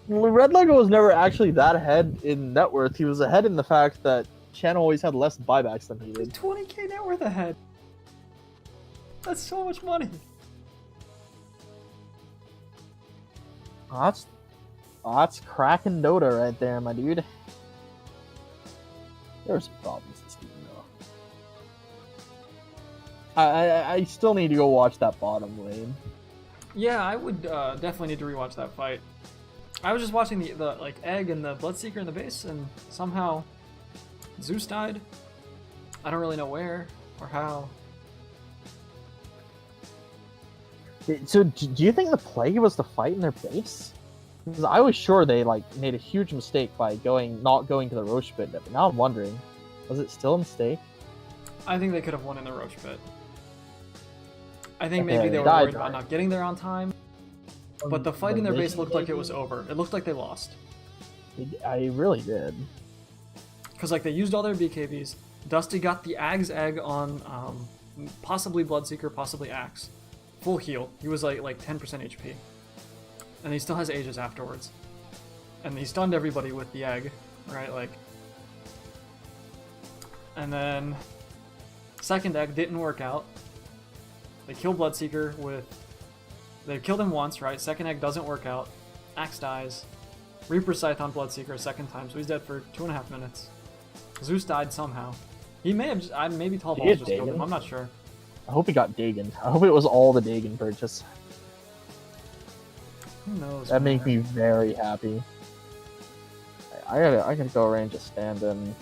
S2: Red Lego was never actually that ahead in net worth. He was ahead in the fact that Chen always had less buybacks than he
S3: He's
S2: did.
S3: 20k net worth ahead. That's so much money.
S2: That's cracking Dota right there, my dude. There were some problems this game though. I still need to go watch that bottom lane.
S3: Yeah, I would definitely need to rewatch that fight. I was just watching the like egg and the Bloodseeker in the base, and somehow Zeus died. I don't really know where or how.
S2: So do you think the play was to fight in their base? Because I was sure they like made a huge mistake by not going to the Roche pit, but now I'm wondering, was it still a mistake?
S3: I think they could have won in the Roche pit. I think
S2: Okay,
S3: maybe they were
S2: died,
S3: worried about not getting there on time. But the fight in their base looked like it was over. It looked like they lost.
S2: I really did.
S3: Because like they used all their BKBs. Dusty got the Ag's egg on possibly Bloodseeker, possibly Axe. Full heal. He was like 10% HP. And he still has Aegis afterwards. And he stunned everybody with the egg, right? Like. And then second egg didn't work out. They kill Bloodseeker with. They killed him once, right? Second egg doesn't work out. Axe dies. Reaper Scythe on Bloodseeker a second time, so he's dead for 2.5 minutes. Zeus died somehow. He may have just, maybe Tall
S2: He
S3: Balls
S2: had
S3: just killed him,
S2: Dagon?
S3: I'm not sure.
S2: I hope he got Dagon. I hope it was all the Dagon purchase.
S3: Who knows?
S2: That
S3: man.
S2: makes me very happy. I gotta go arrange a stand-in.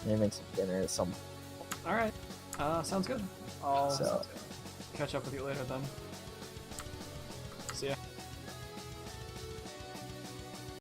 S2: Maybe make some dinner or some.
S3: Alright. Sounds good. I'll
S2: So.
S3: catch up with you later then. See ya.